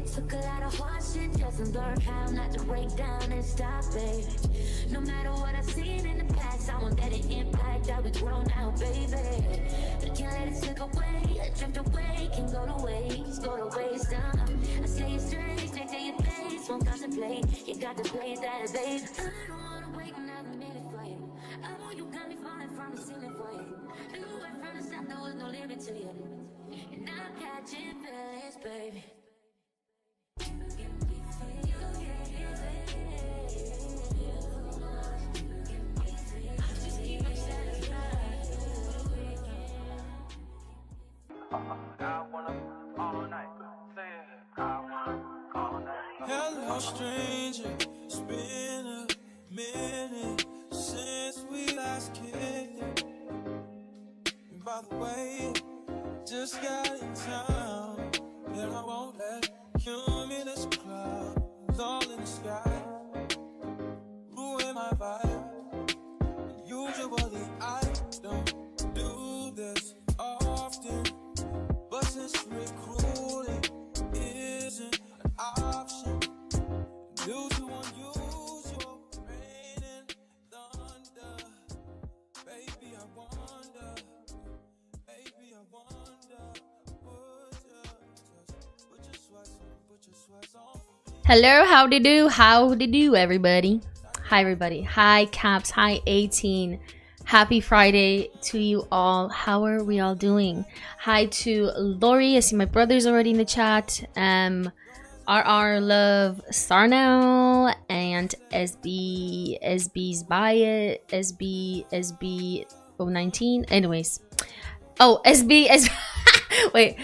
It took a lot of hard shit just to learn how not to break down and stop it. No matter what I've seen in the past, I won't let it impact how we grow now, baby. But can't let it slip away, drift away, can go to waste, I say it straight, straight to your face, won't contemplate. You got to play that, babe. I don't wanna wait another minute for you. I know you got me falling from the ceiling for you. You went from the start, there was no limit to you. And I'm catching feelings, baby. Hello, stranger. It's been a minute since we last kicked. And by the way, just got in town, and I won't let cumulus clouds all in the sky ruin my vibe. Usually I don't do this often, but since recruiting isn't an option due to unusual rain and thunder, baby I wonder, put your sweats on. Hello, howdy do, everybody. Hi, everybody. Hi, Caps. Hi, 18. Happy Friday to you all. How are we all doing? Hi to Lori. I see my brother's already in the chat. RR Love Sarnell and SB's Bias SB19. Anyways. Oh, wait.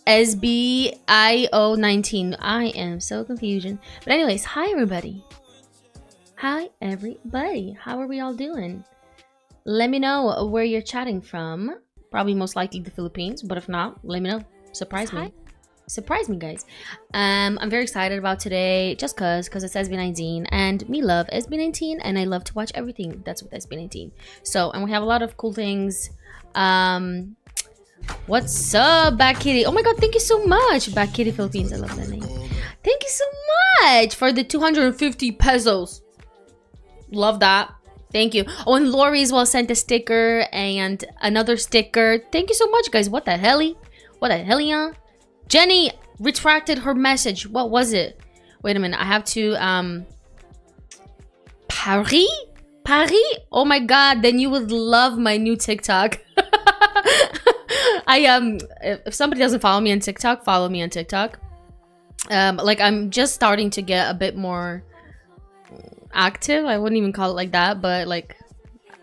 SBIO19. I am so confusion. But anyways, hi everybody. How are we all doing? Let me know where you're chatting from. Probably most likely the Philippines, but if not, let me know. Surprise me, guys. I'm very excited about today just cause it's SB19 and me love SB19 and I love to watch everything that's with SB19. So, and we have a lot of cool things. What's up, Back Kitty? Oh my god, thank you so much, Back Kitty Philippines. I love that name. Thank you so much for the 250 pesos. Love that. Thank you. Oh, and Lori as well sent a sticker and another sticker. Thank you so much, guys. What the hell? Yeah? Jenny retracted her message. What was it? Wait a minute. I have to Paris? Oh my god, then you would love my new TikTok. If somebody doesn't follow me on TikTok, follow me on TikTok. Like I'm just starting to get a bit more active. I wouldn't even call it like that, but like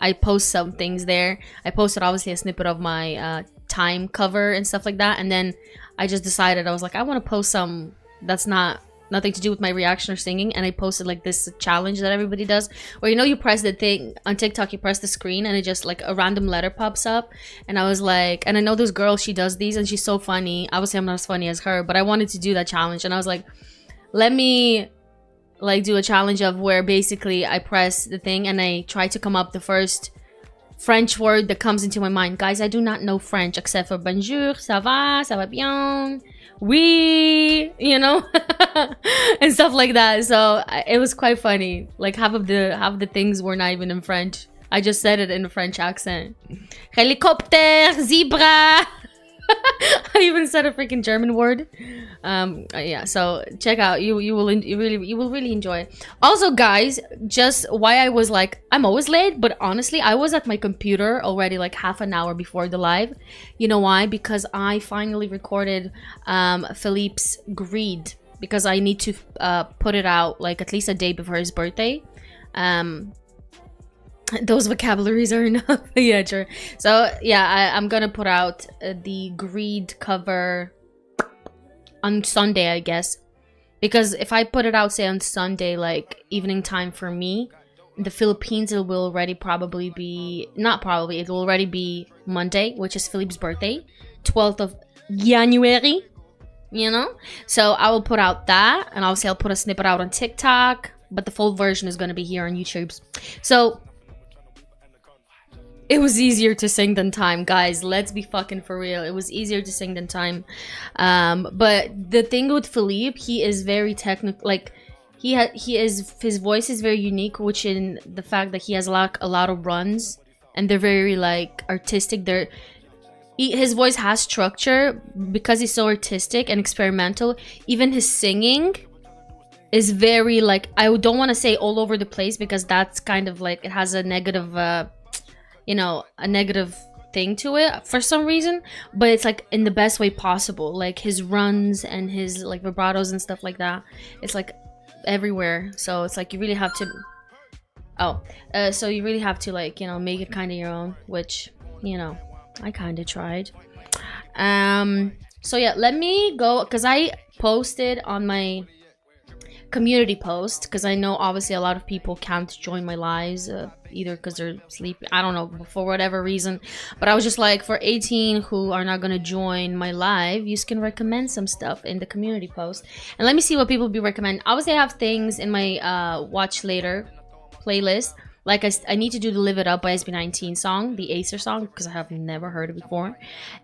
I post some things there. I posted obviously a snippet of my time cover and stuff like that, and then I just decided, I was like, I want to post some that's nothing to do with my reaction or singing, and I posted like this challenge that everybody does where, you know, you press the thing on TikTok, you press the screen and it just like a random letter pops up, and I was like, and I know this girl, she does these and she's so funny. Obviously I'm not as funny as her, but I wanted to do that challenge, and I was like, let me like do a challenge of where basically I press the thing and I try to come up the first French word that comes into my mind. Guys, I do not know French except for bonjour, ça va bien, oui, you know, and stuff like that. So it was quite funny. Like half of the things were not even in French. I just said it in a French accent. Helicopter, zebra. I even said a freaking German word. Yeah, so check out. You will really enjoy it. Also, guys, just why I was like, I'm always late, but honestly, I was at my computer already like half an hour before the live. You know why? Because I finally recorded Felip's Greed, because I need to put it out like at least a day before his birthday. Those vocabularies are enough. Yeah, true. So yeah, I'm gonna put out the Greed cover on Sunday, I guess, because if I put it out say on Sunday, like evening time for me, in the Philippines, it will already probably be, not probably, it will already be Monday, which is Felip's birthday, 12th of January, you know. So I will put out that, and obviously I'll put a snippet out on TikTok, but the full version is going to be here on YouTube. So It was easier to sing than time, guys. Let's be fucking for real. It was easier to sing than time. But the thing with Felip, he is very technical. Like, his voice is very unique, which in the fact that he has a lot of runs, and they're very like artistic. His voice has structure because he's so artistic and experimental. Even his singing is very like, I don't want to say all over the place, because that's kind of like, it has a negative you know, a negative thing to it for some reason, but it's like in the best way possible. Like his runs and his like vibratos and stuff like that, it's like everywhere. So it's like you really have to so you really have to, like, you know, make it kind of your own, which, you know, I kind of tried. So yeah, let me go, because I posted on my community post, because I know obviously a lot of people can't join my lives, either because they're sleeping, I don't know, for whatever reason. But I was just like, for 18 who are not gonna join my live, you can recommend some stuff in the community post, and let me see what people be recommending. Obviously I have things in my watch later playlist, like I need to do the Live It Up by SB19 song, the Acer song, because I have never heard it before.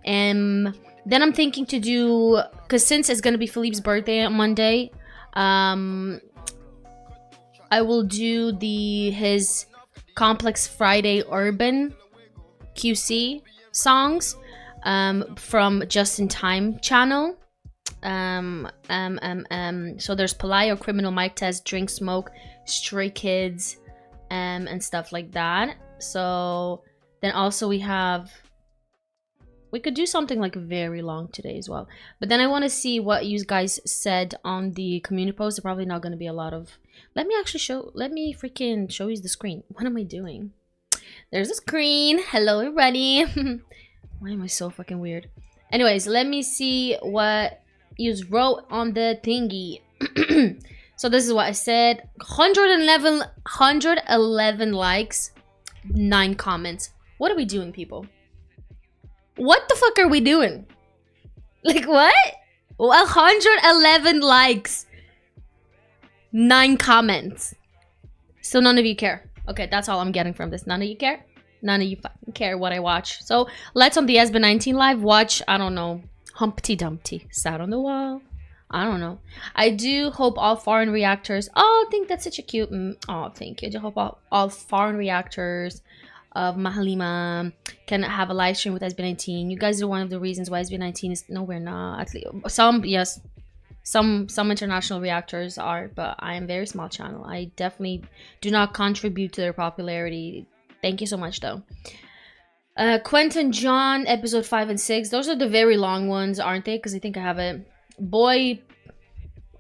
And then I'm thinking to do, because since it's gonna be Felip's birthday on Monday, I will do his Complex Friday Urban QC songs from Just in Time channel. So there's Palayo, Criminal, Mic Test, Drink Smoke, Stray Kids, and stuff like that. So then also we could do something like very long today as well. But then I want to see what you guys said on the community post. There's probably not going to be a lot of... Let me freaking show you the screen. What am I doing? There's a screen. Hello, everybody. Why am I so fucking weird? Anyways, let me see what you wrote on the thingy. So this is what I said. 111 likes, 9 comments. What are we doing, people? What the fuck are we doing? Like, what? 111 likes, 9 comments. So none of you care. Okay, that's all I'm getting from this. None of you care? None of you fucking care what I watch. So let's, on the SB19 live, watch, I don't know, Humpty Dumpty sat on the wall. I don't know. I do hope all foreign reactors... Oh, I think that's such a cute... Oh, thank you. I do hope all foreign reactors of Mahalima can have a live stream with SB19. You guys are one of the reasons why SB19 is... No, we're not. At least, some, yes. Some international reactors are, but I am a very small channel. I definitely do not contribute to their popularity. Thank you so much, though. KwentoJuan episode 5 and 6. Those are the very long ones, aren't they? Because I think I have it. Boy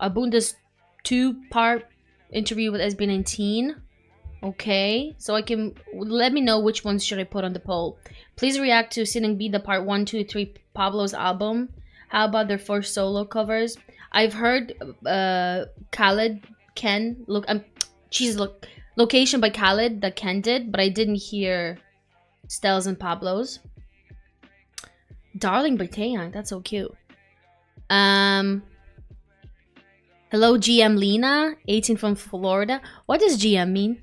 Abunda's 2-part interview with SB19. Okay, so I can... Let me know which ones should I put on the poll. Please react to Sinang Bida Part 1, 2, 3 Pablo's album. How about their 4 solo covers? I've heard Khaled, Ken... Location by Khaled that Ken did, but I didn't hear STELL's and Pablo's. Darling by Taeyang, that's so cute. Hello, GM Lena, 18 from Florida. What does GM mean?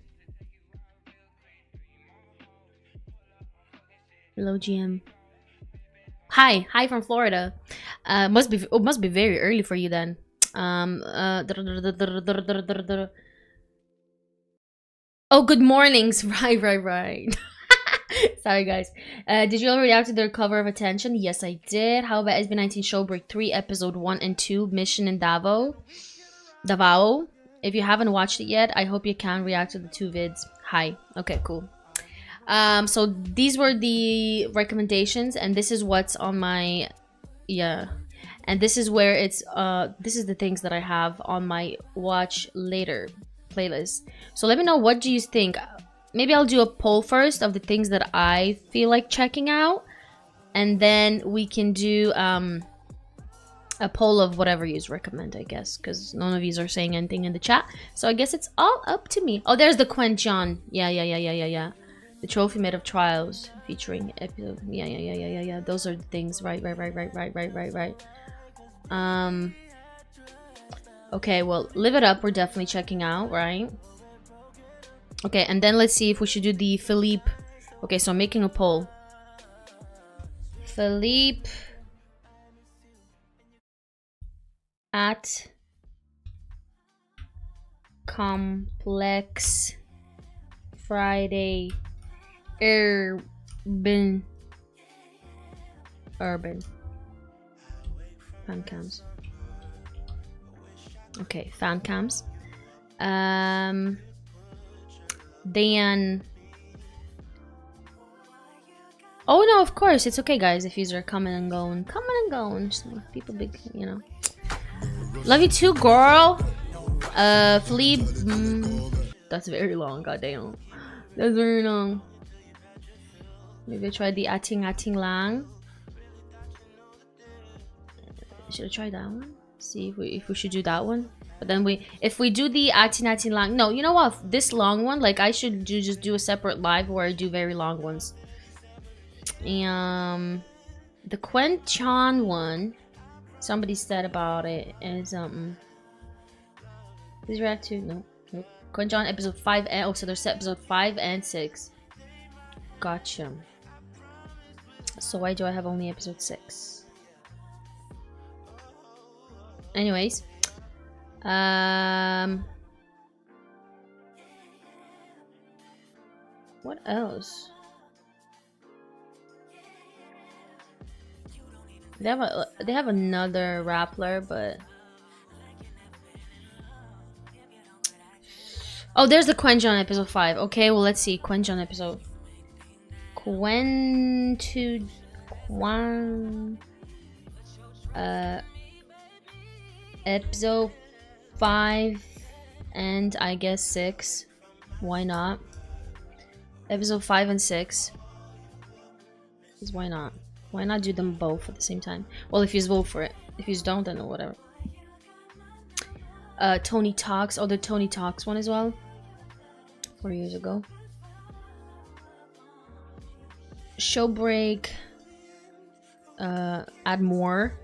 Hello, GM. Hi from Florida. Must be very early for you then. Oh, good mornings. Right. Sorry, guys. Did you all react to their cover of Attention? Yes, I did. How about SB19 Showbreak 3, Episode 1 and 2, Mission in Davao? If you haven't watched it yet, I hope you can react to the 2 vids. Hi. Okay, cool. So these were the recommendations, and this is what's on my... Yeah. And this is where it's... This is the things that I have on my Watch Later playlist. So let me know, what do you think? Maybe I'll do a poll first of the things that I feel like checking out, and then we can do a poll of whatever you recommend, I guess, because none of you are saying anything in the chat. So I guess it's all up to me. Oh, there's the KwentoJuan. Yeah. The Trophy Made of Trials featuring episode. Yeah. Those are the things. Right. Okay, well, Live It Up we're definitely checking out, right? Okay, and then let's see if we should do the Felip Okay, so I'm making a poll. Felip at Complex Friday Urban fancams. Okay, fancams. Then oh no, of course it's okay, guys. If you're coming and going, just like people big, you know. Love you too, girl. Felip. That's very long. Goddamn, that's very long. Maybe I tried the ating lang. Should I try that one? See if we should do that one. But then if we do the ating lang, no, you know what? This long one, like I should just do a separate live where I do very long ones. The KwentoJuan one, somebody said about it is Please react to nope. KwentoJuan episode 5 and oh, so there's episode 5 and 6. Gotcha. So why do I have only episode 6? Anyways, what else? They have another Rappler, but oh, there's the KwentoJuan episode 5. Okay, well let's see KwentoJuan episode. KwentoJuan episode 5 and I guess 6. Why not? Episode 5 and 6. Because why not? Why not do them both at the same time? Well, if you vote for it. If you don't, then whatever. Tony Talks. Oh, the Tony Talks one as well. 4 years ago. SHOWBREAK. Add more.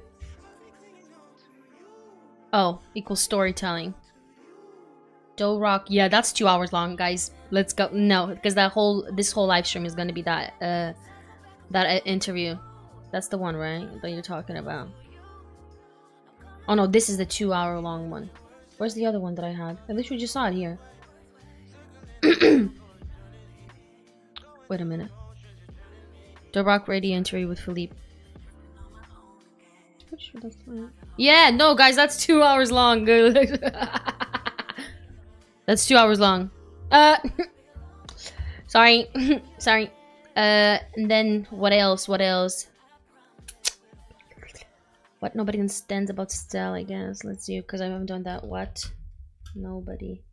Oh, equals storytelling. Do Rock. Yeah, that's 2 hours long, guys. Let's go. No, because this whole live stream is gonna be that that interview. That's the one, right? That you're talking about. Oh no, this is the 2 hour long one. Where's the other one that I had? At least we just saw it here. Wait a minute. Do Rock radio interview with Felip. Yeah, no, guys, that's 2 hours long. That's 2 hours long. Sorry, sorry. And then what else? What else? What nobody understands about STELL, I guess. Let's see, because I haven't done that. What nobody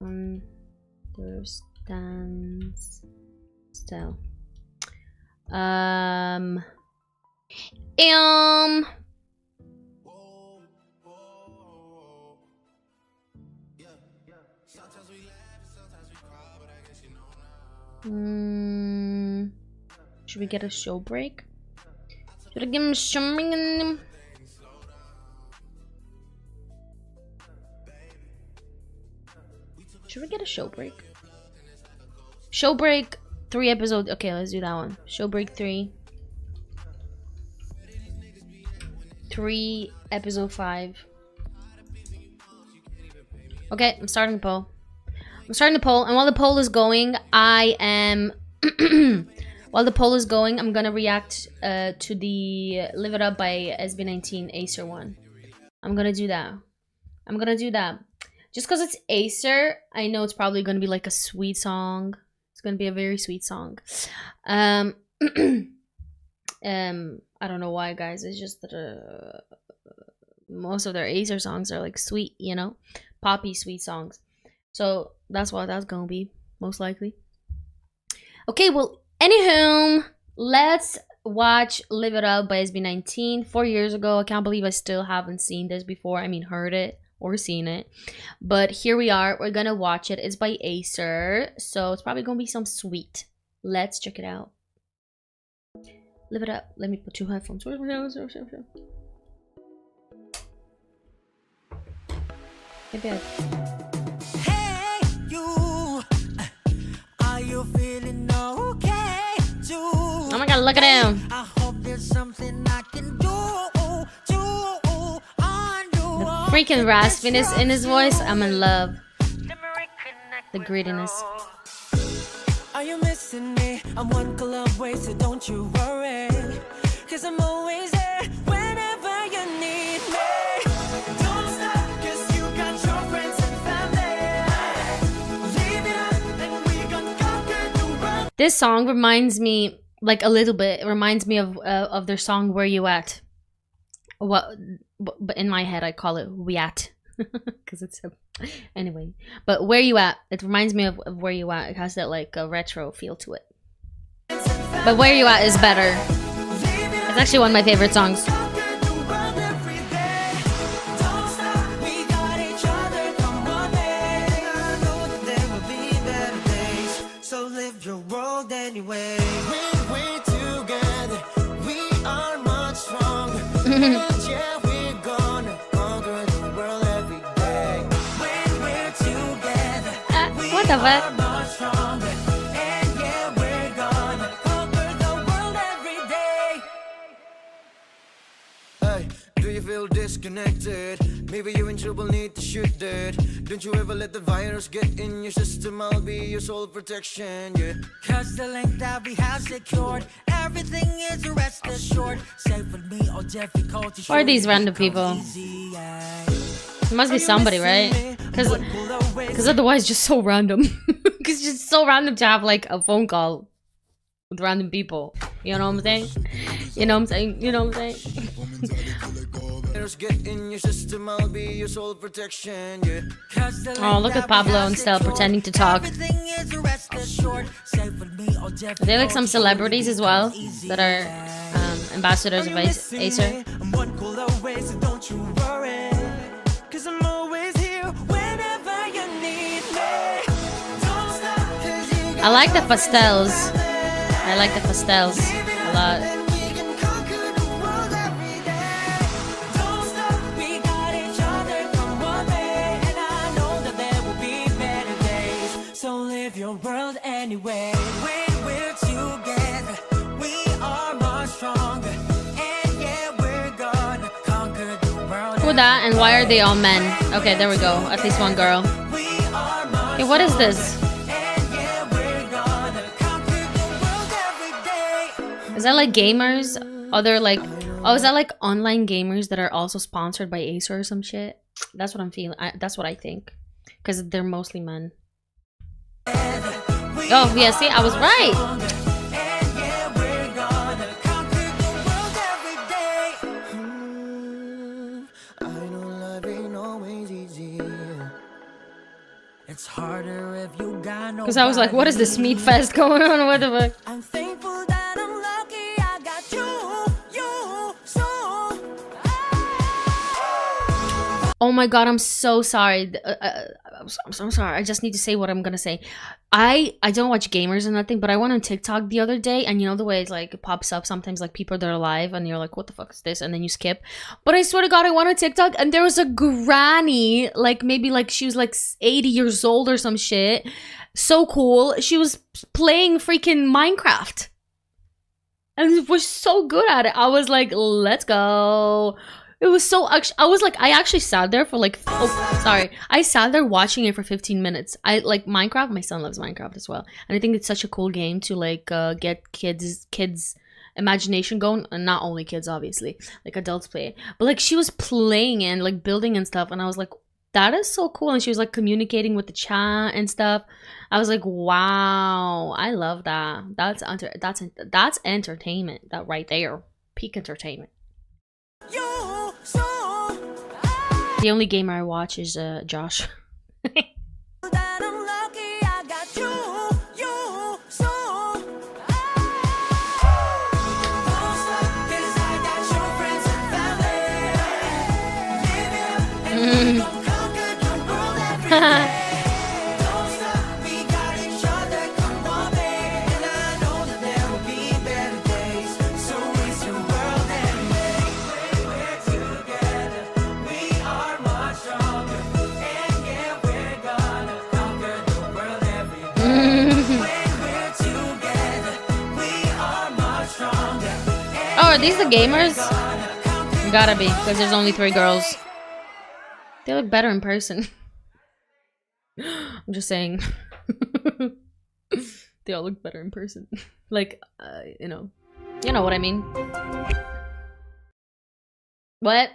understands STELL. Should we get a SHOWBREAK? Should I give him some? Should we get a SHOWBREAK? SHOWBREAK 3 episodes. Okay, let's do that one. SHOWBREAK 3 episode 5. Okay, I'm starting the poll. And while the poll is going, I'm gonna react to the Live It Up by SB19 Acer one. I'm gonna do that. Just because it's Acer, I know it's probably gonna be like a sweet song. It's gonna be a very sweet song. I don't know why, guys. It's just that most of their Acer songs are like sweet, you know, poppy sweet songs. So that's what that's gonna be, most likely. Okay, well, anywho, let's watch Live It Up by SB19. 4 years ago. I can't believe I still haven't seen this before. I mean, heard it or seen it. But here we are. We're gonna watch it. It's by Acer, so it's probably gonna be some sweet. Let's check it out. Live It Up. Let me put 2 headphones. Maybe Hey, you, are you feeling alright? Look at him. I hope there's something I can do on you. The freaking raspiness in his voice. I'm in love. The grittiness. Are you missing me? I'm one call away, so don't you worry. Cause I'm always there whenever you need me. Don't stop, cause you got your friends and family. Leave it up, and we gon' conquer the world. This song reminds me, like a little bit, it reminds me of their song "Where You At." What? But in my head, I call it "We At," because it's a, anyway. But "Where You At," it reminds me of "Where You At." It has that like a retro feel to it. But "Where You At" is better. It's actually one of my favorite songs. So live your world anyway. When we're together, we are much stronger. Yeah, we're gonna conquer the world every day. When we're together, What the fuck? we are much stronger. And yeah, we're gonna conquer the world every day. Hey, do you feel disconnected? Maybe you're in trouble, need to shoot it. Don't you ever let the virus get in your system. I'll be your sole protection, yeah. Cause the link that we have secured, everything is rest assured. Safe with me or difficult. Who are these random people? It must be somebody, right? Because otherwise it's just so random. Because it's just so random to have like a phone call with random people. You know what I'm saying? You know what I'm saying? You know what I'm saying? Get in your system, I'll be your sole protection, yeah. Oh, look at Pablo and Stell pretending to talk. Are they like some celebrities as well that are ambassadors of Acer? I like the pastels. I like the pastels a lot. Your world anyway. When we're together, we are much stronger. And yeah, we're gonna conquer the world. Who that? And why are they all men? Okay, there we go. At least one girl. Okay, what is this? Is that like gamers? Other like, oh, is that like online gamers that are also sponsored by Acer or some shit? That's what I'm feeling. That's what I think. Because they're mostly men. Oh, yeah, see, I was right. It's harder if you got no. Because I was like, what is this meat fest going on? What the fuck? I'm thankful that I'm lucky I got you so. Oh my god, I'm so sorry. I'm so sorry. I just need to say what I'm gonna say. I don't watch gamers or nothing, but I went on TikTok the other day, and you know the way it's like it pops up sometimes, like people that are live, and you're like, what the fuck is this? And then you skip. But I swear to god, I went on TikTok, and there was a granny, like maybe like she was like 80 years old or some shit. So cool. She was playing freaking Minecraft, and was so good at it. I was like, let's go. It was so, I actually sat there for like, oh, sorry. I sat there watching it for 15 minutes. I like Minecraft. My son loves Minecraft as well. And I think it's such a cool game to like get kids imagination going. And not only kids, obviously. Like adults play it. But like she was playing and like building and stuff. And I was like, that is so cool. And she was like communicating with the chat and stuff. I was like, wow, I love that. That's entertainment. That right there. Peak entertainment. The only gamer I watch is Josh. these the gamers? Gotta be, because there's only 3 girls. They look better in person. I'm just saying. They all look better in person. Like, you know what I mean. What?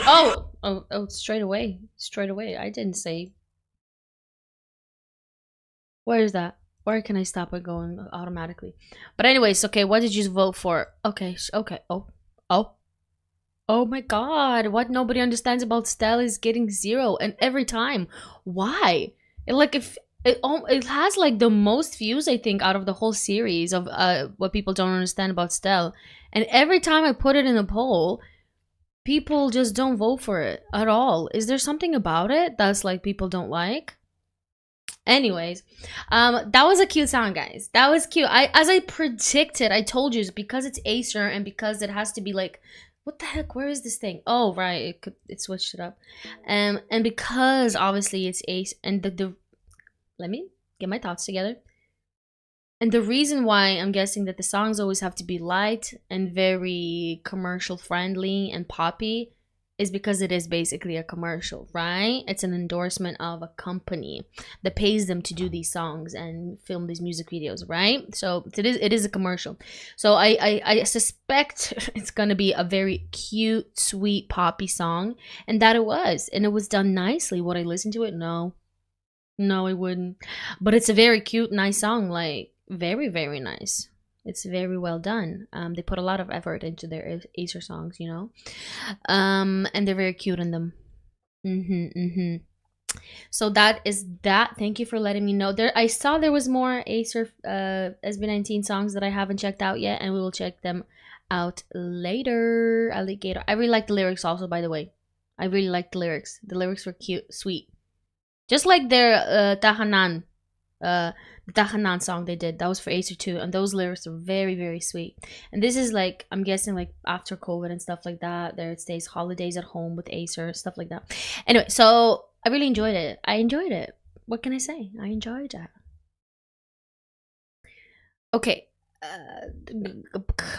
Oh, straight away. I didn't say. Where is that? Where can I stop it going automatically? But anyways, okay, what did you vote for? Okay. Oh my god, what nobody understands about STELL is getting 0, and every time. Why? It has like the most views, I think, out of the whole series of what people don't understand about STELL. And every time I put it in a poll, people just don't vote for it at all. Is there something about it that's like people don't like? Anyways, that was a cute song, guys. That was cute. As I predicted, I told you, it's because it's Acer and because it has to be like, what the heck? Where is this thing? Oh, right. It switched it up. And because obviously it's Ace and the let me get my thoughts together. And the reason why I'm guessing that the songs always have to be light and very commercial friendly and poppy is because it is basically a commercial, right? It's an endorsement of a company that pays them to do these songs and film these music videos, right? So it is a commercial. So I suspect it's gonna be a very cute, sweet, poppy song, and that it was. And it was done nicely. Would I listen to it? No, I wouldn't. But it's a very cute, nice song, like very, very nice. It's very well done. They put a lot of effort into their Acer songs, you know. And they're very cute in them. So that is that. Thank you for letting me know. I saw there was more Acer SB19 songs that I haven't checked out yet, and we will check them out later. Alligator. I really like the lyrics also, by the way. I really like the lyrics. The lyrics were cute, sweet. Just like their Tahanan. The Tahanan song they did, that was for Acer too, and those lyrics are very, very sweet. And this is like, I'm guessing like after COVID and stuff like that, there it stays holidays at home with Acer, stuff like that. Anyway, so I really enjoyed it. What can I say? I enjoyed it. Okay.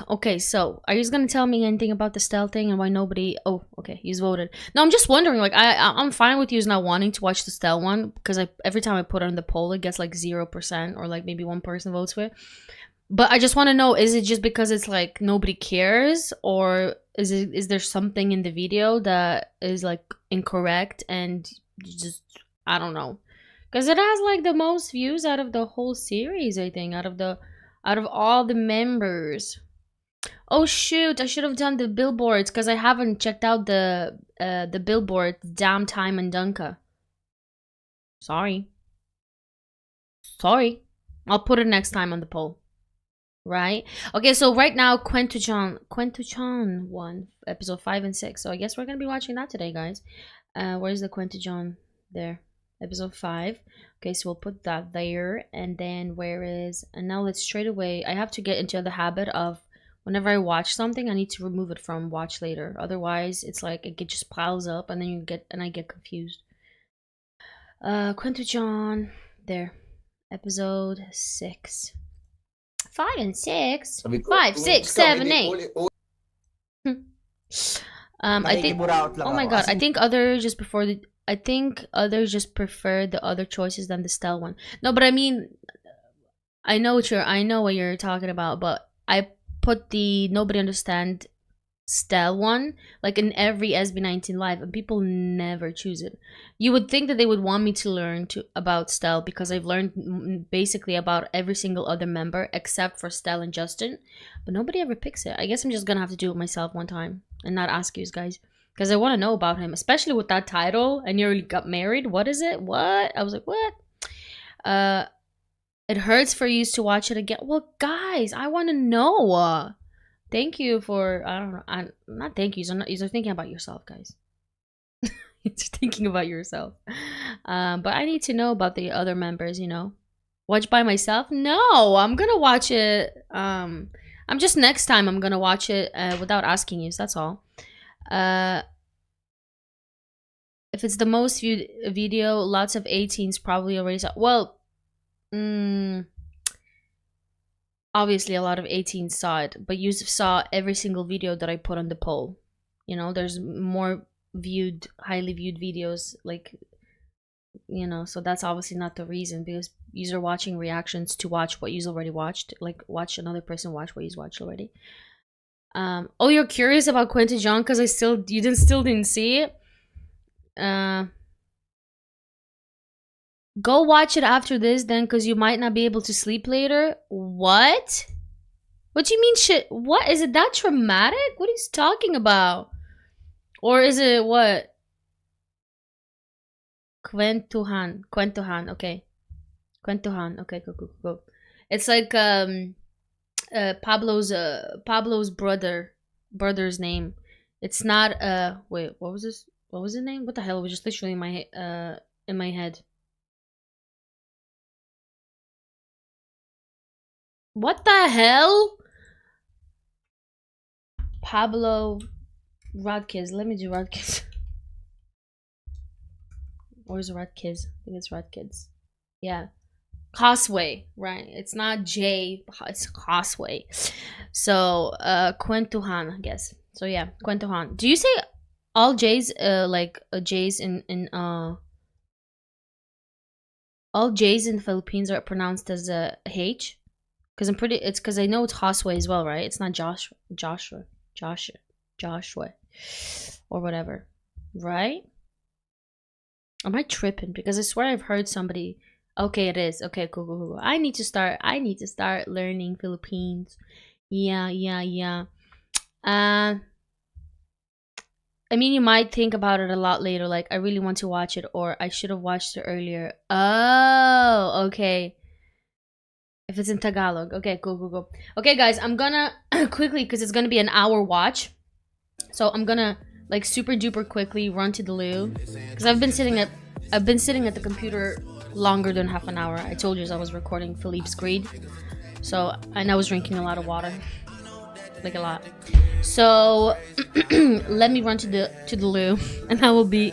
Okay, so are you just gonna tell me anything about the STELL thing and why nobody? Oh, okay, you voted. No, I'm just wondering. Like, I'm fine with you not wanting to watch the STELL one because every time I put it on the poll, it gets like 0% or like maybe 1% votes for it. But I just want to know: is it just because it's like nobody cares, or is there something in the video that is like incorrect and just I don't know? Because it has like the most views out of the whole series, I think, out of all the members. Oh shoot, I should have done the billboards because I haven't checked out the billboard. Damn time and Dunka. Sorry. I'll put it next time on the poll. Right? Okay, so right now KwentoJuan won episode 5 and 6. So I guess we're gonna be watching that today, guys. Where's the KwentoJuan? There. Episode 5. Okay, so we'll put that there. And then and now let's straight away, I have to get into the habit of whenever I watch something, I need to remove it from watch later. Otherwise, it's like it just piles up and then I get confused. KwentoJuan, there. Episode 6. 5 and 6. 5, 6, 7, 8. I think. Oh my god! I think others just prefer the other choices than the STELL one. No, but I mean, I know what you're talking about. But I put the nobody understand STELL one like in every SB19 live, and people never choose it. You would think that they would want me to learn about STELL because I've learned basically about every single other member except for STELL and Justin, but nobody ever picks it. I guess I'm just gonna have to do it myself one time and not ask you guys because I want to know about him, especially with that title. I nearly got married. What is it? What? I was like, what? It hurts for you to watch it again. Well, guys, I want to know. Thank you for, I don't know, not thank you. You're thinking about yourself, guys. You're thinking about yourself. But I need to know about the other members, you know. Watch by myself? No, I'm going to watch it. I'm just next time I'm going to watch it without asking you. So that's all. If it's the most viewed video, lots of 18s probably already saw. Well, obviously a lot of 18s saw it, but you saw every single video that I put on the poll. You know, there's more viewed, highly viewed videos, like, you know, so that's obviously not the reason, because you're watching reactions to watch what you've already watched, like watch another person watch what you've watched already. Oh, you're curious about KwentoJuan because you still didn't see it. Go watch it after this then, because you might not be able to sleep later. What? What do you mean shit? What? Is it that traumatic? What are you talking about? Or is it what? KwentoJuan, okay. KwentoJuan, okay, go. It's like Pablo's brother's name. It's not wait, what was this? What was his name? What the hell? It was just literally in my head. What the hell? Pablo Rodkiz. Let me do Rodkiz. Or is it Rodkiz? I think it's Rodkiz. Yeah. Causeway, right? It's not J, it's Causeway. So KwentoJuan, I guess. So yeah, KwentoJuan. Do you say all J's like J's in all J's in the Philippines are pronounced as a H? Because because I know it's Causeway as well, right? It's not Joshua, or whatever, right? Am I tripping? Because I swear I've heard somebody. Okay, it is. Okay, cool. I need to start learning Philippines. Yeah. I mean, you might think about it a lot later, like I really want to watch it, or I should have watched it earlier. Oh, okay. If it's in Tagalog. Okay, cool. Okay, guys, I'm gonna quickly, because it's gonna be an hour watch. So I'm gonna like super duper quickly run to the loo, because I've been sitting at the computer longer than half an hour. I told you I was recording Felip's grade. So, and I was drinking a lot of water. Like a lot. So let me run to the loo, and I will be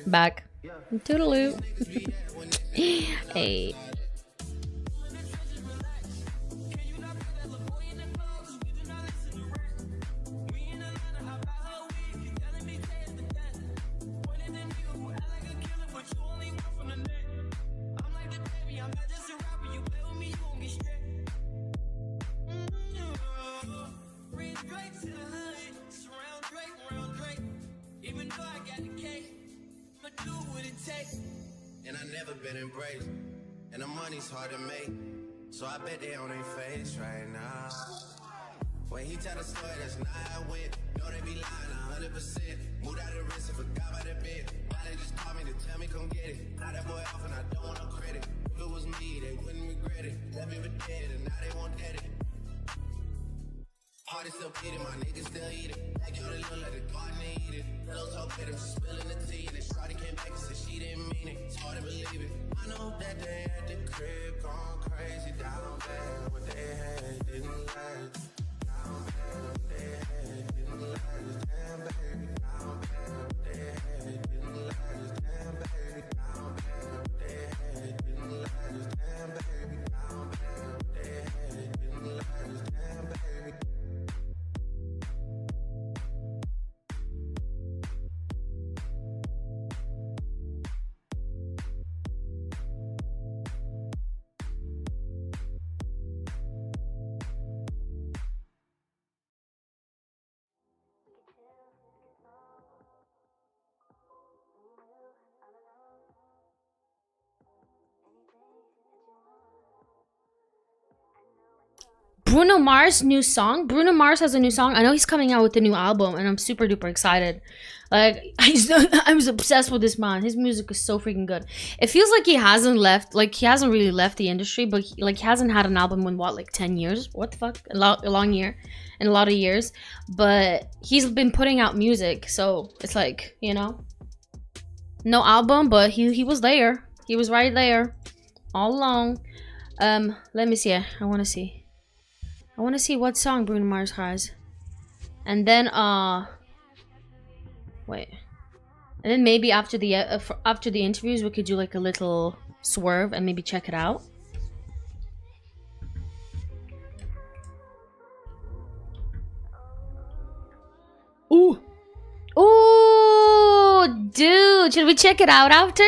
back. To the loo. Hey. And I never been embraced, and the money's hard to make, so I bet they on their face right now. When he tell the story, that's not how I went. Know they be lying 100%. Moved out of the wrist and forgot about the bed. Now they just call me to tell me come get it. Now that boy off and I don't want no credit. If it was me, they wouldn't regret it. Left me for dead and now they won't get it. Heart is still beating, my niggas still eat it. Like yo, they look like the garden they eat it. Pillows talk with them, she spilling the tea. And then Shawty came back and said she didn't mean it. It's hard to believe it. I know that they at the crib gone crazy down bad. What they had didn't last. Down bad, what they had didn't last. Damn baby, down bad, what they had didn't last. Damn baby, down bad, what they had didn't last. Damn baby, down bad, what they had didn't last. Damn baby. Bruno Mars new song. Bruno Mars has a new song. I know he's coming out with a new album, and I'm super duper excited. Like I was obsessed with this man. His music is so freaking good. It feels like he hasn't really left the industry, but he hasn't had an album in what, like 10 years? What the fuck? A lot of years. But he's been putting out music, so it's like, you know, no album, but he was there. He was right there all along. Let me see. I want to see what song Bruno Mars has. And then wait. And then maybe after the interviews we could do like a little swerve and maybe check it out. Ooh. Ooh, dude. Should we check it out after?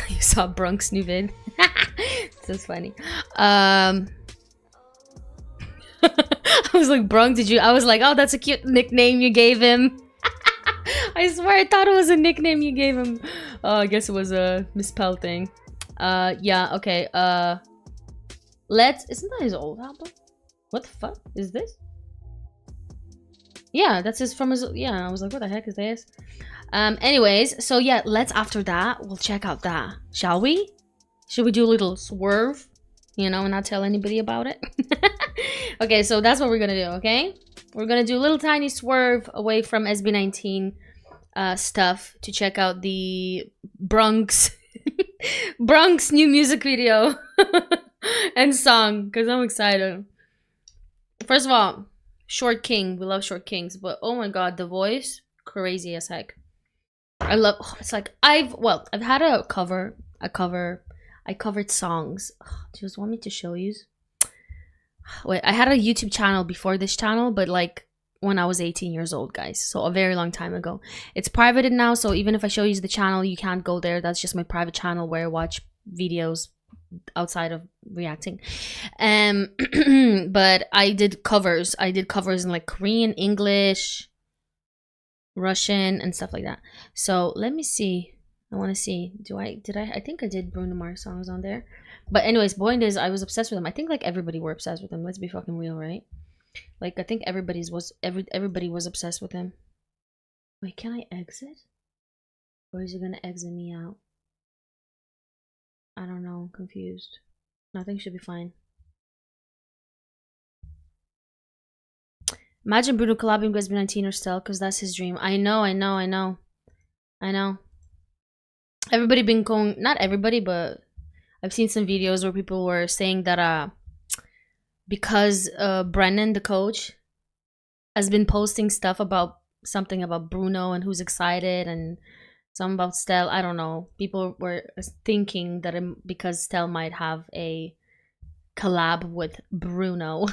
You saw Brunk's new vid. This is funny. I was like, Brunk, did you? I was like, oh, that's a cute nickname you gave him. I swear I thought it was a nickname you gave him. Oh, I guess it was a misspelled thing. Yeah, okay. Isn't that his old album? What the fuck is this? Yeah, that's his from his. Yeah, I was like, what the heck is this? Anyways, so yeah, let's after that we'll check out that. Shall we? Should we do a little swerve? You know, and not tell anybody about it. Okay, so that's what we're gonna do. Okay, we're gonna do a little tiny swerve away from SB19 stuff to check out the Brunk's Brunk's new music video and song, because I'm excited. First of all, Short King, we love Short Kings, but oh my god, the voice, crazy as heck. I love. It's like I've had I covered songs. Do you just want me to show you? Wait, I had a YouTube channel before this channel, but like when I was 18 years old, guys. So a very long time ago. It's privated now, so even if I show you the channel, you can't go there. That's just my private channel where I watch videos outside of reacting. But I did covers. I did covers in like Korean, English, Russian, and stuff like that. So let me see. I want to see. I think I did Bruno Mars songs on there. But anyways, point is, I was obsessed with him. I think like everybody were obsessed with him. Let's be fucking real, right? Like I think everybody was obsessed with him. Wait, can I exit? Or is he gonna exit me out? I don't know. I'm confused. Nothing should be fine. Imagine Bruno collabing with SB19 or STELL, because that's his dream. I know. Everybody been going, not everybody, but I've seen some videos where people were saying that because Brennan, the coach, has been posting stuff about something about Bruno and who's excited, and some about STELL. I don't know. People were thinking that because STELL might have a collab with Bruno.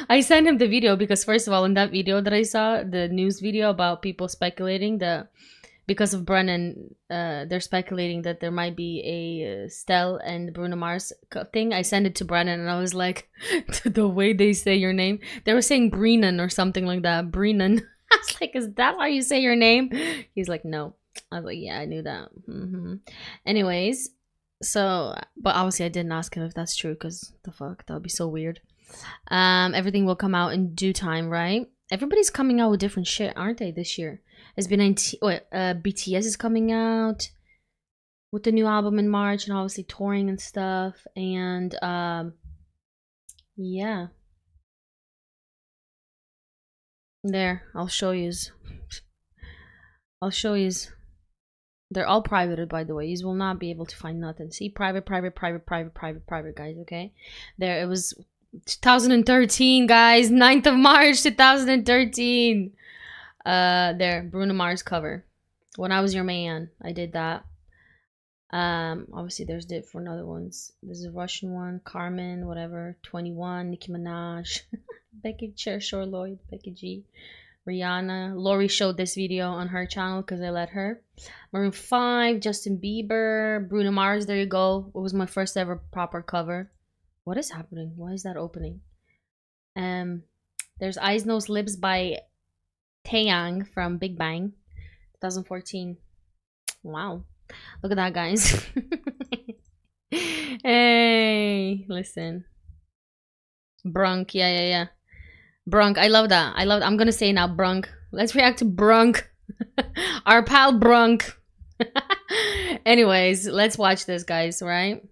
I sent him the video because, first of all, in that video that I saw, the news video about people speculating that because of Brennan, they're speculating that there might be a STELL and Bruno Mars thing. I sent it to Brennan and I was like, the way they say your name, they were saying Brennan or something like that. Brennan. I was like, is that how you say your name? He's like, no. I was like, yeah, I knew that. Anyways, so, but obviously I didn't ask him if that's true, because the fuck, that would be so weird. Everything will come out in due time, right? Everybody's coming out with different shit, aren't they, this year? BTS is coming out with the new album in March, and obviously touring and stuff. And yeah, there, I'll show yous. They're all privated, by the way. You will not be able to find nothing. See, private, guys. Okay, there, it was 2013, guys. 9th of March 2013. There, Bruno Mars cover. When I Was Your Man, I did that. Obviously there's different other ones. There's a Russian one, Carmen, whatever, 21, Nicki Minaj, Becky Shore Lloyd, Becky G, Rihanna. Lori showed this video on her channel because I let her. Maroon 5, Justin Bieber, Bruno Mars. There you go. It was my first ever proper cover. What is happening? Why is that opening? There's Eyes, Nose, Lips by Taeyang from Big Bang, 2014. Wow, look at that, guys. Hey, listen, Brunk, yeah. Brunk, I love that. I'm gonna say now, Brunk. Let's react to Brunk. Our pal Brunk. Anyways, let's watch this, guys, right?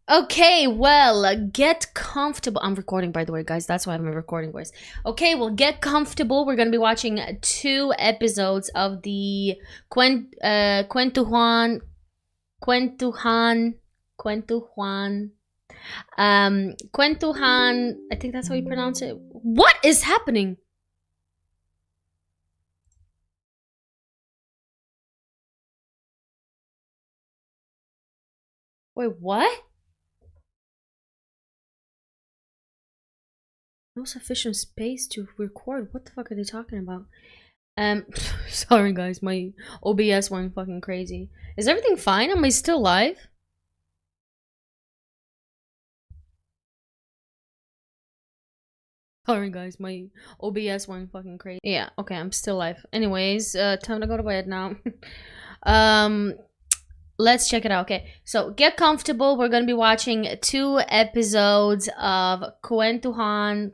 Okay, well, get comfortable. I'm recording, by the way, guys. That's why I'm a recording voice. Okay, well, get comfortable. We're going to be watching 2 episodes of the KwentoJuan, I think that's how you pronounce it. What is happening? Wait, what? No sufficient space to record. What the fuck are they talking about? Sorry guys, my OBS went fucking crazy. Is everything fine? Am I still live? Sorry guys, my OBS went fucking crazy. Yeah, okay, I'm still live. Anyways, time to go to bed now. Let's check it out. Okay, so get comfortable. We're gonna be watching 2 episodes of KwentoJuan,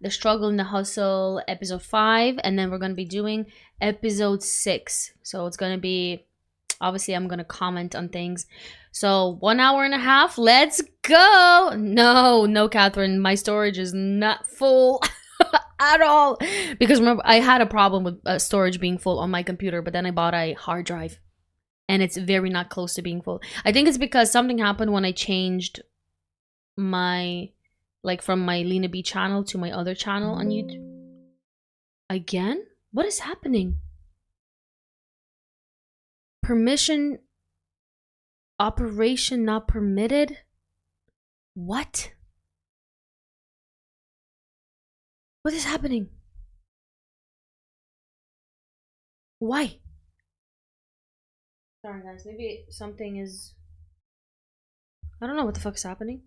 The Struggle and the Hustle, episode 5, and then we're gonna be doing episode 6. So it's gonna be, obviously I'm gonna comment on things. So 1 hour and a half. Let's go. No, Catherine, my storage is not full at all. Because remember, I had a problem with storage being full on my computer, but then I bought a hard drive. And it's very not close to being full. I think it's because something happened when I changed my, like, from my LenaBee channel to my other channel on YouTube. Again? What is happening? Permission operation not permitted? What? What is happening? Why? Sorry guys, maybe something is, I don't know what the fuck is happening.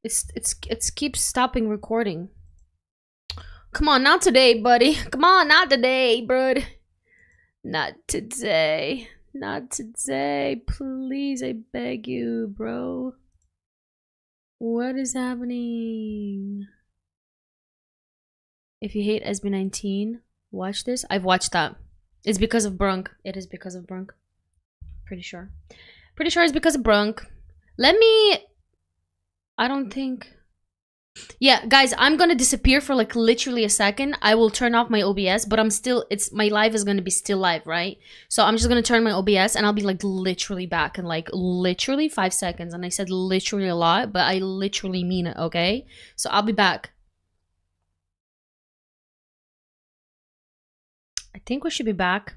It keeps stopping recording. Come on, not today, buddy. Come on, not today, bud. Not today. Not today. Please, I beg you, bro. What is happening? If you hate SB19, watch this. I've watched that. It's because of Brunk. It is because of Brunk. Pretty sure. Pretty sure it's because of Brunk. I don't think... Yeah, guys, I'm gonna disappear for like literally a second. I will turn off my OBS, but I'm still... my live is gonna be still live, right? So I'm just gonna turn my OBS and I'll be like literally back in like literally 5 seconds. And I said literally a lot, but I literally mean it, okay? So I'll be back. I think we should be back.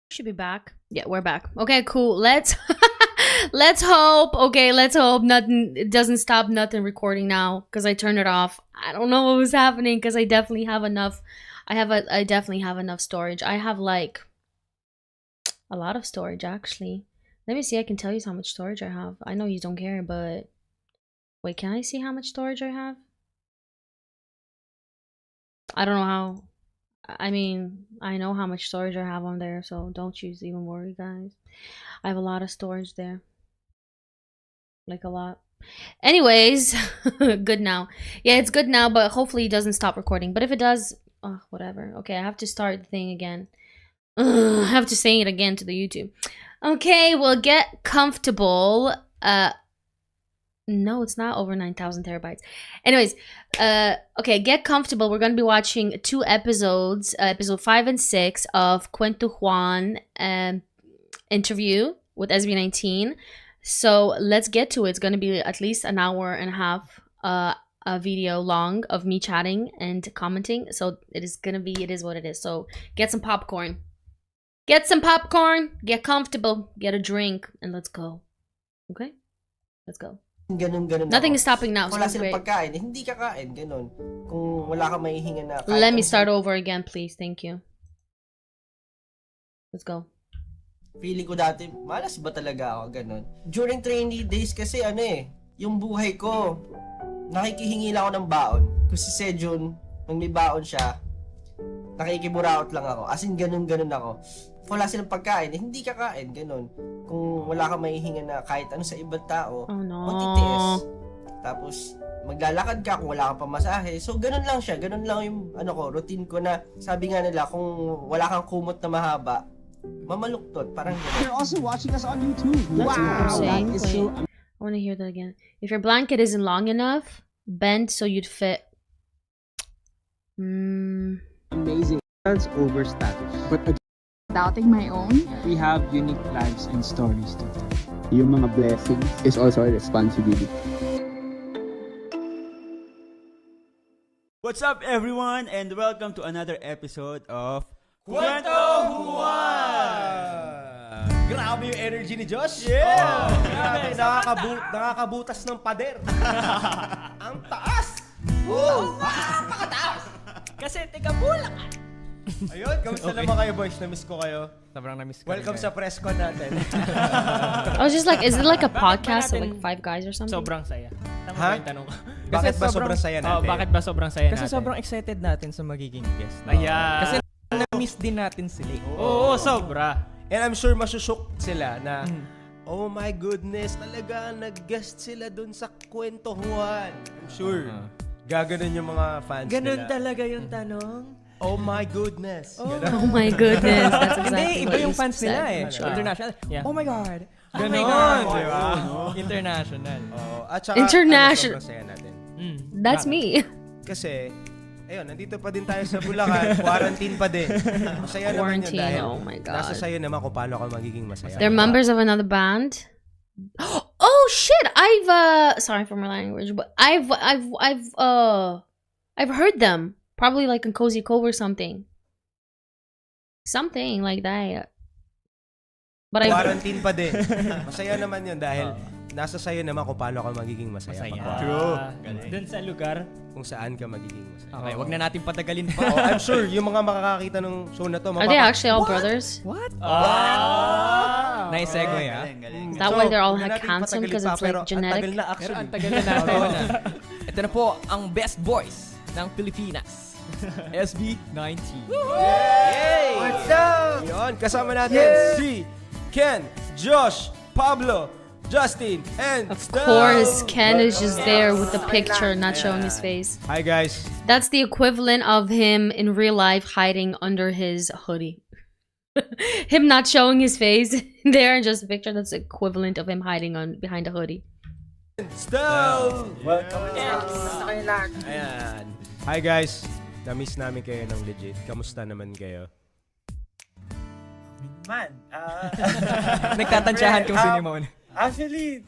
Should be back. Yeah, we're back. Okay, cool. Let's let's hope. Okay, let's hope nothing, it doesn't stop nothing recording now because I turned it off. I don't know what was happening because I definitely have enough. I definitely have enough storage. I have like a lot of storage actually. Let me see. I can tell you how much storage I have. I know you don't care, but wait, can I see how much storage I have? I don't know how. I mean, I know how much storage I have on there, so don't you even worry, guys. I have a lot of storage there. Like a lot. Anyways, good now. Yeah, it's good now, but hopefully it doesn't stop recording. But if it does, oh, whatever. Okay, I have to start the thing again. I have to say it again to the YouTube. Okay, well, get comfortable. No, it's not over 9,000 terabytes. Anyways, okay, get comfortable. We're gonna be watching 2 episodes, episode 5 and 6 of KwentoJuan interview with SB19. So let's get to it. It's gonna be at least an hour and a half a video long of me chatting and commenting. So it is gonna be, it is what it is. So get some popcorn. Get some popcorn, get comfortable, get a drink, and let's go. Okay? Let's go. Ganun Nothing is stopping now. So wala that's silang great. pagkain, hindi kakain, ganun. Kung wala kang mahihinga na kahit Let me ano, start over again, please. Thank you. Let's go. feeling ko dati, malas ba talaga ako, ganun. During trainee days kasi yung buhay ko, nakikihingi lang ako ng baon. Kung si Sejun, nang may baon siya, nakikiburaot lang ako. As in, ganun ako. Wala silang pagkain, hindi kakain, ganun. Kung wala kang mahihinga na kahit ano sa ibang tao, Oh no. matitiis. Tapos, maglalakad ka kung wala kang pamasahe. So, ganun lang siya. Ganun lang yung routine ko na sabi nga nila, kung wala kang kumot na mahaba, mamaluktot. Parang ganun. You're also watching us on YouTube. Wow, that is so I want to hear that again. If your blanket isn't long enough, bend so you'd fit. amazing. That's over status. But Doubting my own? we have unique lives and stories to tell. Yung mga blessings is also a responsibility. What's up, everyone, and welcome to another episode of KwentoJuan! Grabe yung energy ni Josh. Yeah! Grabe, nakakabutas ng pader. Ang taas! Wow! Napakataas! Kasi teka bulak. Ayun, kamusta naman kayo boys? Na-miss ko kayo. Sobrang na-miss ko. Welcome sa press con natin. I was just like, is it like a podcast of like 5 guys or something? Sobrang saya. Tama Ha? ba yung tanong ko? Bakit ba sobrang saya natin? Bakit ba sobrang saya Kasi natin? sobrang excited natin sa magiging guest. Ayan. Kasi na-miss din natin sila. Oo, sobra. And I'm sure masushock sila na oh my goodness, talaga nag-guest sila dun sa KwentoJuan. I'm sure. Gaganon yung mga fans Ganun nila. talaga yung tanong. Oh my goodness. Oh my goodness, that's exactly Hindi, iba what yung you fans nila said. eh. Sure. International. Yeah. Oh my God. Oh Ganon. my God. Diba? International. Oh, at saka, International. sobrang saya natin. That's me. Kasi, ayun, nandito pa din tayo sa Bulacan. Quarantine pa din. Masaya naman yun Quarantine, dahil oh my God. nasa sayo naman kung paano ka magiging masaya. They're members of another band. Oh shit! Sorry for my language, but I've heard them. Probably like in Cozy Cove or something. Something like that. But Quarantine pa din. Masaya naman yun dahil nasa sayo naman kung paano ka magiging masaya. True. Doon sa lugar. Kung saan ka magiging masaya. Okay, wag na natin patagalin pa. Oh, I'm sure yung mga makakakita ng show na to, are they actually all brothers? What? Ah! Nice segue ah. Is that why they're all like handsome? Because it's like genetic? Ang tagal na actually. Ang tagal na natin. Ito na po ang best boys ng Pilipinas. SB19. Yay! What's up? Yun, kasama natin si Ken, Josh, Pablo, Justin, and Of STELL. course, Ken is just there with the picture, not showing his face. Hi guys. That's the equivalent of him in real life hiding under his hoodie. Him not showing his face there, just a picture. That's the equivalent of him hiding behind a hoodie. STELL! Welcome. Ayan. Hi guys. Na-miss namin kayo ng legit. Kamusta naman kayo? Nagtatansyahan kung sino yung mauna. Actually,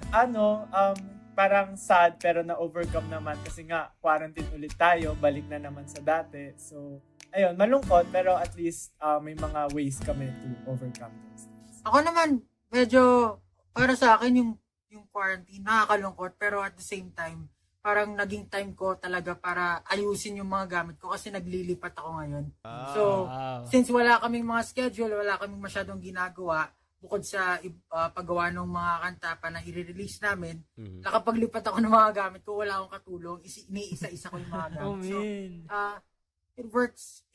parang sad pero na-overcome naman kasi nga quarantine ulit tayo, balik na naman sa dati. So, ayun, malungkot pero at least may mga ways kami to overcome those things. Ako naman, medyo para sa akin yung quarantine nakakalungkot pero at the same time, parang naging time ko talaga para ayusin yung mga gamit ko kasi naglilipat ako ngayon. So, since wala kaming mga schedule, wala kaming masyadong ginagawa, bukod sa paggawa ng mga kanta pa na i-release namin, nakapaglipat ako ng mga gamit ko, wala akong katulong, iniisa-isa ko yung mga gamit. So,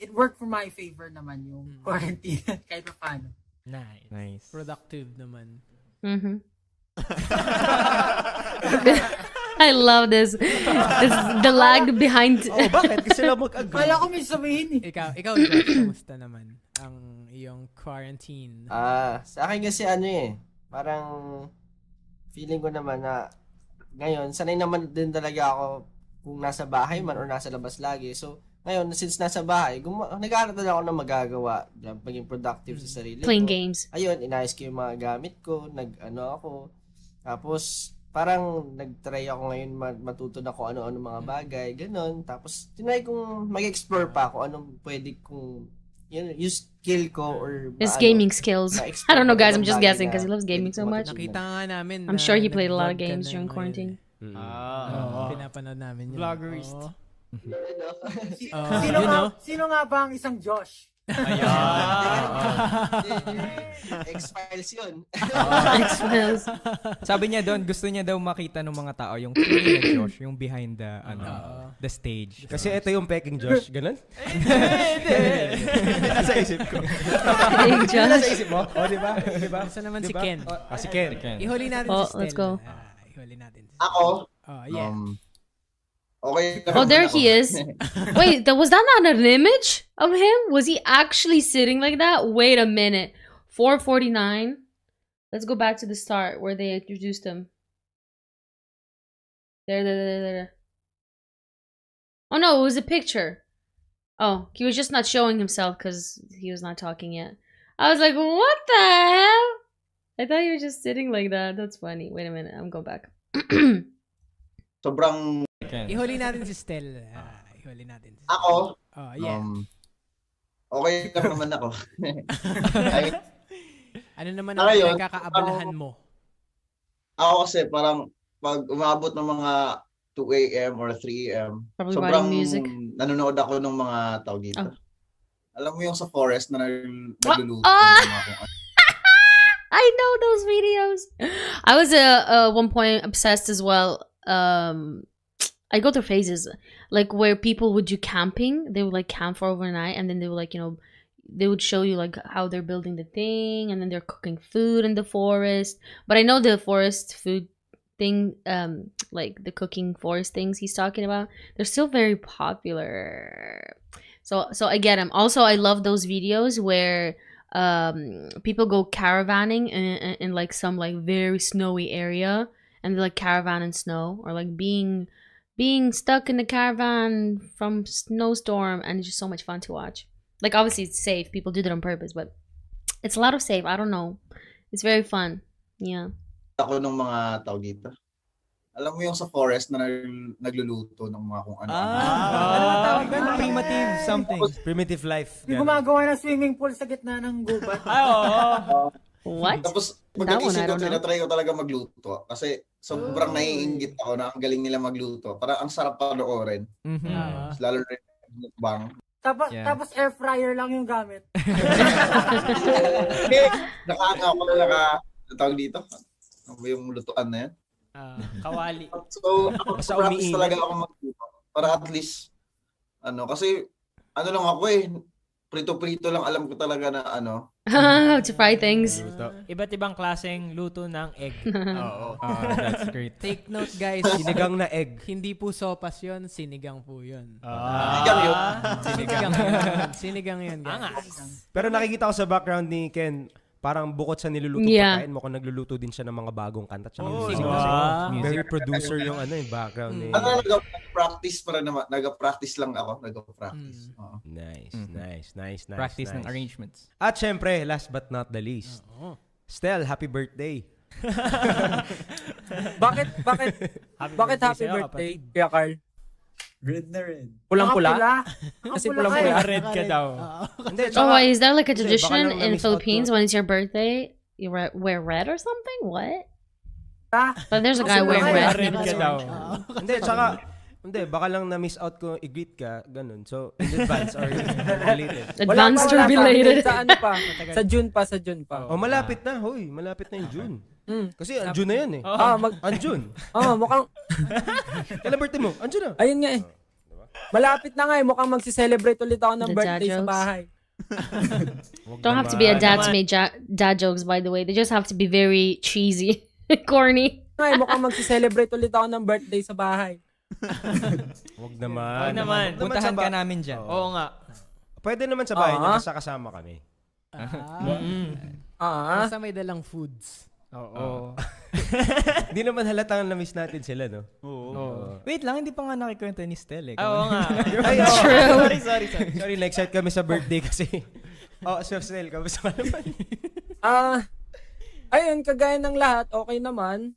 it worked for my favor naman yung quarantine kahit pa paano. Nice. Productive naman. I love this. It's the lag behind. Oh, bakit? Kasi lang mag-agree. Kala ko may sabihin eh. Ikaw, Josh, kamusta naman ang iyong quarantine? Sa akin kasi parang feeling ko naman na ngayon, sanay naman din talaga ako kung nasa bahay man or nasa labas lagi. So, ngayon, since nasa bahay, nag-aaral talaga ako ng magagawa, maging productive sa sarili Playing ko. games. Ayun, inayos ko yung mga gamit ko, ako. Tapos, parang nag-try ako ngayon matuto na kung ano-ano mga bagay, ganun. Tapos, tinry kong mag-explore pa kung anong pwede kong, yung skill ko or His gaming skills. I don't know, guys. I'm just guessing because he loves gaming so much. Nakita nga namin. I'm sure he played a lot of games during quarantine. Pinapanood namin yun. Vloggerist. Sino nga ba ang isang Josh? X-Files yun. X-Files. Sabi niya doon, gusto niya daw makita ng mga tao yung tunay na Josh, yung behind the stage. Kasi ito yung peking Josh. Ganun? Hindi. Nasa isip ko. Peking Josh. Nasa isip mo? O, diba? Saan naman si Ken? Si Ken. Ihuli natin si Stell. Let's go. Ihuli natin. Ako? Yeah. Okay. Oh, there he is. Wait, was that not an image of him? Was he actually sitting like that? Wait a minute. 4:49. Let's go back to the start where they introduced him. There. Oh no, it was a picture. Oh, he was just not showing himself because he was not talking yet. I was like, what the hell? I thought he was just sitting like that. That's funny. Wait a minute. I'm going back. Sobrang... Ihuli natin si Stell. Ihuli natin. Ako? Yeah. Okay lang naman ako. Ano naman ang Ngayon, pinagkakaabalahan mo? Ako kasi parang pag umabot ng mga 2 a.m. or 3 a.m. Probably sobrang writing music. nanonood ako ng mga tawag dito. Oh. Alam mo yung sa forest na nagluluto Ah! ng mga kung ano. I know those videos. I was one point obsessed as well. I go through phases, like where people would do camping. They would like camp for overnight, and then they would like, you know, they would show you like how they're building the thing, and then they're cooking food in the forest. But I know the forest food thing, like the cooking forest things he's talking about, they're still very popular. So I get him. Also, I love those videos where people go caravanning in like some like very snowy area, and they like caravan in snow, or like being stuck in the caravan from snowstorm, and it's just so much fun to watch. Like, obviously it's safe, people do that on purpose, but it's a lot of safe. I don't know, it's very fun. Yeah. Ako ng mga tawag dito. Alam mo yung sa forest na nagluluto ng mga kung ano. Ano ang tawag doon? Primitive something. Primitive life. Yung gumagawa ng swimming pool sa gitna ng gubat. What? Tapos That one, pagkagising I ko, don't know. tinatry ko talaga magluto. Kasi sobrang naiinggit ako na ang galing nila magluto. Para ang sarap panoorin. Mhm. Lalo rin mukbang. Tapos, Yeah. tapos air fryer lang yung gamit. Tawag dito. Ano ba yung lutuan na yan? Kawali. So, Basta practice umiinit. talaga ako magluto. Para at least, kasi, lang ako prito-prito lang alam ko talaga na To fry things. Iba't ibang klaseng luto ng egg. Oo. That's great. Take note, guys. Sinigang na egg. Hindi po sopas yun, sinigang po yun. Sinigang yun. Sinigang yun, guys. Pero nakikita ko sa background ni Ken, parang bukod sa nilulutong Yeah. pagkain, mukhang nagluluto din siya ng mga bagong kanta. Tsaka Oh, music. wow. Kasi very producer yung yung background ni... Nag-practice para naman. Nag-practice lang ako. Nag-practice. Oo. Nice. Practice ng arrangements. At syempre, last but not the least, Stell, happy birthday. Bakit happy sa'yo, birthday, Kuya Carl? Red na red. Pulang-pula? Kasi pulang-pula. red ka daw. Hindi, Oh, wait, is that like a Hindi, tradition baka lang in na-miss out Philippines ko. when it's your birthday? You wear red or something? What? Ah, But there's a guy wearing Red red. ka daw. Hindi, baka lang na-miss out ko i-greet ka, ganun. So, in advance or related. Advanced or wala pa. belated. Sa ano pa? Sa June pa. Oh, malapit na. Hoy, malapit na yung June. Kasi ang June na yan eh. Ang June. Mukhang, Kailan birthday mo? Ang June na. ayun nga eh. Malapit na nga eh. Mukhang magsi-celebrate ulit ako ng The birthday dad sa jokes. bahay. Don't have to be a dad to make dad jokes, by the way. They just have to be very cheesy, corny. Nga eh, mukhang magsi-celebrate ulit ako ng birthday sa bahay. Huwag naman. Puntahan ka namin dyan. Oo nga. Pwede naman sa bahay niyo, basta kasama kami. Basta may dalang foods. Oo. Hindi naman halatang na-miss natin sila, no? Oo. Wait lang, hindi pa nga nakikwento ni Stell eh. Oo nga. Ay, True. Sorry, na-excite kami sa birthday kasi. So Stell, kamusta ka naman? Ayun, kagaya ng lahat, okay naman.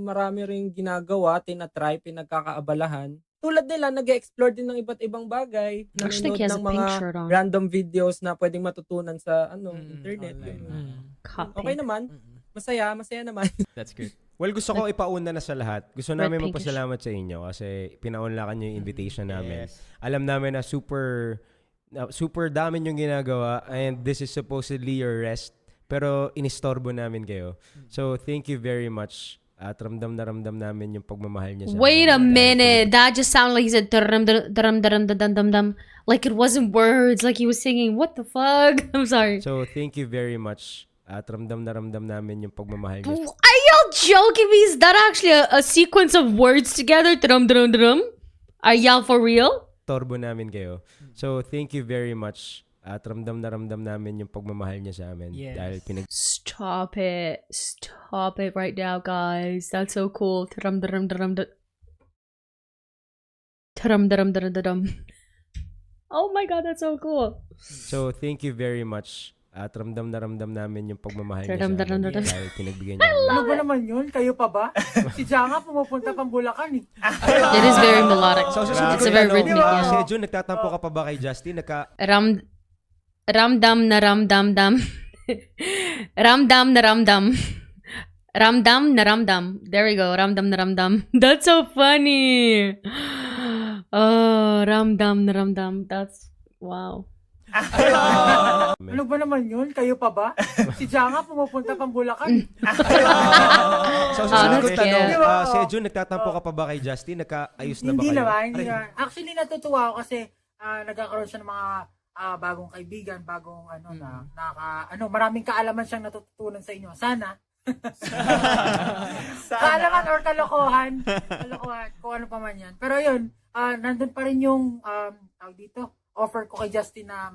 Marami ring ginagawa, tinatry, pinagkakaabalahan. Tulad nila, nag-explore din ng iba't ibang bagay. Looks like Nanonood he has ng a pink mga shirt on. random videos na pwedeng matutunan sa internet. Copy. Okay naman. Masaya naman. That's good. Well, gusto ko ipauna na sa lahat. Gusto namin Red pinkish. magpasalamat sa inyo kasi pinaunlakan nyo yung invitation namin. Alam namin na super dami yung ginagawa and this is supposedly your rest. Pero inistorbo namin kayo. So, thank you very much. At ramdam na ramdam namin yung pagmamahal niya sa Wait a amin. minute. That just sounded like he said dum. Like it wasn't words. Like he was singing. What the fuck? I'm sorry. So, thank you very much. At ramdam na ramdam namin yung pagmamahal niya. Are y'all joking me? Is that actually a sequence of words together? Drum. Are y'all for real? Torbo namin kayo. So, thank you very much. At ramdam na ramdam namin yung pagmamahal niya sa amin. Yes. Dahil Stop it right now, guys. That's so cool. Drum. Oh my god, that's so cool. So, thank you very much. At ramdam na ramdam namin yung pagmamahal niya sa Drum. amin. Dahil pinagbigyan niya. Ano ba naman yun? Kayo pa ba? Si Janga pumupunta pang Bulacan eh. It is very melodic. So, susunod It's ko a very tanong, rhythmic. si Yeah. Jun, nagtatampo ka pa ba kay Justin? Ramdam na ramdam. Ramdam na ramdam. Ramdam na ramdam. There we go. Ramdam na ramdam. That's so funny. Oh, ramdam na ramdam. That's wow. Ano ba naman yun? Kayo pa ba? Si Janga pumupunta pang Bulacan. So, susunod ko that's tanong, cute. Sejon, nagtatampo ka pa ba kay Justin? Nagkaayos na ba Hindi kayo? naman, hindi naman. Actually, natutuwa ako kasi nagkakaroon siya ng mga bagong kaibigan, bagong maraming kaalaman siyang natututunan sa inyo. Sana. Kaalaman or kalokohan. Kalokohan, kung ano pa man yan. Pero yun, nandun pa rin yung, tawag dito, offer ko kay Justin na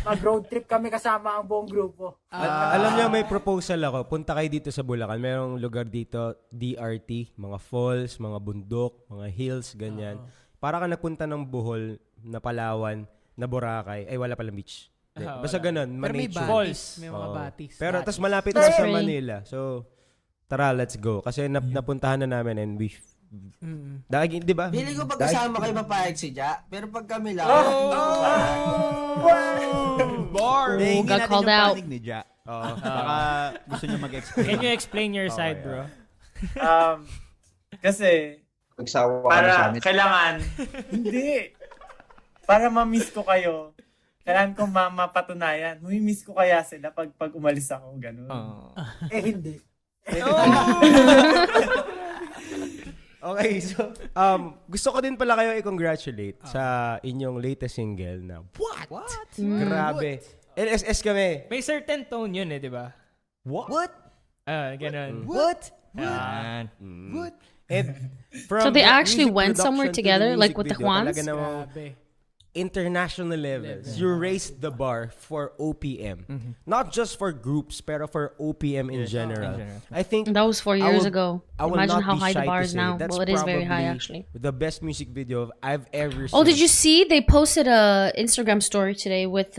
mag-road trip kami kasama ang buong grupo. Alam niyo, may proposal ako. Punta kayo dito sa Bulacan. Merong lugar dito, DRT, mga falls, mga bundok, mga hills, ganyan. Para ka nagpunta ng Bohol, na Palawan, na Boracay. Ay, wala palang beach. Basta ganun, Pero may nature. falls. May mga batis. Pero tas malapit na sa Manila. So, tara, let's go. Kasi napuntahan na namin and we dahil, di ba? Pili ko pag kasama kayo papayag si Ja, pero pag kami lang. Bar! Oh, got called out. Ni Ja. Baka gusto niyo mag-explain. Can you explain your side, bro? Kasi, Nagsawa kailangan, hindi. Para ma-miss ko kayo, kailangan ko mapatunayan. Mamimiss ko kaya sila pag umalis ako, ganun. Hindi. Okay, so gusto ko din pala kayo i-congratulate sa inyong latest single na What? Grabe. LSS kami. May certain tone yun di ba? What? Ganun. What? What? And So they the actually music went somewhere production to the together, like music with the video, Juans? talaga namang international levels. You raised the bar for OPM. Not just for groups, pero for OPM in general. I think That was 4 years ago. I will Imagine not how be high the shy bar to is say now. that's Well, it is very high, probably actually. the best music video I've ever seen. Oh, did you see? They posted a Instagram story today with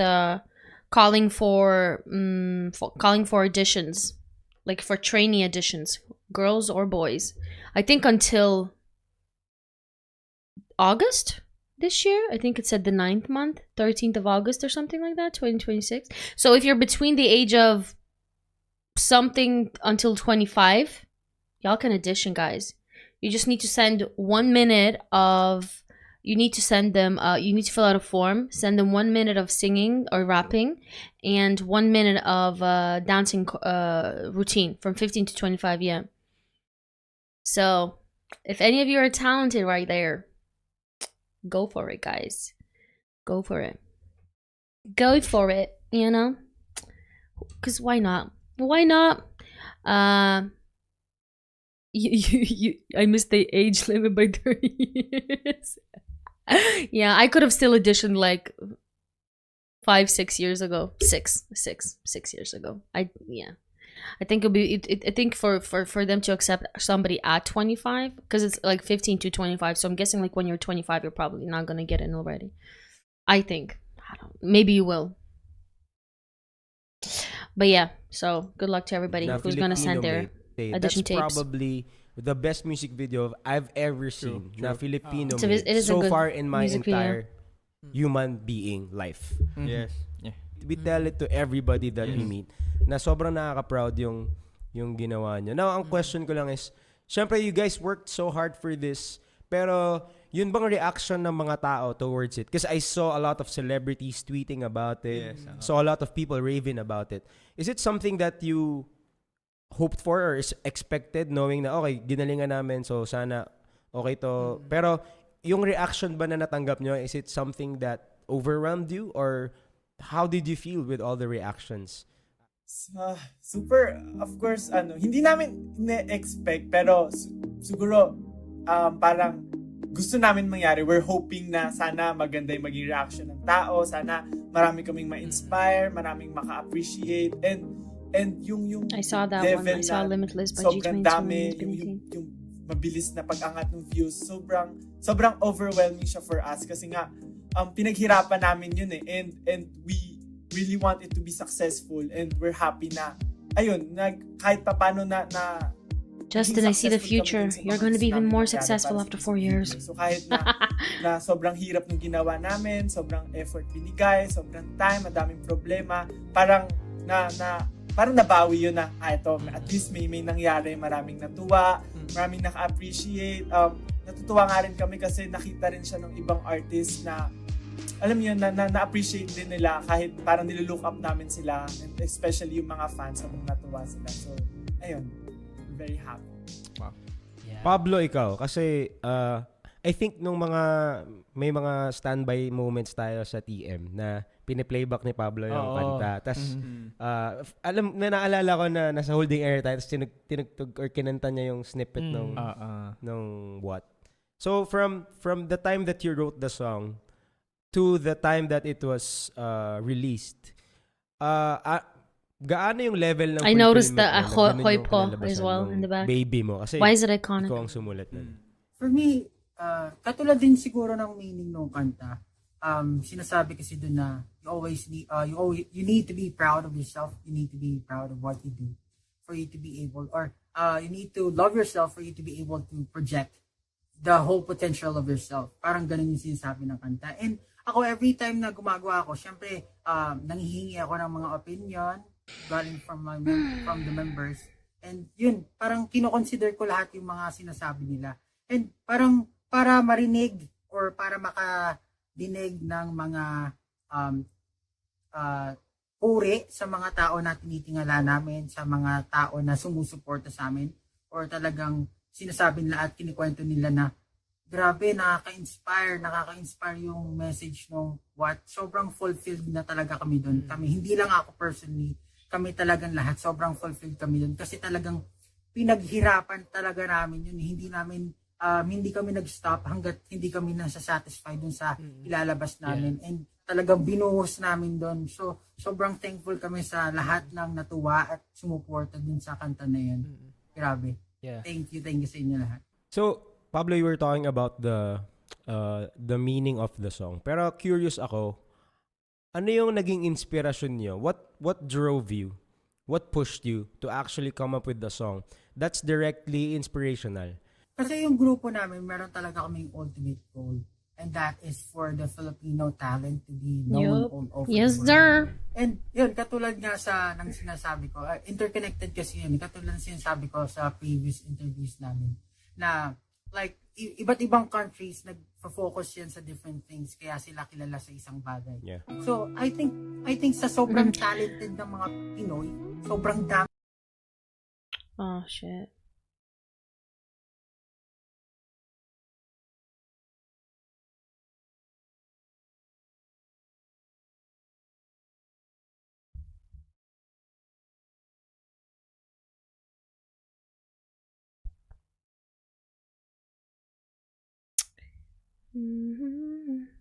calling for auditions, like for trainee auditions, girls or boys. I think until August this year. I think it said the 9th month, 13th of August or something like that, 2026. So if you're between the age of something until 25, y'all can audition, guys. You just need to send 1 minute of, you need to send them, you need to fill out a form, send them 1 minute of singing or rapping, and 1 minute of dancing routine from 15 to 25, yeah. So if any of you are talented right there, go for it, guys. Go for it. Go for it, you know? Because why not? Why not? I missed the age limit by 30 years. Yeah, I could have still auditioned like 5-6 years ago. 6 years ago. I think it'll be. I think for them to accept somebody at 25, because it's like 15 to 25. So I'm guessing like when you're 25, you're probably not gonna get in already. I think. Maybe you will. But yeah. So good luck to everybody who's gonna send their audition tapes. That's probably the best music video I've ever seen. Na Filipino It made is a so good far in my music video. entire human being life. Yes. Yeah. We tell it to everybody that we meet na sobrang nakaka-proud yung ginawa nyo. Now, ang question ko lang is, syempre you guys worked so hard for this, pero yun bang reaction ng mga tao towards it? Because I saw a lot of celebrities tweeting about it, saw a lot of people raving about it. Is it something that you hoped for or is expected, knowing na okay, ginalingan namin, so sana okay to, pero yung reaction ba na natanggap nyo, is it something that overwhelmed you, or how did you feel with all the reactions? Super, of course, hindi namin na-expect, pero siguro, parang gusto namin mangyari. We're hoping na sana maganda yung maging reaction ng tao, sana marami kaming ma-inspire, maraming maka-appreciate, and yung I saw that one. I saw Limitless by sobrang G20. dami, yung mabilis na pag-angat ng views, sobrang overwhelming siya for us, kasi nga, pinaghirapan namin yun and we really want it to be successful, and we're happy na ayun, kahit paano na Justin, I see the future. You're going to be even more successful after 4 years. So kahit na sobrang hirap ng ginawa namin, sobrang effort binigay, sobrang time, madaming problema, parang na parang nabawi yun na, ito, at least may nangyari, maraming natuwa, maraming naka-appreciate. Natutuwa nga rin kami kasi nakita rin siya ng ibang artist na, alam mo yun, na-appreciate din nila kahit parang nililook up namin sila, and especially yung mga fans habang natuwa sila. So, ayun, I'm very happy. Wow. Yeah. Pablo, ikaw, kasi I think nung may mga standby moments tayo sa TM na pini-playback ni Pablo yung kanta. Tapos, naalala ko na nasa holding air tayo, tapos tinugtog or kinanta niya yung snippet nung what. So, from the time that you wrote the song to the time that it was released, gaano yung level ng I noticed the hoy po as well in the back. Baby mo. Kasi why is it iconic? Ikaw ang sumulat nun. For me, katulad din siguro ng meaning ng kanta. Sinasabi kasi doon na you need to be proud of yourself. You need to be proud of what you do for you to be able, or you need to love yourself for you to be able to project the whole potential of yourself. Parang ganun yung sinasabi ng kanta. And ako, every time na gumagawa ako, syempre, nanghihingi ako ng mga opinion galing from the members. And yun, parang kinoconsider ko lahat yung mga sinasabi nila. And parang para marinig or para makadinig ng mga puri sa mga tao na tinitingala namin, sa mga tao na sumusuporta sa amin, or talagang sinasabi nila at kinikwento nila na grabe, nakaka-inspire yung message ng what. Sobrang fulfilled na talaga kami doon. Kami, hindi lang ako personally, kami talagang lahat, sobrang fulfilled kami doon. Kasi talagang pinaghirapan talaga namin yun. Hindi kami nag-stop hanggat hindi kami nasa-satisfied dun sa ilalabas namin. Yeah. And talagang binuhos namin dun. So, sobrang thankful kami sa lahat ng natuwa at sumuporta dun sa kanta na yun. Grabe. Yeah. Thank you sa inyo lahat. So, Pablo, you were talking about the meaning of the song. Pero curious ako, ano yung naging inspirasyon niyo? What drove you? What pushed you to actually come up with the song that's directly inspirational? Kasi yung grupo namin, meron talaga kaming ultimate goal. And that is for the Filipino talent to be known all over yes, the world. Sir. And yun, katulad nga ng sinasabi ko, interconnected kasi yun, katulad ng sinasabi ko sa previous interviews namin, na like, iba't ibang countries nag-focus yan sa different things, kaya sila kilala sa isang bagay. Yeah. So, I think sa sobrang talented ng mga Pinoy, sobrang dami. Oh, shit. Mm-hmm.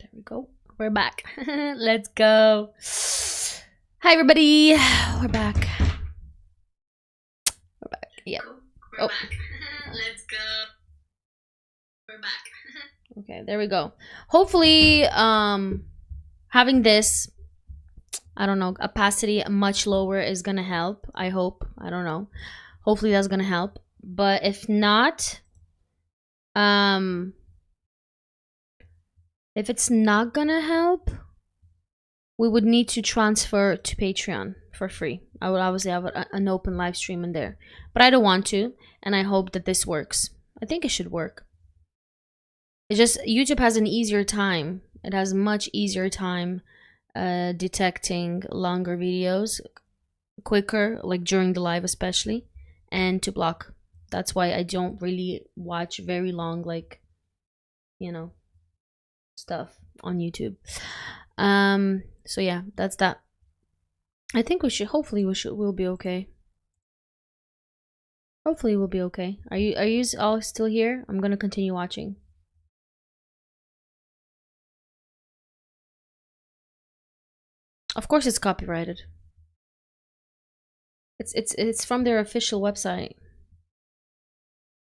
There we go. We're back. Let's go. Hi, everybody. We're back. We're back. Yeah. We're back. Let's go. We're back. Okay, there we go. Hopefully, having this, I don't know, opacity much lower is gonna help. I hope. I don't know. Hopefully that's gonna help. But if not, if it's not gonna help, we would need to transfer to Patreon for free. I would obviously have an open live stream in there, but I don't want to, and I hope that this works. I think it should work. It's just YouTube has an easier time. It has much easier time detecting longer videos quicker, like during the live especially, and to block. That's why I don't really watch very long, like, you know, stuff on YouTube. So yeah, that's that. I think we'll be okay. Hopefully we'll be okay. Are you all still here? I'm gonna continue watching. Of course it's copyrighted. It's from their official website.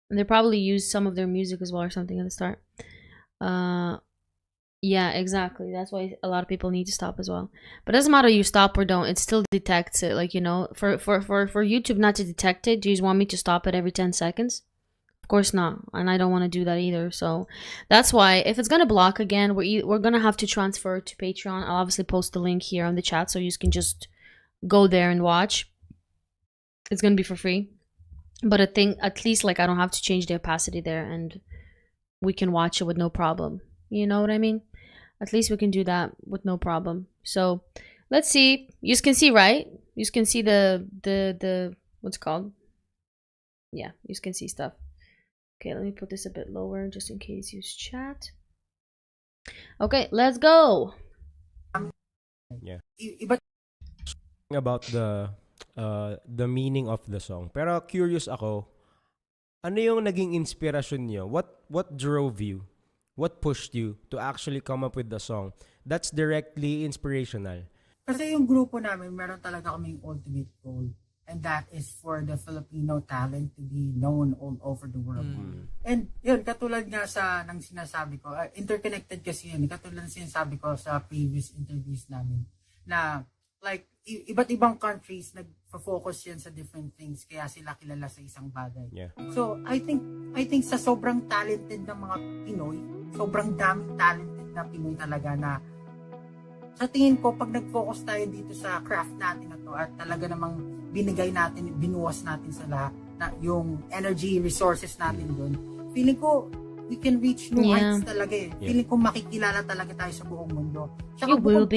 And they probably used some of their music as well or something at the start. Yeah, exactly. That's why a lot of people need to stop as well. But it doesn't matter you stop or don't, it still detects it. Like, you know, for YouTube not to detect it, do you just want me to stop it every 10 seconds? Of course not. And I don't want to do that either. So that's why if it's gonna block again, we're gonna have to transfer to Patreon. I'll obviously post the link here on the chat so you can just go there and watch. It's gonna be for free. But I think at least like I don't have to change the opacity there and we can watch it with no problem. You know what I mean? At least we can do that with no problem. So let's see. You can see, right? You can see the what's it called? Yeah, you can see stuff. Okay, let me put this a bit lower just in case you chat. Okay, let's go. Yeah. About the meaning of the song. Pero curious ako, ano yung naging inspirasyon niyo? What drove you? What pushed you to actually come up with the song that's directly inspirational? Kasi yung grupo namin, meron talaga kaming ultimate goal. And that is for the Filipino talent to be known all over the world. And yun, katulad nga sa nang sinasabi ko, interconnected kasi yun. Katulad sinasabi ko sa previous interviews namin na like iba't ibang countries nag-focus yan sa different things kaya sila kilala sa isang bagay. Yeah. So I think sa sobrang talented ng mga Pinoy, sobrang daming talented na Pinoy talaga na sa tingin ko pag nag-focus tayo dito sa craft natin na to at talaga namang binigay natin, binuwas natin sa lahat na yung energy resources natin doon, feeling ko we can reach new heights talaga eh. Feeling ko makikilala talaga tayo sa buong mundo. Tsaka bukod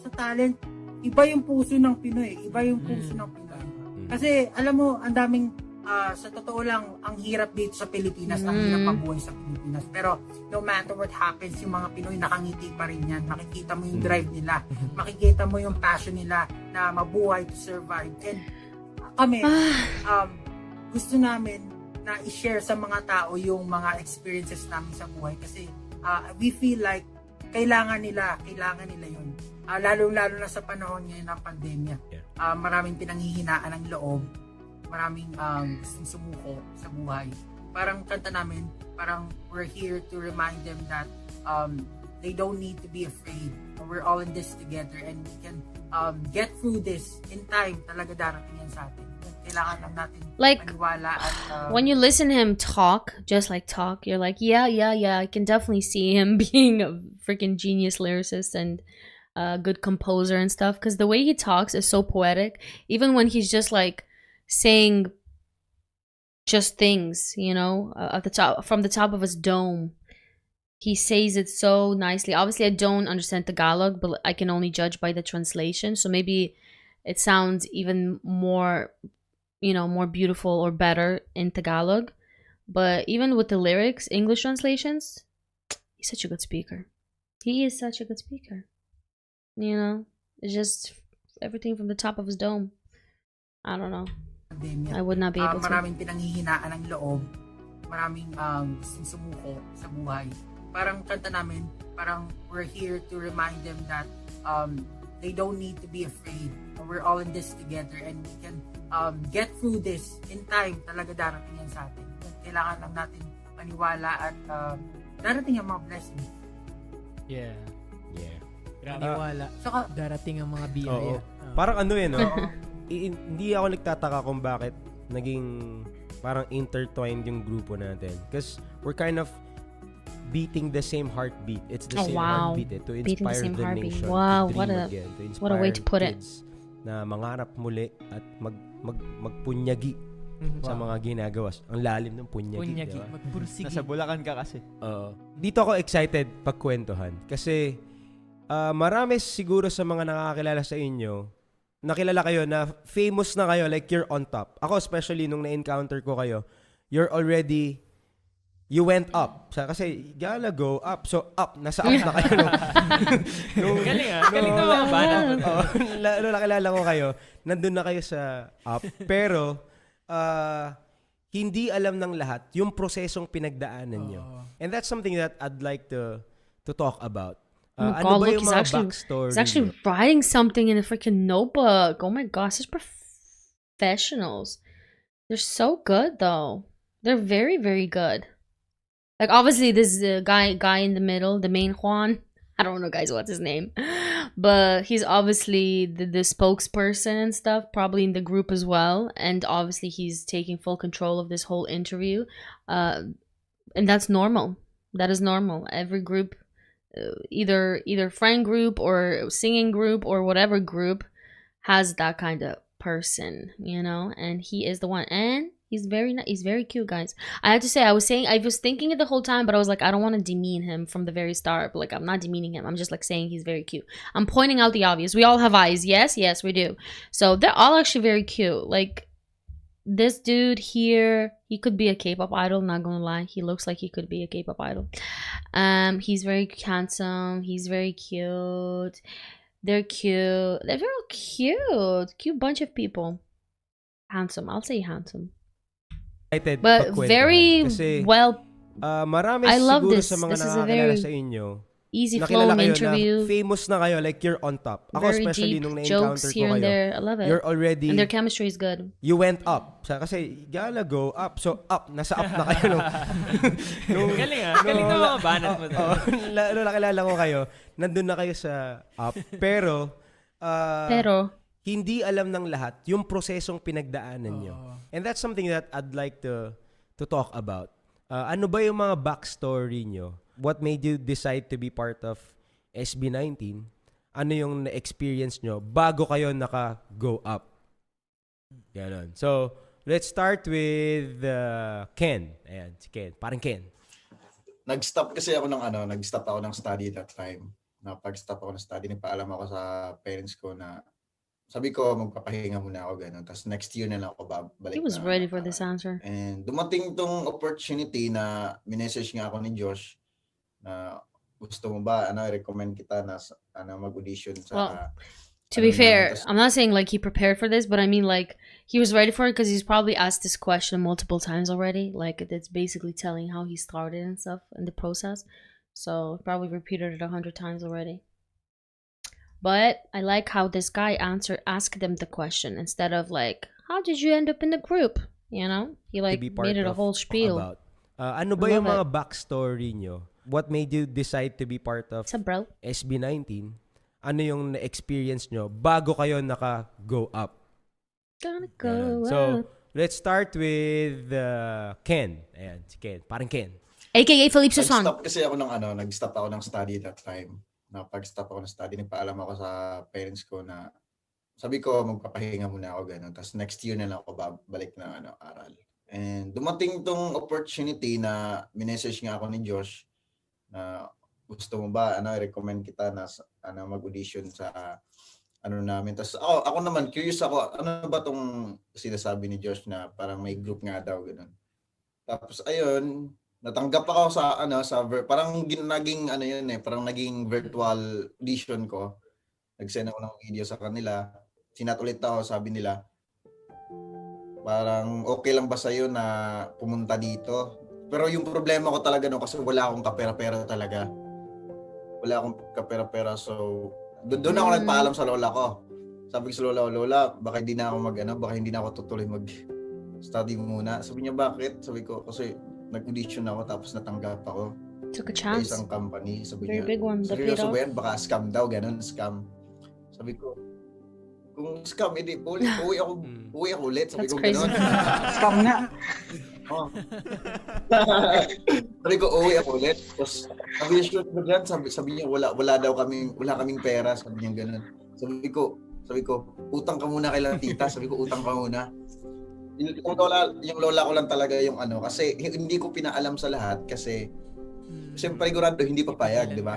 sa talent, iba yung puso ng Pinoy. Iba yung puso ng Pinoy. Kasi, alam mo, ang daming, sa totoo lang, ang hirap dito sa Pilipinas, ang hirap mabuhay sa Pilipinas. Pero, no matter what happens, yung mga Pinoy nakangiti pa rin yan. Makikita mo yung drive nila. Makikita mo yung passion nila na mabuhay to survive. And kami, gusto namin na i-share sa mga tao yung mga experiences namin sa buhay. Kasi, we feel like, kailangan nila yun. Lalo-lalo na sa panahon ngayon ng pandemya. Maraming pinanghihinaan ng loob. Maraming gustong sumuko sa buhay. Parang kanta namin, parang we're here to remind them that they don't need to be afraid. We're all in this together and we can get through this in time. Talaga darating yan sa atin. Kailangan lang natin maniwala at when you listen to him talk, just like talk, you're like, yeah, I can definitely see him being a freaking genius lyricist and good composer and stuff, because the way he talks is so poetic. Even when he's just like saying just things, you know, at the top, from the top of his dome, he says it so nicely. Obviously, I don't understand Tagalog, but I can only judge by the translation. So maybe it sounds even more, you know, more beautiful or better in Tagalog. But even with the lyrics, English translations, he's such a good speaker. He is such a good speaker. You know, it's just everything from the top of his dome. I don't know. I would not be able to. Maraming pinanghihinaan ng loob. Maraming gustong sumuko sa buhay. Parang kanta namin, parang we're here to remind them that they don't need to be afraid. We're all in this together and we can get through this in time. Talaga darating yan sa atin. Kailangan lang natin maniwala at darating ang mga blessings. Yeah. Yeah. Maniwala. Darating ang mga biyaya. Parang ano no? Hindi ako nagtataka kung bakit naging parang intertwined yung grupo natin. Because we're kind of beating the same heartbeat. It's the Oh, same wow. heartbeat to Beating the inspire same the heartbeat. nation Wow, to what dream a- again, to what a way to inspire put it. kids na mangarap muli at magpunyagi sa mga ginagawa. Ang lalim ng punyagi. Punyagi, diba? magpursigi. Nasa Bulacan ka kasi. Dito ako excited pagkwentuhan kasi marami siguro sa mga nakakakilala sa inyo, nakilala kayo na famous na kayo, like you're on top. Ako especially nung na-encounter ko kayo, you went up. Kasi gala go up. So up, nasa up na kayo. Galing galing na mga banat mo. Nung nakilala ko kayo, nandun na kayo sa up. Pero hindi alam ng lahat yung prosesong pinagdaanan nyo. And that's something that I'd like to talk about. Oh my Ano God, ba look, yung mga backstory he's actually nyo? writing something in a freaking notebook. Oh my gosh, such professionals. They're so good though. They're very, very good. Like obviously this is the guy in the middle, the main Juan. I don't know guys what's his name. But he's obviously the spokesperson and stuff, probably in the group as well. And obviously he's taking full control of this whole interview. And that's normal. That is normal. Every group, either friend group or singing group or whatever group, has that kind of person, you know. And he is the one. And he's very cute, guys. I have to say, I was thinking it the whole time, but I was like, I don't want to demean him from the very start. But like, I'm not demeaning him. I'm just like saying he's very cute. I'm pointing out the obvious. We all have eyes. Yes, we do. So they're all actually very cute. Like this dude here, he could be a K-pop idol. Not gonna lie, he looks like he could be a K-pop idol. He's very handsome. He's very cute. They're cute. They're very cute. Cute bunch of people. Handsome. I'll say handsome. But very Kasi, well. marami I love siguro this. sa mga This is a nakakilala very sa inyo, easy nakilala flowing kayo interview. na famous na kayo, like you're on top. Ako Very especially deep nung jokes na-encounter ko here and kayo, there. I love it. you're already, And their chemistry is good. you went up. Kasi gala go up. So up, nasa up na kayo. Galing galing na mga banat mo. Nung nakilala ko kayo, nandun na kayo sa up. Pero hindi alam ng lahat yung prosesong pinagdaanan nyo. And that's something that I'd like to talk about. Ano ba yung mga backstory nyo? What made you decide to be part of SB19? Ano yung na-experience nyo bago kayo naka-go up? Ganon. So, let's start with Ken. Ayan, si Ken. Parang Ken. Nag-stop ako ng study that time. Pag-stop ako ng study, nagpaalam ako sa parents ko na sabi ko, magpapahinga muna ako, gano'n. Tapos next year na lang ako babalik. He was ready for this answer. And dumating tong opportunity na minessage nga ako ni Josh na gusto mo ba, recommend kita na mag-audition sa... Well, to be fair, I'm not saying like he prepared for this, but I mean like he was ready for it because he's probably asked this question multiple times already. Like it's basically telling how he started and stuff in the process. So probably repeated it 100 times already. But I like how this guy asked them the question instead of like, how did you end up in the group? You know, he like made it a whole spiel. Ano ba yung mga backstory nyo? What made you decide to be part of SB19? Ano yung na-experience nyo bago kayo naka-go up? Gonna go So, up. let's start with Ken. Ayan, si Ken. Parang Ken. AKA Felip Susan. Nag-stop ako ng study that time. Pag-stop ako ng study, nagpaalam ako sa parents ko na sabi ko, magpapahinga muna ako, gano'n. Tapos next year na lang ako babalik na aral. And dumating tong opportunity na minessage nga ako ni Josh na gusto mo ba, recommend kita na mag-audition sa namin. Tapos ako naman, curious ako, ano ba tong sinasabi ni Josh na parang may group nga daw, gano'n. Tapos ayun, natanggap ako parang naging virtual audition ko. Nag-send ako ng video sa kanila. Sinat ulit ako, sabi nila, parang okay lang ba sa'yo na pumunta dito? Pero yung problema ko talaga kasi wala akong kapera-pera talaga. Wala akong kapera-pera. So, doon ako nagpaalam sa lola ko. Sabi ko sa lola, baka hindi na ako tutuloy mag-study muna. Sabi niya, bakit? Sabi ko, kasi nag-audition ako tapos natanggap ako. Took a chance. Sa isang company. Sabi Very niya, big one. seryoso ba yan? Baka scam daw, ganun, scam. Sabi ko, kung scam, hindi, uwi ako ulit. Sabi That's ko, crazy. ganun. Scam nga. Oh. Sabi ko, uuwi ako ulit. Tapos, sabi niya, sabi niya, wala kaming pera. Sabi niya ganun. Sabi ko, utang ka muna kay tita. Sabi ko, utang ka muna. Yung lola ko lang talaga yung ano. Kasi hindi ko pinaalam sa lahat. Kasi, siyempre, sigurado, hindi papayag, di ba?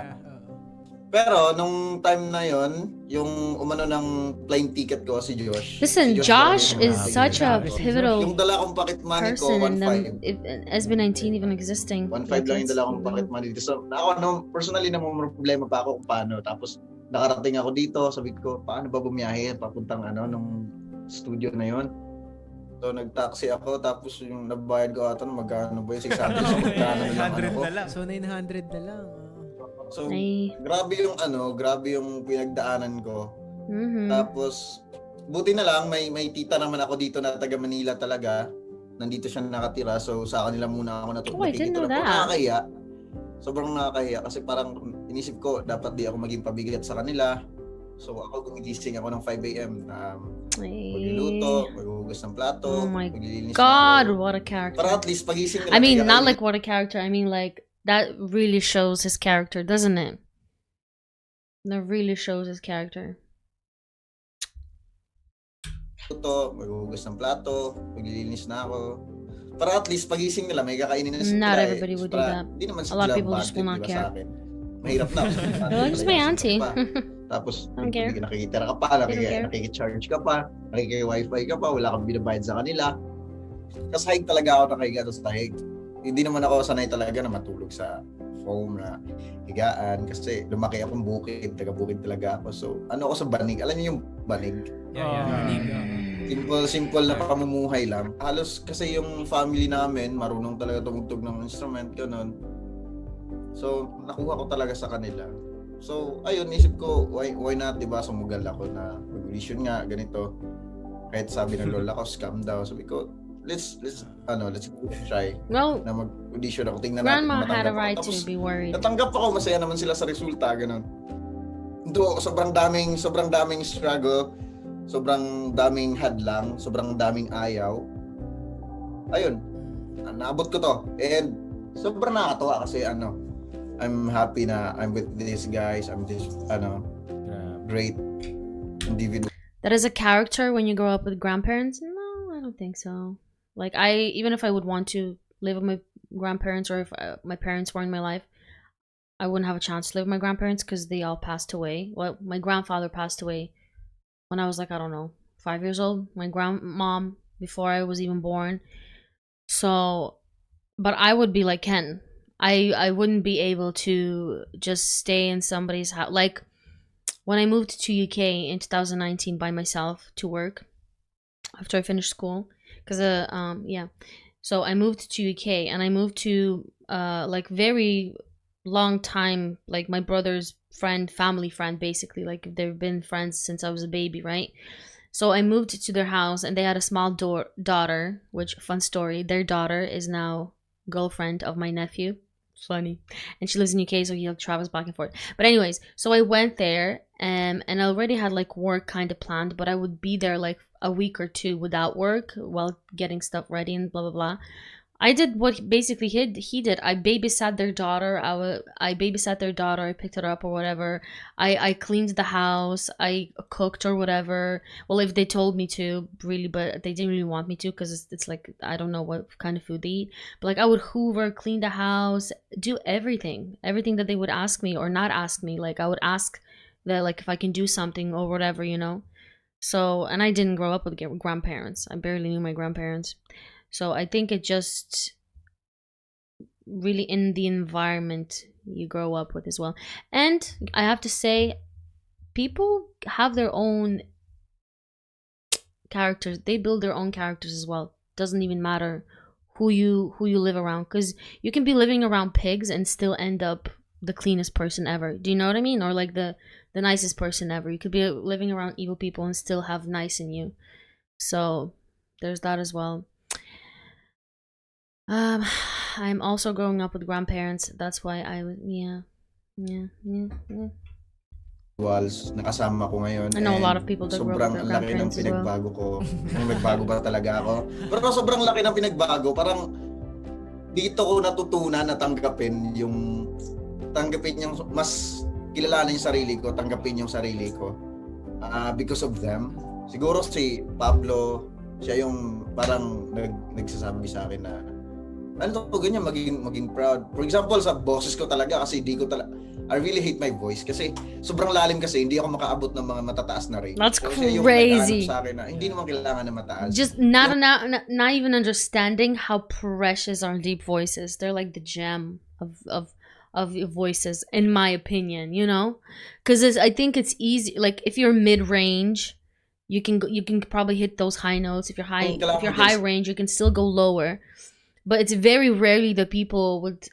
Pero, nung time na yon, yung umano ng plane ticket ko, si Josh. Listen, si Josh is talaga such a pivotal yung dala kong pocket money ko, person in 1.5. SB19 even existing. 1.5 lang yung dala kong pocket money. So, ako, personally, namang problema pa ako kung paano. Tapos, nakarating ako dito, sabi ko, paano ba bumiyahe papuntang nung studio na yon. So, nag-taxi ako, tapos yung nabayad ko ata, magkano ba yung 600? So, magkano na lang. So, 900 na lang. So, grabe yung pinagdaanan ko. Mm-hmm. Tapos, buti na lang, may tita naman ako dito na taga Manila talaga. Nandito siya nakatira, so sa kanila muna ako I didn't know that. Nakakahiya. Sobrang nakakahiya kasi parang inisip ko, dapat di ako maging pabigat sa kanila. So ako gumigising ako ng 5 a.m. Magluluto, maghuhugas ng plato, maglilinis God, what a character. Para at least pagising nila. I mean, not like what a character, I mean like, that really shows his character, doesn't it? That really shows his character. Maghuhugas ng plato, maglilinis na ako. Para at least pagising nila, may kakainin na sila. Not everybody would do that. A lot of people just will not care. Mahirap na. Just my auntie. Tapos, I don't care. nakikitira ka pa, nakikicharge ka pa, nakiki-wifi ka pa, wala kang binabayad sa kanila. Kasi high talaga ako nakahiga sa tahig. Hindi naman ako sanay talaga na matulog sa foam na higaan kasi lumaki akong bukid, taga-bukid talaga ako. So, ako sa banig? Alam niyo yung banig? Banig. Simple na pamumuhay lang. Halos kasi yung family namin, marunong talaga tumugtog ng instrument, ganun. So, nakuha ko talaga sa kanila. So, ayun, isip ko, why not, diba, sumugal ako na mag-audition nga, ganito. Kahit sabi ng lola ko, scam daw. Sabi ko, let's try well, na mag-audition ako. Tingnan natin. Grandma had a right to be worried. Natanggap ako, masaya naman sila sa resulta, ganun. Sobrang daming struggle, sobrang daming hadlang, sobrang daming ayaw. Ayun, naabot ko to. And sobrang nakakatuwa kasi I'm happy na I'm with these guys. I'm this great individual. That is a character when you grow up with grandparents? No, I don't think so. Like, even if I would want to live with my grandparents, or if my parents were in my life, I wouldn't have a chance to live with my grandparents because they all passed away. Well, my grandfather passed away when I was like, I don't know, 5 years old. My grandmom before I was even born. So, but I would be like Ken. I wouldn't be able to just stay in somebody's house. Like, when I moved to UK in 2019 by myself to work after I finished school, because so I moved to UK, and I moved to like very long time, like my brother's family friend, basically. Like, they've been friends since I was a baby, right? So I moved to their house, and they had a small daughter, which, fun story, their daughter is now girlfriend of my nephew. Funny. And she lives in UK, so he travels back and forth. But anyways, so I went there, and I already had like work kind of planned, but I would be there like a week or two without work while getting stuff ready and blah blah blah. I did what basically he did. I babysat their daughter. I babysat their daughter. I picked her up or whatever. I cleaned the house. I cooked or whatever. Well, if they told me to, really, but they didn't really want me to, because it's like, I don't know what kind of food they eat. But like, I would hoover, clean the house, do everything that they would ask me or not ask me. Like, I would ask that, like, if I can do something or whatever, you know. So, and I didn't grow up with grandparents. I barely knew my grandparents. So I think it just really in the environment you grow up with as well. And I have to say, people have their own characters. They build their own characters as well. Doesn't even matter who you live around, because you can be living around pigs and still end up the cleanest person ever. Do you know what I mean? Or like the nicest person ever. You could be living around evil people and still have nice in you. So there's that as well. I'm also growing up with grandparents. That's why I would, yeah. Nakasama ko ngayon. I know a lot of people that grow up with grandparents as well. Sobrang laki ng pinagbago ko. Nagbago ba talaga ako? Pero sobrang laki ng pinagbago. Parang dito ko natutunan na tanggapin yung mas kilalanin yung sarili ko, tanggapin yung sarili ko because of them. Siguro si Pablo, siya yung parang nagsasabi sa akin na ano to, ganyan, maging proud. For example, sa boses ko talaga, kasi I really hate my voice kasi sobrang lalim, kasi hindi ako makaabot ng mga matataas na range. That's so, siya yung crazy. sa akin na hindi naman kailangan na mataas. Just not even understanding how precious our deep voices. They're like the gem of voices, in my opinion, you know? Because I think it's easy, like if you're mid-range, you can probably hit those high notes. If you're high range, you can still go lower. But it's very rarely that people with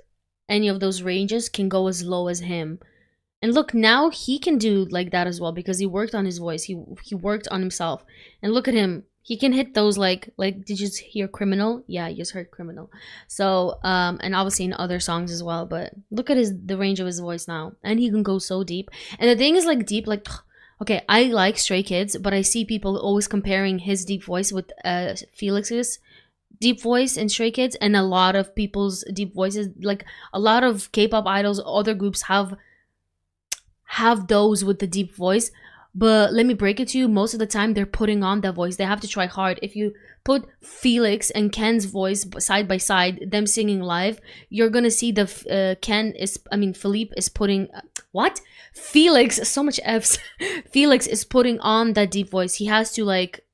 any of those ranges can go as low as him. And look, now he can do like that as well because he worked on his voice. He worked on himself. And look at him. He can hit those like did you just hear Criminal? Yeah, you just heard Criminal. So and obviously in other songs as well, but look at the range of his voice now. And he can go so deep. And the thing is, like, deep, like, okay, I like Stray Kids, but I see people always comparing his deep voice with Felix's deep voice in Stray Kids, and a lot of people's deep voices, like a lot of K-pop idols, other groups have those with the deep voice. But let me break it to you, most of the time they're putting on that voice. They have to try hard. If you put Felix and Ken's voice side by side, them singing live, you're gonna see Felip is putting Felix, so much F's. Felix is putting on that deep voice. He has to like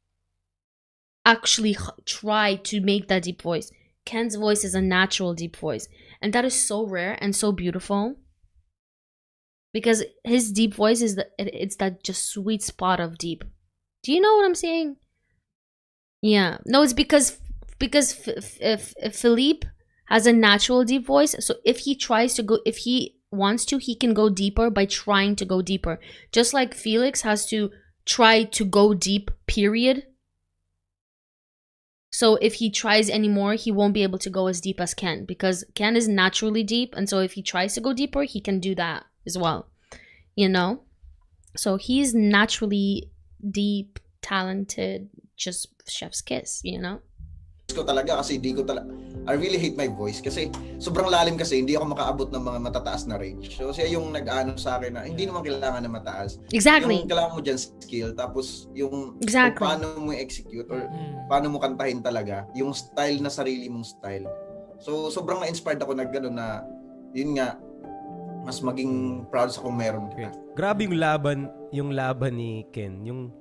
actually try to make that deep voice. Ken's voice is a natural deep voice, and that is so rare and so beautiful because his deep voice is it's that just sweet spot of deep. Do you know what I'm saying? Yeah, no, it's because if Felip has a natural deep voice, so if he wants to, he can go deeper by trying to go deeper, just like Felix has to try to go deep, period. So if he tries anymore, he won't be able to go as deep as Ken, because Ken is naturally deep, and so if he tries to go deeper, he can do that as well, you know? So he's naturally deep, talented, just chef's kiss, you know? Ko talaga kasi I really hate my voice kasi sobrang lalim, kasi hindi ako makaabot ng mga matataas na range. So siya yung nag-ano sa akin na hindi naman kailangan na mataas. Exactly. Yung kailangan mo dyan skill, tapos yung Exactly. kung paano mo execute or paano mo kantahin talaga, yung style na sarili mong style. So sobrang na-inspired ako na gano'n na yun nga, mas maging proud sa kung meron ka. Grabe yung laban ni Ken, yung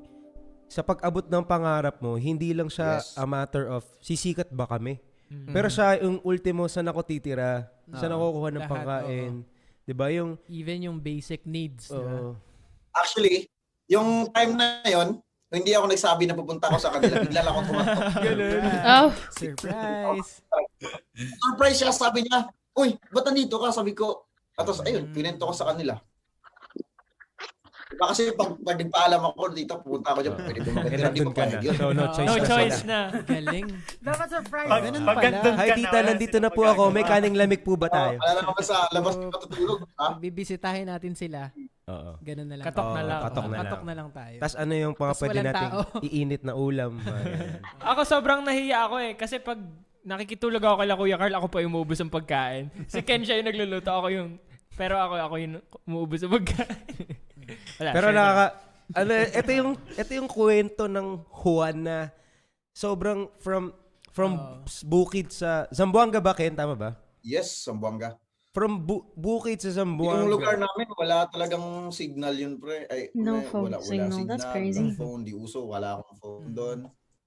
sa pag-abot ng pangarap mo, hindi lang siya a matter of sisikat ba kami. Pero siya yung ultimo, sa nakotitira, sa nakukuha ng pangkain. Diba? Yung even yung basic needs. Diba? Actually, yung time na yon, hindi ako nagsabi na pupunta ako sa kanila. Bigla lang ako tumatok. Oh, surprise. Surprise siya, sabi niya, uy, ba't nandito ka? Sabi ko, tapos ayun, pinento ko sa kanila. Diba kasi pag nagpaalam ako dito, pupunta ako dyan, pwede bumaganda, hindi mo kaya yun. So no choice na. Galing. Dapat surprise. Hi tita, nandito na po ako. May kaning lamig po ba tayo? Wala na naman sa labas matutulog. Bibisitahin natin sila. Oo. Ganun na lang. Katok na lang. Katok na lang tayo. Tapos ano yung mga pwede nating iinit na ulam? Ako sobrang nahiya ako kasi pag nakikitulog ako kay Kuya Carl, ako pa yung umuubos ng pagkain. Si Ken siya yung nagluluto, pero ako yung umuubos ng pagkain. Wala, pero ito yung kwento ng Juan na sobrang from bukid sa Zamboanga ba, Ken? Tama ba? Yes, Zamboanga. From bukid sa Zamboanga. Yung lugar namin, wala talagang signal yun, pre. No phone signal. That's crazy. No phone, di uso. Wala akong phone doon.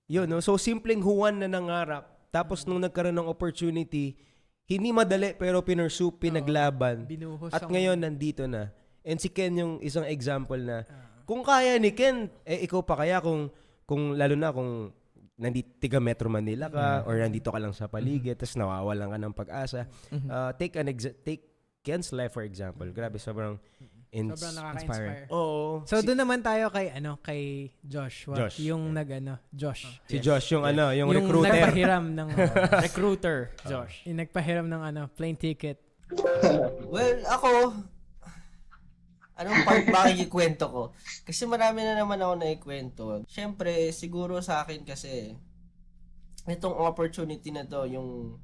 Yun, no? So simpleng Juan na nangarap. Tapos nung nagkaroon ng opportunity, hindi madali pero pinaglaban. At ngayon nandito na. And si Ken yung isang example na kung kaya ni Ken, ikaw pa kaya kung lalo na kung nandito tiga Metro Manila ka or nandito ka lang sa paligid tapos nawawalan ka ng pag-asa. Take Ken's life for example. Grabe, sobrang nakaka-inspire. Oo. So doon naman tayo kay Josh. Yung Josh. Si Josh yung yung recruiter. Nagpahiram ng recruiter, Josh. Yung nagpahiram ng plane ticket. Well, ako anong part ba ikwento ko? Kasi marami na naman ako naikwento. Siyempre, siguro sa akin kasi itong opportunity na to, yung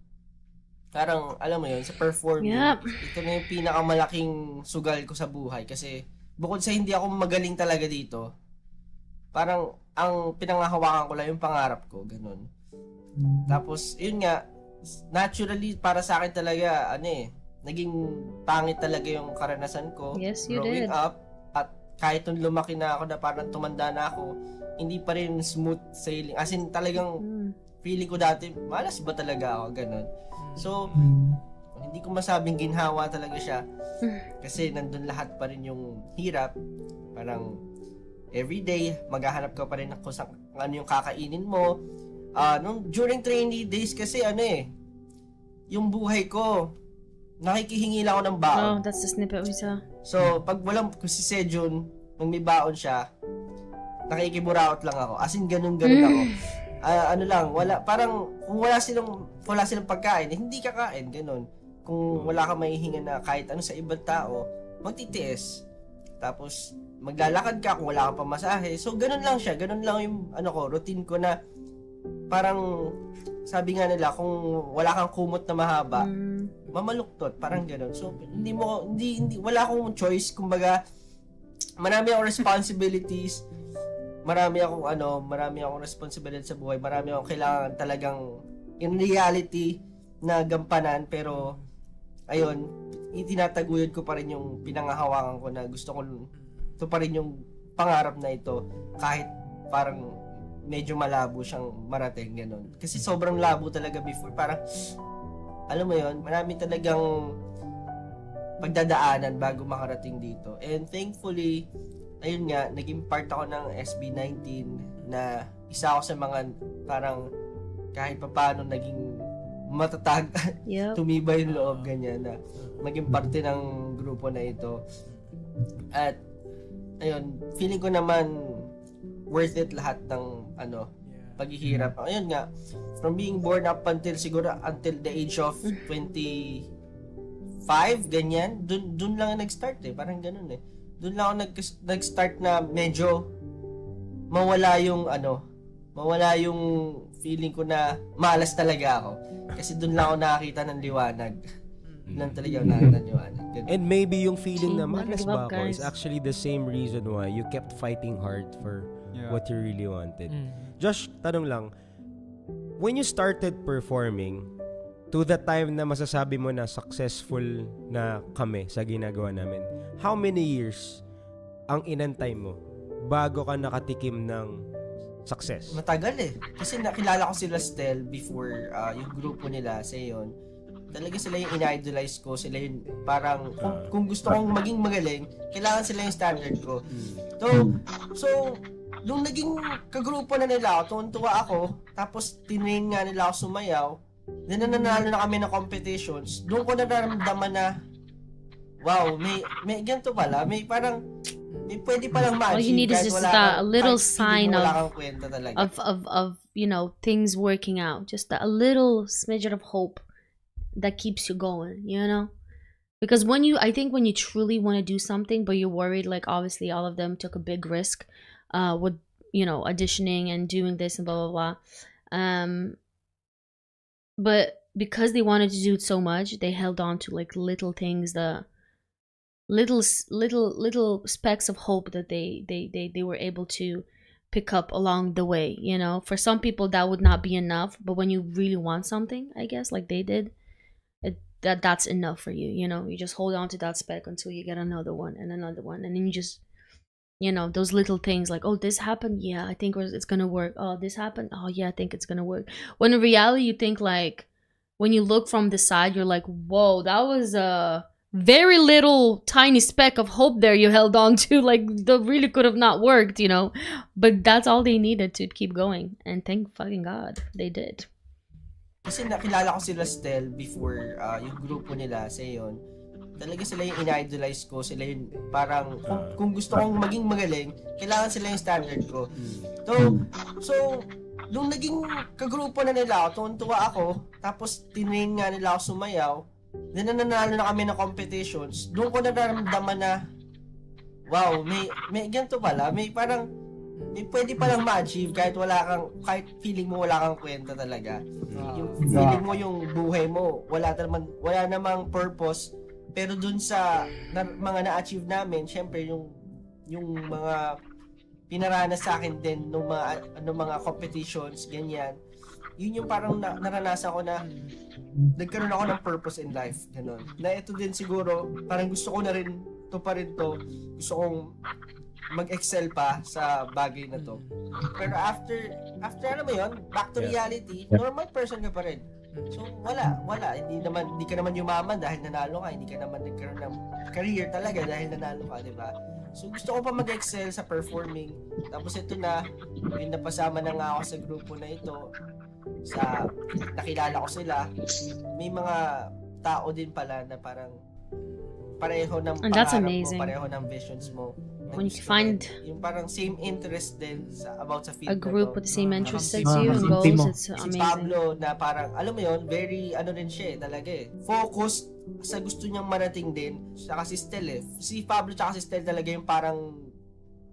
parang, alam mo yun, sa performing, ito na yung pinakamalaking sugal ko sa buhay. Kasi, bukod sa hindi ako magaling talaga dito, parang, ang pinangahawakan ko lang yung pangarap ko, ganun. Tapos, yun nga, naturally, para sa akin talaga, naging pangit talaga yung karanasan ko. Yes, you growing did. up. At kahit nung lumaki na ako na parang tumanda na ako, hindi pa rin smooth sailing. As in, talagang feeling ko dati, malas ba talaga ako, ganun. So, hindi ko masabing ginhawa talaga siya. Kasi nandun lahat pa rin yung hirap. Parang, everyday, maghahanap ka pa rin kung ano yung kakainin mo. During trainee days kasi, yung buhay ko, nakikihingi lang ako ng baon. Oh, that's the snippet we saw. So, pag kung si Sejun, nung may baon siya, nakikiburaot lang ako. As in, ganun ako. Parang, kung wala silang pagkain, hindi kakain, ganun. Kung wala ka mahihinga na kahit ano sa ibang tao, magtitiis. Tapos, maglalakad ka kung wala kang pamasahe. So, ganun lang siya. Ganun lang yung, routine ko na, parang, sabi nga nila, kung wala kang kumot na mahaba, mamaluktot, parang gano'n. So, wala akong choice, kumbaga, marami akong responsibilities, marami akong responsibility sa buhay, marami akong kailangan talagang, in reality, na gampanan, pero, ayun, itinataguyod ko pa rin yung pinangahawakan ko na gusto ko, ito pa rin yung pangarap na ito, kahit parang, medyo malabo siyang marating, gano'n. Kasi sobrang labo talaga before, parang, alam mo yon, marami talagang pagdadaanan bago makarating dito. And thankfully, ayun nga, naging part ako ng SB19 na isa ako sa mga parang kahit papaano naging matatag, tumibay yung loob, ganyan, na maging parte ng grupo na ito. At, ayun, feeling ko naman worth it lahat ng paghihirap. Ayun nga, from being born up until the age of 25, ganyan, dun lang nag-start parang ganun Dun lang ako nag-start na medyo mawala yung feeling ko na malas talaga ako. Kasi dun lang ako nakakita ng liwanag. Lang talaga ako nakakita ng liwanag. Ganun. And maybe yung feeling na malas ba ako is actually the same reason why you kept fighting hard for what you really wanted. Josh, tanong lang, when you started performing, to the time na masasabi mo na successful na kami sa ginagawa namin, how many years ang inantay mo bago ka nakatikim ng success? Matagal Kasi nakilala ko sila STELL before yung grupo nila sa yun. Talaga sila yung in-idolize ko. Sila yung parang, kung gusto kong maging magaling, kailangan sila yung standard ko. So, nung naging kagrupo na nila ako, tuwan-tuwa ako, tapos tinayin nga nila ako sumayaw, nananalo na kami ng competitions, doon ko nararamdaman na, wow, may ganito pala, may parang, may pwede palang ma-achieve. All you need is just a little sign of things working out. Just a little smidgen of hope that keeps you going, Because I think when you truly want to do something, but you're worried, like obviously all of them took a big risk, with auditioning and doing this and blah blah blah, but because they wanted to do it so much, they held on to like little things, the little specks of hope that they were able to pick up along the way. For some people that would not be enough, but when you really want something, I guess like they did, that's enough for you. You just hold on to that speck until you get another one, and then you just those little things like, oh, this happened, yeah, I think it's gonna work. Oh, this happened, oh yeah, I think it's gonna work. When in reality, you think like, when you look from the side, you're like, whoa, that was a very little tiny speck of hope there you held on to. Like, that really could have not worked, but that's all they needed to keep going, and thank fucking God they did. Kasi nakilala ko sila STELL before yung grupo nila sa yun. Talaga sila yung in-idolize ko, sila yung parang, kung gusto kong maging magaling, kailangan sila yung standard ko. So, nung naging kagrupo na nila ako, tuwan-tuwa ako, tapos tinayin nga nila ako sumayaw, nananalo na kami ng competitions, doon ko nararamdaman na, wow, may ganito pala, may parang, pwede palang ma-achieve kahit feeling mo wala kang kwenta talaga. Yung feeling mo yung buhay mo, wala namang purpose, pero dun sa mga na-achieve namin, syempre yung mga pinaranas sa akin din nung mga competitions, ganyan. Yun yung parang naranasan ko na nagkaroon ako ng purpose in life, ganun. Na ito din siguro, parang gusto ko na rin to. Gusto kong mag-excel pa sa bagay na to. Pero after alam mo yun, back to reality, normal person ka pa rin. So wala, hindi ka naman yumaman dahil nanalo ka, hindi ka naman nagkaroon ng career talaga dahil nanalo ka, di ba? So gusto ko pa mag-excel sa performing. Tapos ito na, may napasama na nga ako sa grupo na ito. Nakilala ko sila. May mga tao din pala na parang pareho ng pangarap mo, pareho ng visions mo. When you find yung parang same interest din about sa field a group with the same interests as you and goals, it's amazing. Si Pablo na parang, alam mo yun, very rin siya talaga focused sa gusto niyang marating din. Saka si STELL Si Pablo tsaka si STELL talaga yung parang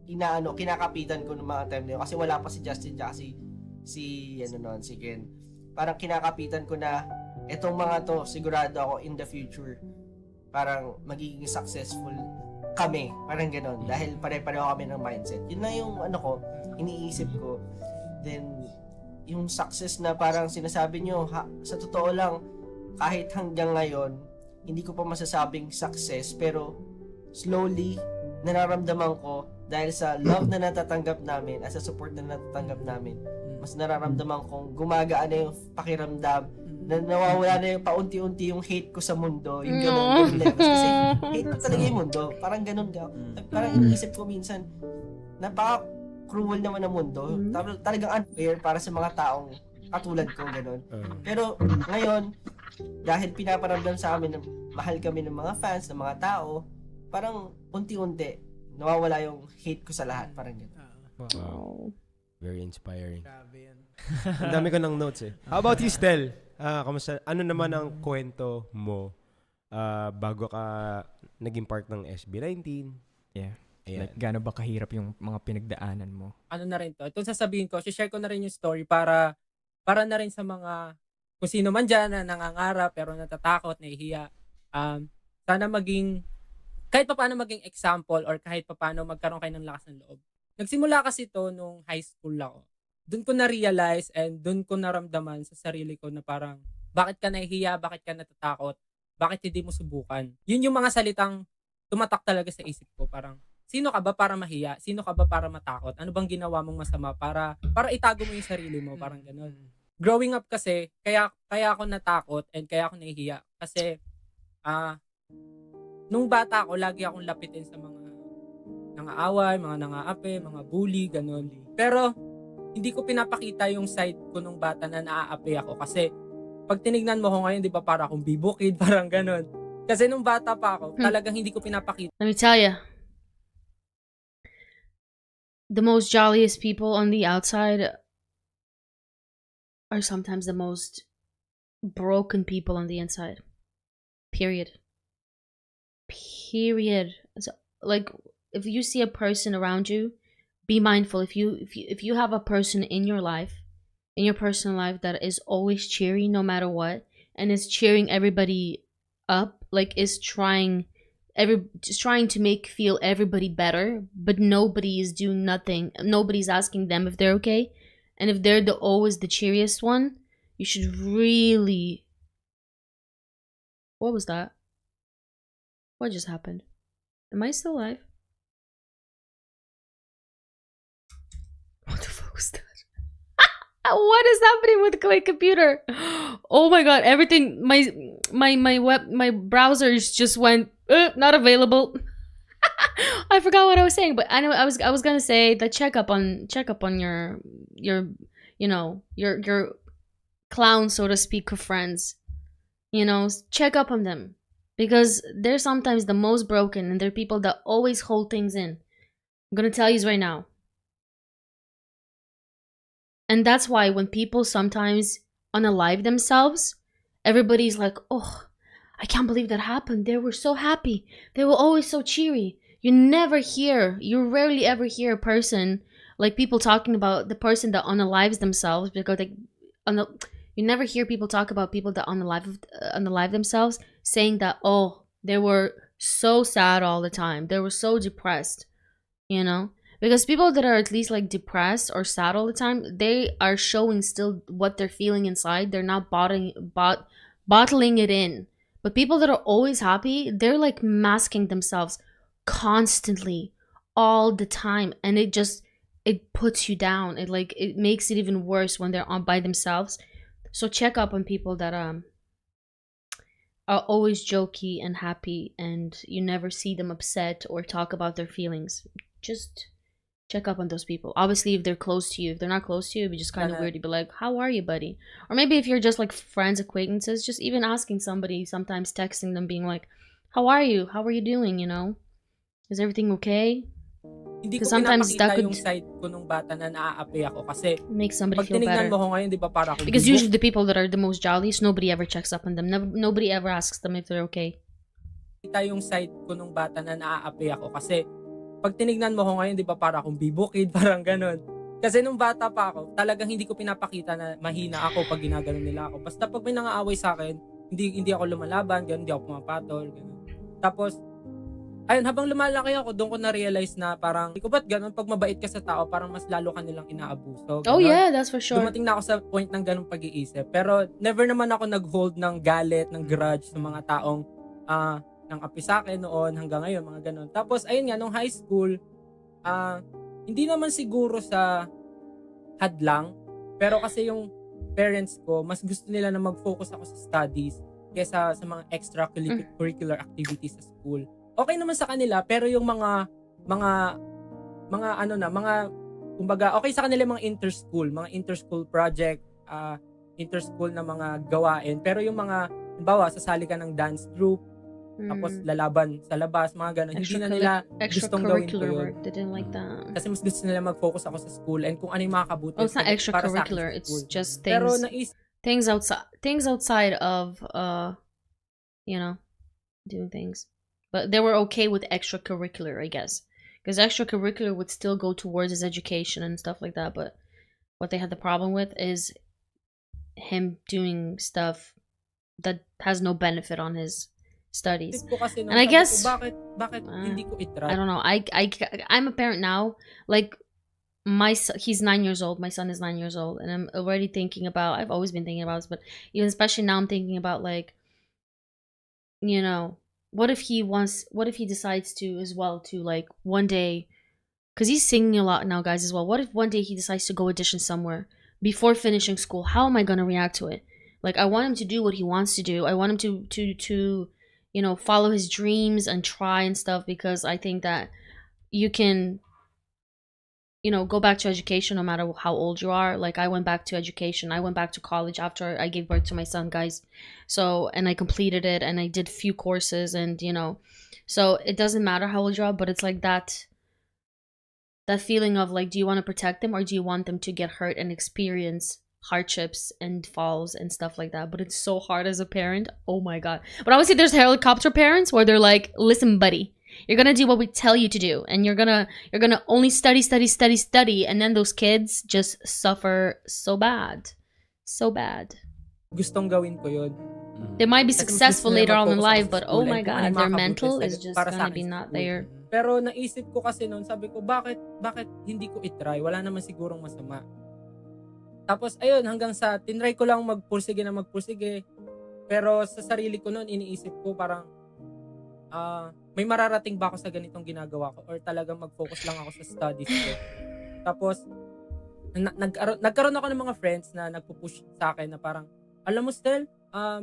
kinakapitan ko ng mga time na yun. Kasi wala pa si Justin tsaka si Ken. Parang kinakapitan ko na etong mga to, sigurado ako in the future parang magiging successful kami, parang gano'n, dahil pare-pareho kami ng mindset. Yun na yung iniisip ko. Then yung success na parang sinasabi nyo, sa totoo lang, kahit hanggang ngayon hindi ko pa masasabing success, pero slowly nararamdaman ko dahil sa love na natatanggap namin at sa support na natatanggap namin, mas nararamdaman kong gumagaan na yung pakiramdam, na nawawala na yung paunti-unti yung hate ko sa mundo, yung ganun levels. Kasi hate ko talaga yung mundo. Parang ganun ka. Parang iniisip ko minsan, napaka-cruel naman ng mundo. Talagang unfair para sa mga taong katulad ko, ganun. Pero ngayon, dahil pinaparamdam sa amin na mahal kami ng mga fans, ng mga tao, parang unti-unti, nawawala yung hate ko sa lahat. Parang ganun. Wow. Very inspiring. Ang dami ko ng notes How about you, Stel? Kamusta? Ano naman ang kwento mo bago ka naging part ng SB19? Yeah. Ayan. Like, gaano ba kahirap yung mga pinagdaanan mo? Ano na rin to? Itong sasabihin ko, share ko na rin yung story para na rin sa mga kung sino man dyan na nangangarap pero natatakot, nahihiya. Sana maging, kahit pa paano maging example or kahit pa paano magkaroon kayo ng lakas ng loob. Nagsimula kasi to nung high school ako. Doon ko na-realize and doon ko naramdaman sa sarili ko na parang, bakit ka nahihiya, bakit ka natatakot, bakit hindi mo subukan? Yun yung mga salitang tumatak talaga sa isip ko. Parang, sino ka ba para mahiya? Sino ka ba para matakot? Ano bang ginawa mong masama para itago mo yung sarili mo? Parang ganun. Growing up kasi, kaya ako natakot and kaya ako nahihiya. Kasi, nung bata ako, lagi akong lapitin sa mga nangaaway, mga nangaapi, mga bully, ganun. Pero, hindi ko pinapakita yung side ko nung bata na naaapi ako. Kasi, pag tinignan mo ko ngayon, di ba, para akong bibo kid, parang ganun. Kasi nung bata pa ako, talagang hindi ko pinapakita. Let me tell you, the most jolliest people on the outside are sometimes the most broken people on the inside. Period. So, like, if you see a person around you, be mindful. If you have a person in your life, in your personal life, that is always cheery no matter what, and is cheering everybody up, like is trying to make feel everybody better, but nobody is doing nothing. Nobody's asking them if they're okay, and if they're always the cheeriest one, you should really. What was that? What just happened? Am I still alive? What the fuck was that? What is happening with my computer? Oh my god, everything, my browsers just went not available. I forgot what I was saying, but I know I was gonna say the check up on your you know, your clown, so to speak, of friends. You know, check up on them, because they're sometimes the most broken, and they're people that always hold things in. I'm gonna tell you right now. And that's why when people sometimes unalive themselves, everybody's like, oh, I can't believe that happened. They were so happy. They were always so cheery. You rarely ever hear a person like people talking about the person that unalives themselves because like you never hear people talk about people that unalive themselves saying that, oh, they were so sad all the time, they were so depressed, you know, because people that are at least like depressed or sad all the time, they are showing still what they're feeling inside. They're not bottling it in. But people that are always happy, they're like masking themselves constantly all the time, and it puts you down. It makes it even worse when they're on by themselves. So check up on people that are always jokey and happy, and you never see them upset or talk about their feelings. Just check up on those people. Obviously, if they're close to you. If they're not close to you, it'd be just kind of weird to be like, how are you, buddy? Or maybe if you're just like friends, acquaintances, just even asking somebody, sometimes texting them, being like, how are you? How are you doing, you know? Is everything okay? Hindi ko sometimes that pinapakita could yung side ko nung bata na naaapi ako kasi make somebody pag feel tinignan better. mo ko ngayon, di ba, para akong Because bibo. usually the people that are the most jolliest, nobody ever checks up on them. Nobody ever asks them if they're okay. Kita yung side ko nung bata na naaapi ako kasi pag tinignan mo ko ngayon, di ba, para akong bibo kid, parang ganun. Kasi nung bata pa ako, talagang hindi ko pinapakita na mahina ako pag ginaganon nila ako. Basta pag may nangaaway sa akin, hindi ako lumalaban, ganun, hindi ako pumapatol, ganun. Tapos, ayun, habang lumalaki ako, doon ko na-realize na parang, hindi ko ba't ganun, pag mabait ka sa tao, parang mas lalo ka nilang inaabuso. Ganun. Oh yeah, that's for sure. Dumating na ako sa point ng ganung pag-iisip. Pero never naman ako nag-hold ng galit, ng grudge sa mga taong nang api sa akin noon hanggang ngayon, mga ganun. Tapos, ayun nga, nung high school, hindi naman siguro sa hadlang, pero kasi yung parents ko, mas gusto nila na mag-focus ako sa studies kaysa sa mga extracurricular activities sa school. Okay naman sa kanila, pero yung mga kumbaga, okay sa kanila mga interschool project, interschool na mga gawain, pero yung mga, halimbawa, sasali ka ng dance group, tapos lalaban sa labas, mga ganun. Hindi na nila gustong gawin ko yun. They didn't like that. Kasi mas gusto nila mag-focus ako sa school and kung ano yung makakabuti. Oh, it's not extracurricular. It's just things outside of you know, doing things. But they were okay with extracurricular, I guess, because extracurricular would still go towards his education and stuff like that. But what they had the problem with is him doing stuff that has no benefit on his studies. And I guess bakit hindi ko itry? I don't know. I'm a parent now. Like he's 9 years old. My son is 9 years old, and I'm already thinking about. I've always been thinking about this, but even especially now, I'm thinking about like, you know, what if he decides to as well to like one day, because he's singing a lot now, guys, as well. What if one day he decides to go audition somewhere before finishing school? How am I gonna react to it? Like, I want him to do what he wants to do. I want him to you know, follow his dreams and try and stuff, because I think that you can, you know, go back to education no matter how old you are. Like, I went back to education. I went back to college after I gave birth to my son, guys. So, and I completed it, and I did a few courses, and, you know, so it doesn't matter how old you are, but it's like that feeling of like, do you want to protect them or do you want them to get hurt and experience hardships and falls and stuff like that? But it's so hard as a parent. Oh my god. But obviously there's helicopter parents where they're like, listen, buddy, you're gonna do what we tell you to do, and you're gonna only study, and then those kids just suffer so bad. Gustong gawin ko yun. They might be successful later on in life, but oh my god, their mental is just gonna be not there. Pero naisip ko kasi noon, sabi ko, bakit hindi ko itry? Wala naman sigurong masama. Tapos, ayun, hanggang sa tinry ko lang magpursige. Pero sa sarili ko noon, iniisip ko parang, may mararating ba ako sa ganitong ginagawa ko? Or talagang mag-focus lang ako sa studies ko? Tapos, nagkaroon ako ng mga friends na nagpupush sa akin na parang, alam mo, Stel,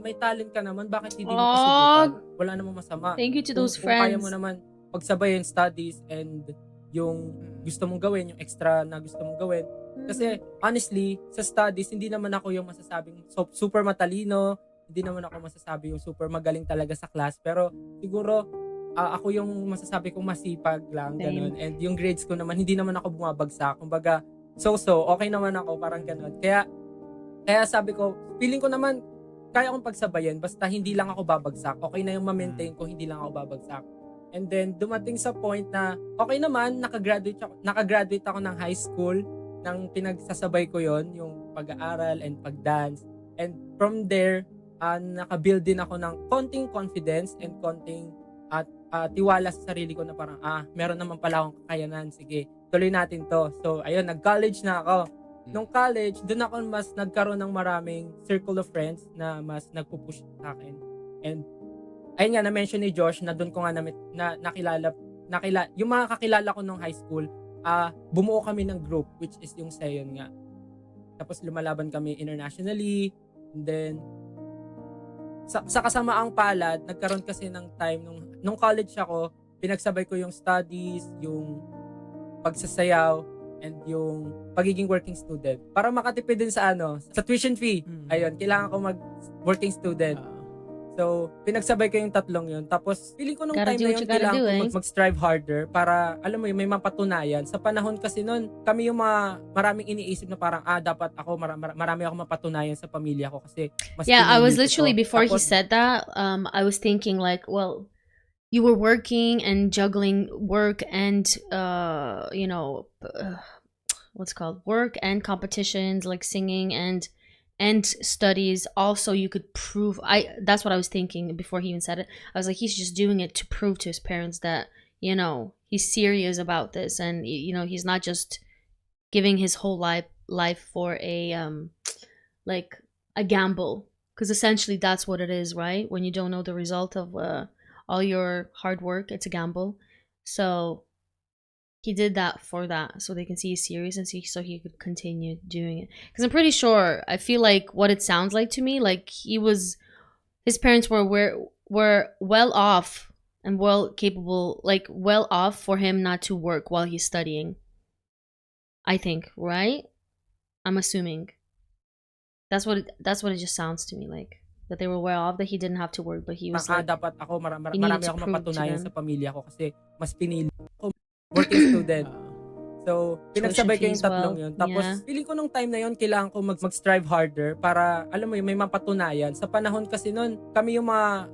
may talent ka naman, bakit hindi mo pasubukan? Wala namang masama. Thank you to those kung friends. Kaya mo naman pagsabayin studies and yung gusto mong gawin, yung extra na gusto mong gawin. Kasi honestly, sa studies, hindi naman ako yung masasabing super matalino, hindi naman ako masasabi yung super magaling talaga sa class, pero siguro ako yung masasabi kong masipag lang, ganun. And yung grades ko naman, hindi naman ako bumabagsak. Kumbaga, okay naman ako, parang ganun. Kaya sabi ko, feeling ko naman, kaya kong pagsabayan, basta hindi lang ako babagsak. Okay na yung ma-maintain ko, hindi lang ako babagsak. And then dumating sa point na okay naman, nakagraduate ako ng high school, nang pinagsasabay ko yon, yung pag-aaral and pag-dance. And from there, nakabuild din ako ng konting confidence and konting tiwala sa sarili ko na parang, meron naman pala akong kakayanan, sige, tuloy natin to. So, ayun, nag-college na ako. Nung college, doon ako mas nagkaroon ng maraming circle of friends na mas nagpupush sa akin. And ayun nga, na-mention ni Josh na doon ko nga nakilala, yung mga kakilala ko nung high school, bumuo kami ng group, which is yung Seyon nga. Tapos lumalaban kami internationally, and then sa kasamaang palad, nagkaroon kasi ng time nung college ako, pinagsabay ko yung studies, yung pagsasayaw, and yung pagiging working student. Para makatipid din sa tuition fee. Ayun, kailangan ko mag-working student. So, pinagsabay ko yung tatlong yun. Tapos, feeling ko nung time na yun, kailangan ko mag-strive harder para, alam mo yun, may mapatunayan. Sa panahon kasi nun, kami yung maraming iniisip na parang, dapat ako, marami ako mapatunayan sa pamilya ko kasi mas I was literally, before Tapos, he said that, I was thinking like, well, you were working and juggling work and, what's called work and competitions like singing and studies. Also, you could prove. That's what I was thinking before he even said it. I was like, he's just doing it to prove to his parents that he's serious about this, and he's not just giving his whole life for a gamble. Because essentially, that's what it is, right? When you don't know the result of all your hard work, it's a gamble. So he did that for that, so they can see he's serious and so he could continue doing it. Because I'm pretty sure, I feel like what it sounds like to me, like his parents were well off and well capable, like well off for him not to work while he's studying. I think, right? I'm assuming. That's what it just sounds to me like. That they were well off, that he didn't have to work, but he was like, dapat ako, he marami needed to ako prove to mapatunayan them. sa pamilya ko kasi mas pinili ko working student. So, pinagsabay ko yung tatlong yun. Tapos, feeling ko nung time na yun, kailangan ko mag-strive harder para, alam mo yun, may mapatunayan. Sa panahon kasi nun, kami yung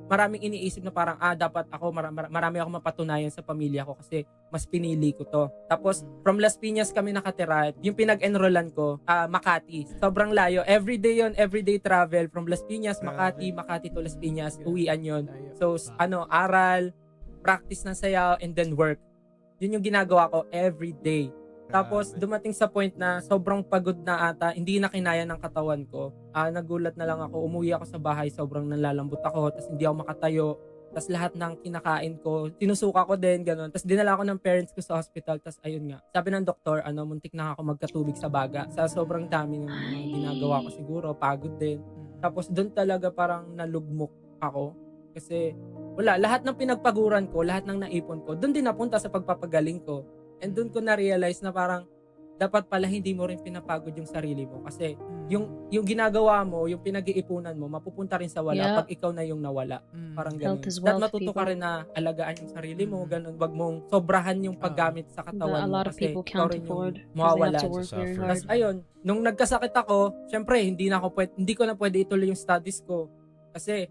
maraming iniisip na parang, dapat ako, marami ako mapatunayan sa pamilya ko kasi mas pinili ko to. Tapos, from Las Piñas kami nakatira. Yung pinag-enrollan ko, Makati. Sobrang layo. Everyday travel from Las Piñas, Makati to Las Piñas, uwian yun. So, aral, practice ng sayaw, and then work. Yun yung ginagawa ko everyday. Tapos dumating sa point na sobrang pagod na ata, hindi na kinaya ng katawan ko. Nagulat na lang ako, umuwi ako sa bahay, sobrang nalalambot ako, tapos hindi ako makatayo. Tapos lahat ng kinakain ko, sinusuka ko din, gano'n. Tapos dinala ako ng parents ko sa hospital, tapos ayun nga. Sabi ng doktor, muntik na ako magkatubig sa baga. Sa sobrang dami ng mga ginagawa ko siguro, pagod din. Tapos doon talaga parang nalugmok ako. Kasi wala, lahat ng pinagpaguran ko, lahat ng naipon ko, doon din napunta sa pagpapagaling ko. And doon ko na-realize na parang dapat pala hindi mo rin pinapagod yung sarili mo. Kasi yung ginagawa mo, yung pinag-iipunan mo, mapupunta rin sa wala pag ikaw na yung nawala. Parang ganun. Dapat matuto ka rin na alagaan yung sarili mo, ganun. Wag mong sobrahan yung paggamit sa katawan mo kasi ikaw rin yung mawawala. Tapos ayun, nung nagkasakit ako, syempre hindi ko na pwede ituloy yung studies ko. Kasi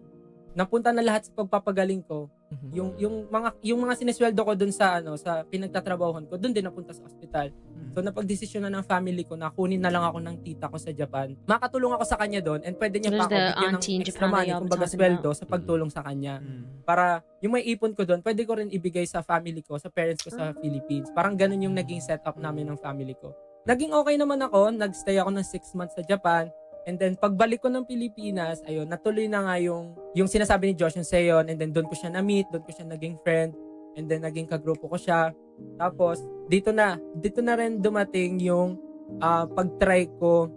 napunta na lahat sa pagpapagaling ko. Yung mga sinesweldo ko dun sa pinagtatrabahuhan ko, dun din napunta sa ospital. So napagdesisyon na ng family ko na kunin na lang ako ng tita ko sa Japan. Makatulong ako sa kanya doon and pwede niya pa ako bigyan ng extra money, kumbaga sweldo sa pagtulong sa kanya. Para yung may ipon ko doon, pwede ko rin ibigay sa family ko, sa parents ko sa Philippines. Parang ganun yung naging setup namin ng family ko. Naging okay naman ako, nagstay ako ng 6 months sa Japan. And then, pagbalik ko ng Pilipinas, ayun, natuloy na nga yung sinasabi ni Josh, yung Seyon, and then doon ko siya na-meet, doon ko siya naging friend, and then naging kagrupo ko siya. Tapos, dito na rin dumating yung pag-try ko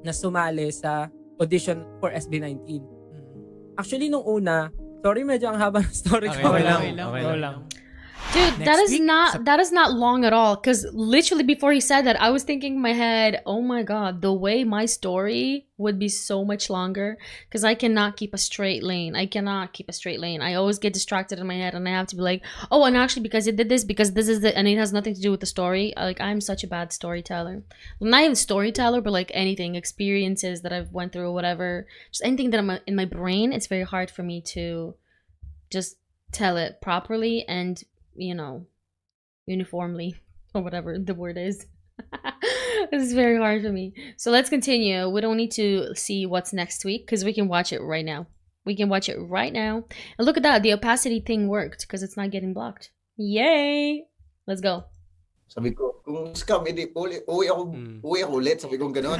na sumali sa audition for SB19. Actually, nung una, sorry, medyo ang haba ng story ko. Okay lang. Dude, that is not long at all. Because literally before he said that, I was thinking in my head, oh my god, the way my story would be so much longer. Because I cannot keep a straight lane. I always get distracted in my head, and I have to be like, oh, and actually because it did this, because this is and it has nothing to do with the story. Like, I'm such a bad storyteller. Well, not even storyteller, but like anything, experiences that I've went through, whatever, just anything that I'm in my brain. It's very hard for me to just tell it properly and, you know, uniformly or whatever the word is. This is very hard for me. So let's continue. We don't need to see what's next week because we can watch it right now. We can watch it right now. And look at that. The opacity thing worked because it's not getting blocked. Yay! Let's go. Sabi ko, kung scam, hindi, uwi ako ulit. Sabi ko gano'n.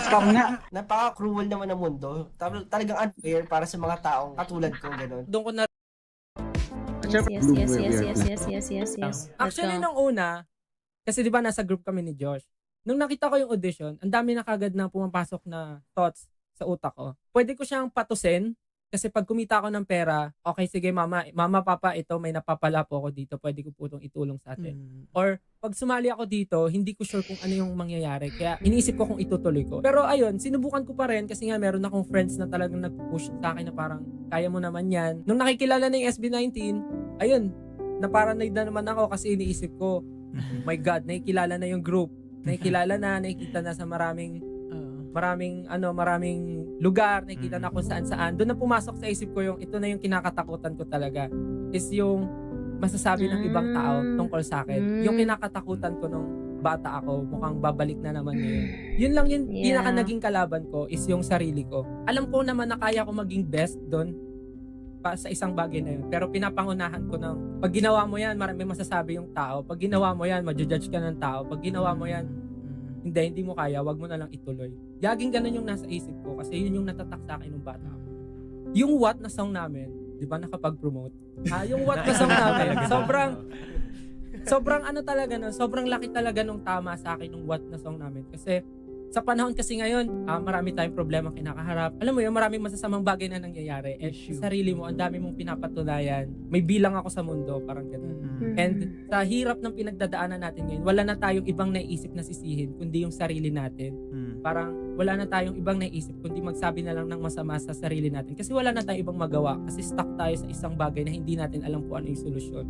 Scam nga. Napaka-cruel naman ng mundo. Talagang unfair para sa mga taong katulad ko, gano'n. Doon ko na Yes. Actually, nung una, kasi di ba nasa group kami ni Josh, nung nakita ko yung audition, ang dami na kagad na pumapasok na thoughts sa utak ko. Pwede ko siyang patusin, kasi pag kumita ako ng pera, okay, sige mama, papa, ito, may napapala po ako dito, pwede ko po itong itulong sa atin. Or, pag sumali ako dito, hindi ko sure kung ano yung mangyayari, kaya iniisip ko kung itutuloy ko. Pero ayun, sinubukan ko pa rin, kasi nga meron akong friends na talagang nag-push sa akin na parang, kaya mo naman yan. Nung nakikilala na yung SB19, ayun, naparanoid na naman ako kasi iniisip ko, my God, nakikilala na yung group. Nakikilala na, nakikita na sa maraming lugar, nakikita na kung saan-saan. Doon na pumasok sa isip ko yung, ito na yung kinakatakutan ko talaga. Is yung masasabi ng ibang tao tungkol sa akin. Yung kinakatakutan ko nung bata ako, mukhang babalik na naman ngayon. Yun lang yung pinaka naging kalaban ko is yung sarili ko. Alam ko naman na kaya ko maging best doon pa sa isang bagay na yun. Pero pinapangunahan ko ng, pag ginawa mo yan, may masasabi yung tao. Pag ginawa mo yan, ma-judge ka ng tao. Pag ginawa mo yan, hindi mo kaya, wag mo na lang ituloy. Laging ganun yung nasa isip ko kasi yun yung natatak sa akin nung bata ako. Yung what na song namin, di ba nakapag-promote? Yung what na song namin, sobrang ano talaga nun, sobrang laki talaga nung tama sa akin nung what na song namin. Kasi sa panahon kasi ngayon, marami tayong problema kinakaharap. Alam mo yun, maraming masasamang bagay na nangyayari. And sa sarili mo, ang dami mong pinapatunayan. May bilang ako sa mundo, parang gano'n. And sa hirap ng pinagdadaanan natin ngayon, wala na tayong ibang naiisip na sisihin, kundi yung sarili natin. Parang wala na tayong ibang naiisip, kundi magsabi na lang ng masama sa sarili natin. Kasi wala na tayong ibang magawa. Kasi stuck tayo sa isang bagay na hindi natin alam kung ano yung solusyon.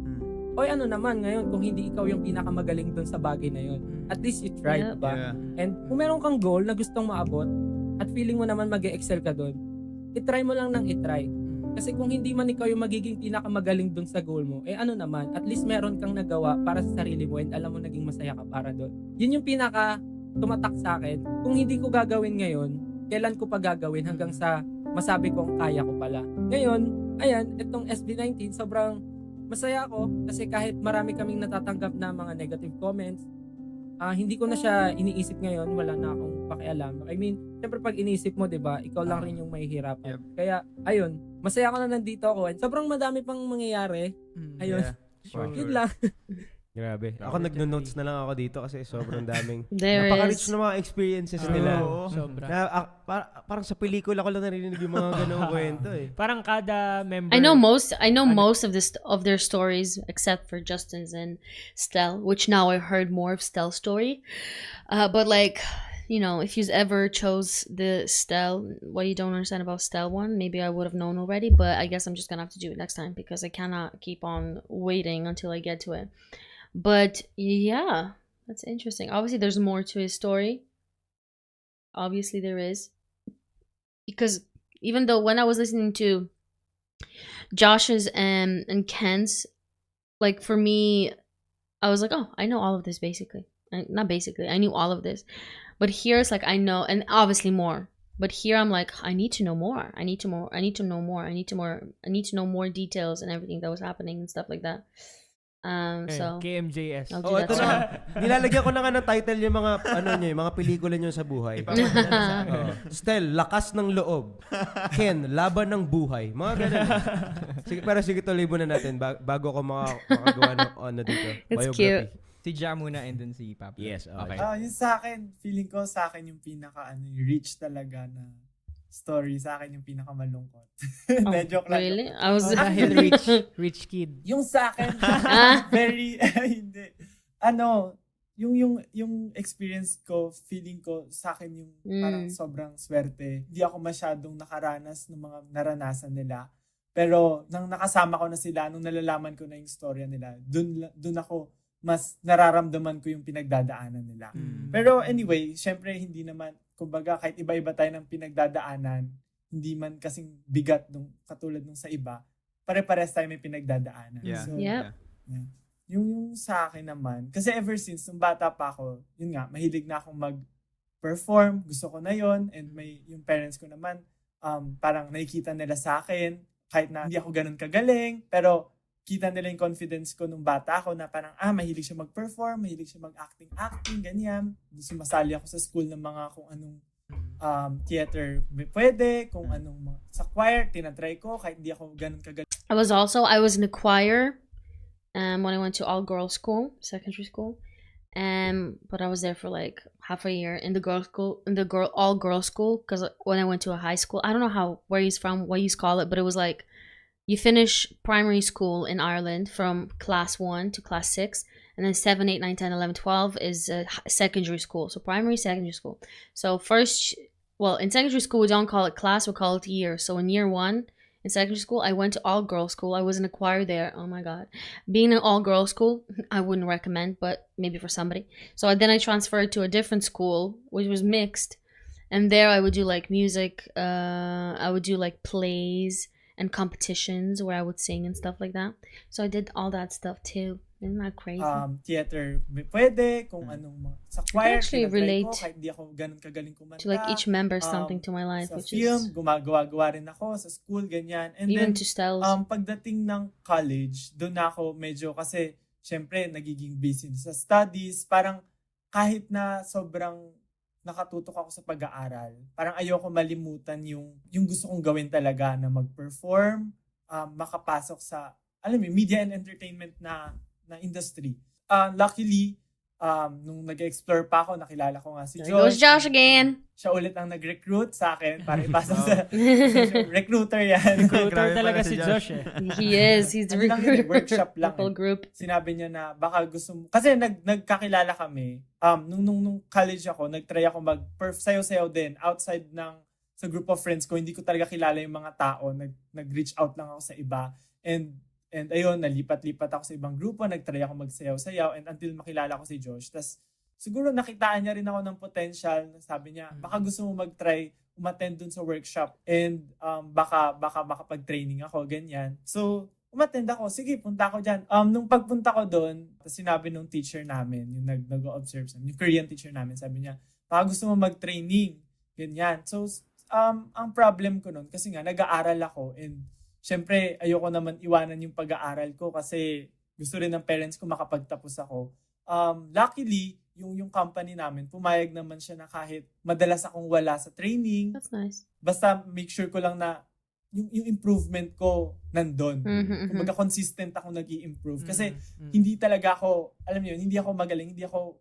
Oy, ano naman ngayon kung hindi ikaw yung pinakamagaling doon sa bagay na yun. At least you tried, diba? And kung meron kang goal na gustong maabot at feeling mo naman mag-excel ka doon, itry mo lang ng itry. Kasi kung hindi man ikaw yung magiging pinakamagaling doon sa goal mo, ano naman, at least meron kang nagawa para sa sarili mo and alam mo naging masaya ka para doon. Yun yung pinaka tumatak sa akin. Kung hindi ko gagawin ngayon, kailan ko pa gagawin hanggang sa masabi kong kaya ko pala. Ngayon, ayan, itong SB19, sobrang masaya ako kasi kahit marami kaming natatanggap na mga negative comments, hindi ko na siya iniisip ngayon, wala na akong pakialam. I mean, syempre pag iniisip mo, 'di ba, ikaw lang rin yung mahihirapan. Kaya ayun, masaya ako na nandito ako. And sobrang madami pang mangyayari. Ayun. Yun lang. Grabe. Ako nagno-notes na lang ako dito kasi sobrang daming There napaka-rich is. ng mga experiences nila. Sobra. Parang sa pelikula ko lang narinig yung mga ganong kwento eh. Parang kada member. I know most of their stories except for Justin's and Stell, which now I heard more of Stell's story. But like, you know, if you've ever chose the Stell, what you don't understand about Stell one, maybe I would have known already, but I guess I'm just gonna have to do it next time because I cannot keep on waiting until I get to it. But yeah, that's interesting. Obviously, there's more to his story. Obviously, there is. Because even though when I was listening to Josh's and Ken's, like for me, I was like, oh, I know all of this basically. Not basically, I knew all of this. But here it's like I know, and obviously more. But here I'm like, I need to know more. I need to know more details and everything that was happening and stuff like that. So KMJS. Oh, ito na. Nilalagyan ko na nga ng title yung mga yung mga pelikula niyo sa buhay. Stell, lakas ng loob. Ken, laban ng buhay. Mga ganun. Sige, pero sige tuloy muna natin bago ko makagawa ng dito. It's biography. cute. Si Ja muna and then si Pablo. Yes, okay. Yung sa akin, feeling ko sa akin yung rich talaga na story. Sa akin yung pinakamalungkot. Medyo lang. Really? I was rich kid. Yung sa akin, very, hindi. Yung experience ko, feeling ko sa akin yung parang sobrang swerte. Hindi ako masyadong nakaranas ng mga naranasan nila. Pero nang nakasama ko na sila, nung nalalaman ko na yung storya nila, dun ako mas nararamdaman ko yung pinagdadaanan nila. Pero anyway, syempre hindi naman, kumbaga kahit iba-iba tayo ng pinagdadaanan, hindi man kasing bigat katulad nung sa iba, pare-pares tayo may pinagdadaanan. Yeah. So, Yep. yeah. Yung sa akin naman, kasi ever since nung bata pa ako, yun nga, mahilig na akong mag-perform, gusto ko na yon, and may yung parents ko naman, parang nakikita nila sa akin, kahit na hindi ako ganun kagaling, pero kita nila yung confidence ko nung bata ako na parang, mahilig siya mag-perform, mahilig siya mag-acting, ganyan. Sumasali ako sa school ng mga kung anong theater pwede, kung anong sa choir, tinatry ko, kahit hindi ako ganun kagaling. I was in a choir when I went to all-girls school, secondary school. But I was there for like half a year in the all-girls school, because when I went to a high school, I don't know where he's from, what you call it, but it was like, you finish primary school in Ireland from class 1 to class 6, and then 7, 8, 9, 10, 11, 12 is secondary school. So primary, secondary school. So in secondary school, we don't call it class, we call it year. So in year 1, in secondary school, I went to all-girls school. I was in a choir there. Oh my God. Being in all-girls school, I wouldn't recommend, but maybe for somebody. So then I transferred to a different school, which was mixed. And there I would do like music. I would do like plays and competitions where I would sing and stuff like that. So I did all that stuff too. Isn't that crazy? Theater pwede, kung anong sa choir, actually relate ko, kahit di ako ganun kagaling kumanta. to like each member something to my life, Sa which film, is gumagawa rin ako sa school, ganyan. And even then, to STELL. Pagdating ng college, doon ako medyo kasi, syempre, nagiging busy sa studies. Parang kahit na sobrang nakatutok ako sa pag-aaral, parang ayoko malimutan yung gusto kong gawin talaga na mag-perform, makapasok sa, alam mo, media and entertainment na industry. Luckily, nung nag-explore pa ako, nakilala ko nga si There Josh. goes Josh again. Siya ulit ang nag-recruit sa akin para ipasok sa recruiter yan. Recruiter talaga si Josh eh. He is. He's the recruiter. Workshop lang. Whole group. Sinabi niya na baka gusto mo. Kasi nagkakilala kami. Nung college ako, nagtry ako sayaw-sayaw din outside sa group of friends ko. Hindi ko talaga kilala yung mga tao. Nag-reach out lang ako sa iba. And ayun, nalipat-lipat ako sa ibang grupo, nagtry ako magsayaw-sayaw, and until makilala ko si Josh. Tas siguro nakitaan niya rin ako ng potential. Sabi niya, baka gusto mo mag-try, umattend dun sa workshop, and baka makapag-training ako, ganyan. So, umattend ako. Sige, punta ako dyan. Nung pagpunta ko dun, sinabi nung teacher namin, yung nag-observe sa yung Korean teacher namin, sabi niya, baka gusto mo mag-training, ganyan. So, ang problem ko nun, kasi nga, nag-aaral ako, and syempre, ayoko naman iwanan yung pag-aaral ko kasi gusto rin ng parents ko makapagtapos ako. Luckily, yung company namin, pumayag naman siya na kahit madalas akong wala sa training. That's nice. Basta make sure ko lang na yung improvement ko nandun. Kumbaga consistent ako nag-i-improve. Kasi hindi talaga ako, alam niyo, hindi ako magaling, hindi ako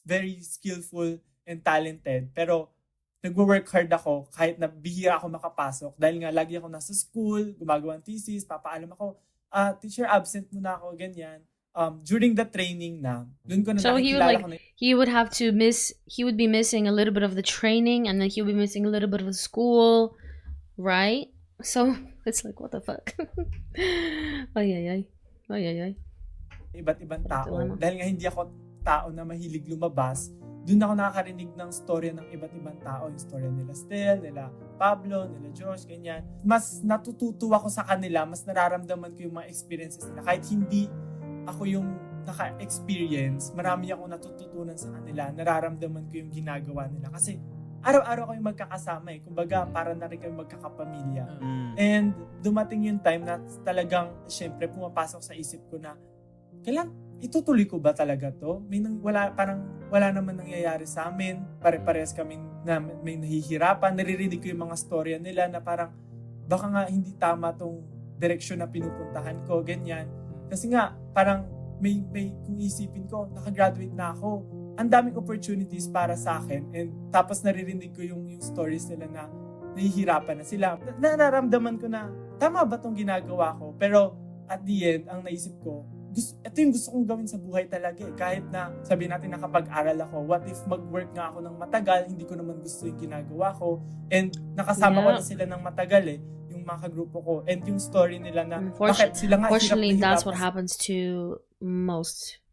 very skillful and talented. Pero nagwo-work hard ako kahit na bihira ako makapasok dahil nga lagi ako nasa school, gumagawa ng thesis, papaalam ako, teacher absent muna ako, ganyan. During the training na, dun ko na so nakikilala ko na. he would be missing a little bit of the training, and then he would be missing a little bit of the school, right? So it's like, what the fuck? Ay. Iba't ibang tao. Dahil nga hindi ako tao na mahilig lumabas, doon ako nakakarinig ng storya ng iba't ibang tao. Yung storya nila STELL, nila PABLO, nila Josh, ganyan. Mas natututo ako sa kanila, mas nararamdaman ko yung mga experiences nila. Kahit hindi ako yung naka-experience, marami akong natututunan sa kanila. Nararamdaman ko yung ginagawa nila. Kasi araw-araw kayong magkakasama eh. Kumbaga, para na rin kayong magkakapamilya. And dumating yung time na talagang, syempre, pumapasok sa isip ko na, kailan itutuloy ko ba talaga to? Wala naman nangyayari sa amin. Pare-parehas kami na may nahihirapan. Naririnig ko yung mga storya nila na parang baka nga hindi tama tong direksyon na pinupuntahan ko, ganyan. Kasi nga, parang may kung isipin ko, nakagraduate na ako. Ang daming opportunities para sa akin. And tapos naririnig ko yung stories nila na nahihirapan na sila. Nararamdaman ko na, tama ba tong ginagawa ko? Pero at the end, ang naisip ko, ito yung gusto kong gawin sa buhay talaga eh. Kahit na sabihin natin nakapag-aral ako, what if mag-work nga ako ng matagal, hindi ko naman gusto yung ginagawa ko, and nakasama ko na sila ng matagal eh, yung mga kagrupo ko, and yung story nila na bakit sila nga unfortunately that's what happens to most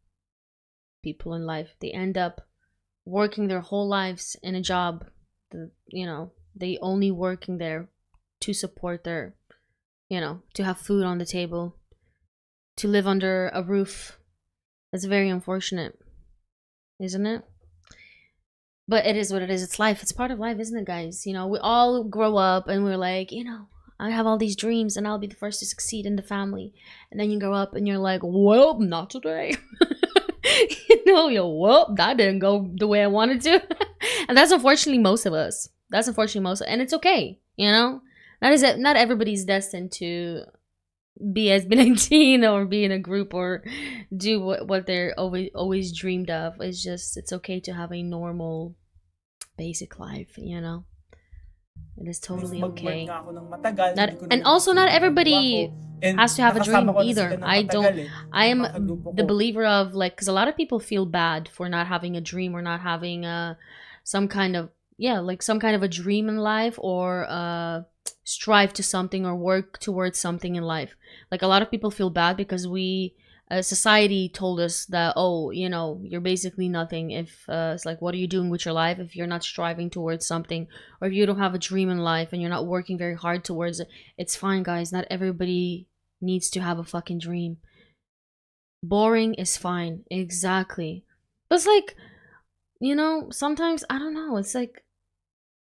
people in life. They end up working their whole lives in a job that, they only working there to support their you know, to have food on the table, to live under a roof. That's very unfortunate, isn't it? But it is what it is. It's life. It's part of life, isn't it, guys? You know, we all grow up and we're like, you know, I have all these dreams and I'll be the first to succeed in the family. And then you grow up and you're like, well, not today. You know, well, that didn't go the way I wanted to. And that's unfortunately most of us. And it's okay, you know? That is it. Not everybody's destined to be SB19 or be in a group or do what they're always dreamed of. It's just, it's okay to have a normal, basic life, you know? It is totally okay. And also, not everybody has to have a dream either. I am the believer of, like, because a lot of people feel bad for not having a dream or not having some kind of a dream in life or strive to something or work towards something in life. Like, a lot of people feel bad because society told us that, oh, you know, you're basically nothing if it's like, what are you doing with your life if you're not striving towards something, or if you don't have a dream in life and you're not working very hard towards it. It's fine, guys. Not everybody needs to have a fucking dream. Boring is fine. Exactly. But it's like, you know, sometimes, I don't know, it's like,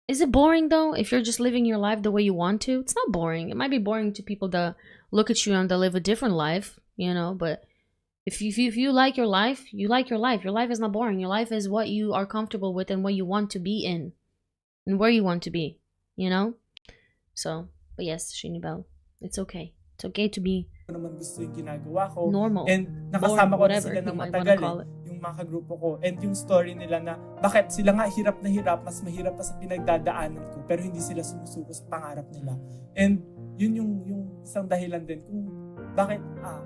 is it boring though if you're just living your life the way you want to? It's not boring. It might be boring to people that look at you and they live a different life, you know, but if you like your life, you like your life. Your life is not boring. Your life is what you are comfortable with and what you want to be in and where you want to be, you know? So, but yes, Shinibel, it's okay. It's okay to be normal. And nakasama ko na whatever sila ng you might matagal wanna call it. yung mga kagrupo ko. And yung story nila na bakit sila nga hirap na hirap, mas mahirap pa sa pinagdadaanan ko, pero hindi sila sumusuko sa pangarap nila. And yun yung isang dahilan din kung bakit,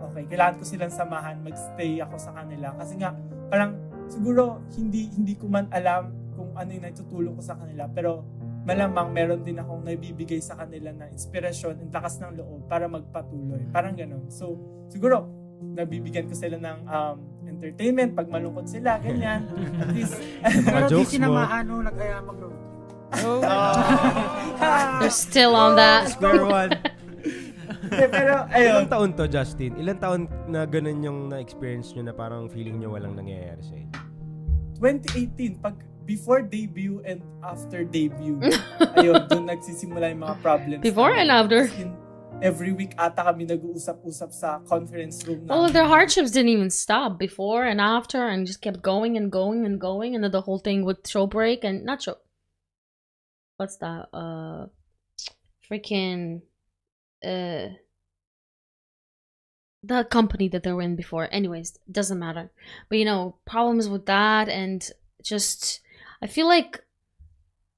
okay, kailangan ko silang samahan, magstay ako sa kanila. Kasi nga, parang siguro hindi ko man alam kung ano yung natutulong ko sa kanila, pero malamang meron din akong nabibigay sa kanila na inspirasyon and lakas ng loob para magpatuloy. Parang ganun. So, siguro, nabibigyan ko sila ng entertainment pag malungkot sila, ganyan. At least, pero di sinamahan nung nag-aya mag-road. They're still on that. Square one. Pero, ayun. Ilang taon to, Justin? Ilang taon na ganun yung na-experience nyo na parang feeling nyo walang nangyayari sa inyo? 2018, before debut and after debut. Ayun, doon nagsisimula yung mga problems. Before and after. Every week ata kami nag-uusap-usap sa conference room namin. Well, their hardships didn't even stop before and after and just kept going and going and going. And then the whole thing with SHOWBREAK and what's that? Freaking the company that they were in before. Anyways, doesn't matter. But you know, problems with that and just I feel like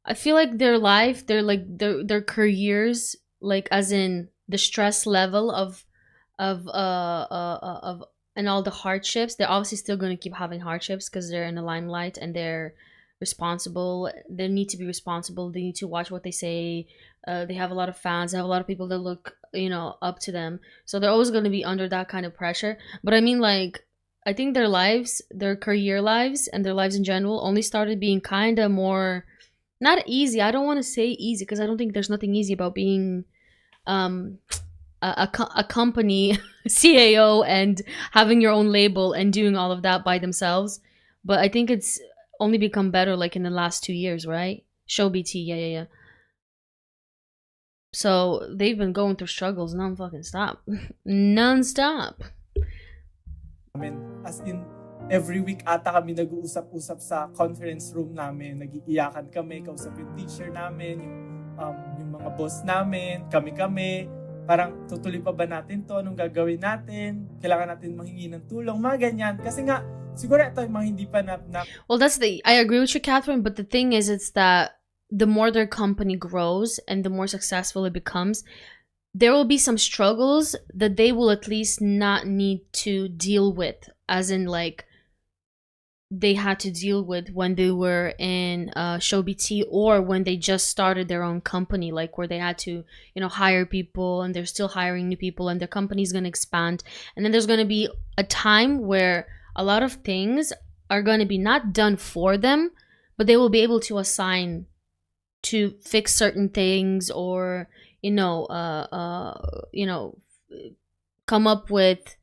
their life, their careers, like as in the stress level of and all the hardships, they're obviously still going to keep having hardships because they're in the limelight and they're responsible. They need to be responsible. They need to watch what they say. They have a lot of fans. They have a lot of people that look, you know, up to them. So they're always going to be under that kind of pressure. But I mean, like, I think their lives, their career lives, and their lives in general only started being kind of more, not easy. I don't want to say easy because I don't think there's nothing easy about being a company CAO and having your own label and doing all of that by themselves. But I think it's only become better like in the last 2 years, right? ShowBT, yeah. So they've been going through struggles non-stop. I mean, as in, every week ata kami nag-uusap-usap sa conference room namin. Nag-iiyakan kami, kausap yung teacher namin, yung mga boss namin, kami. Parang tutuloy pa ba natin to? Anong gagawin natin? Kailangan natin manghingi ng tulong, mga ganyan. Kasi nga, siguro ito yung mga hindi pa na... Well, I agree with you, Catherine, but the thing is, it's that the more their company grows and the more successful it becomes, there will be some struggles that they will at least not need to deal with, as in like they had to deal with when they were in ShowBT or when they just started their own company, like where they had to, you know, hire people and they're still hiring new people and their company's going to expand. And then there's going to be a time where a lot of things are going to be not done for them, but they will be able to assign to fix certain things or, come up with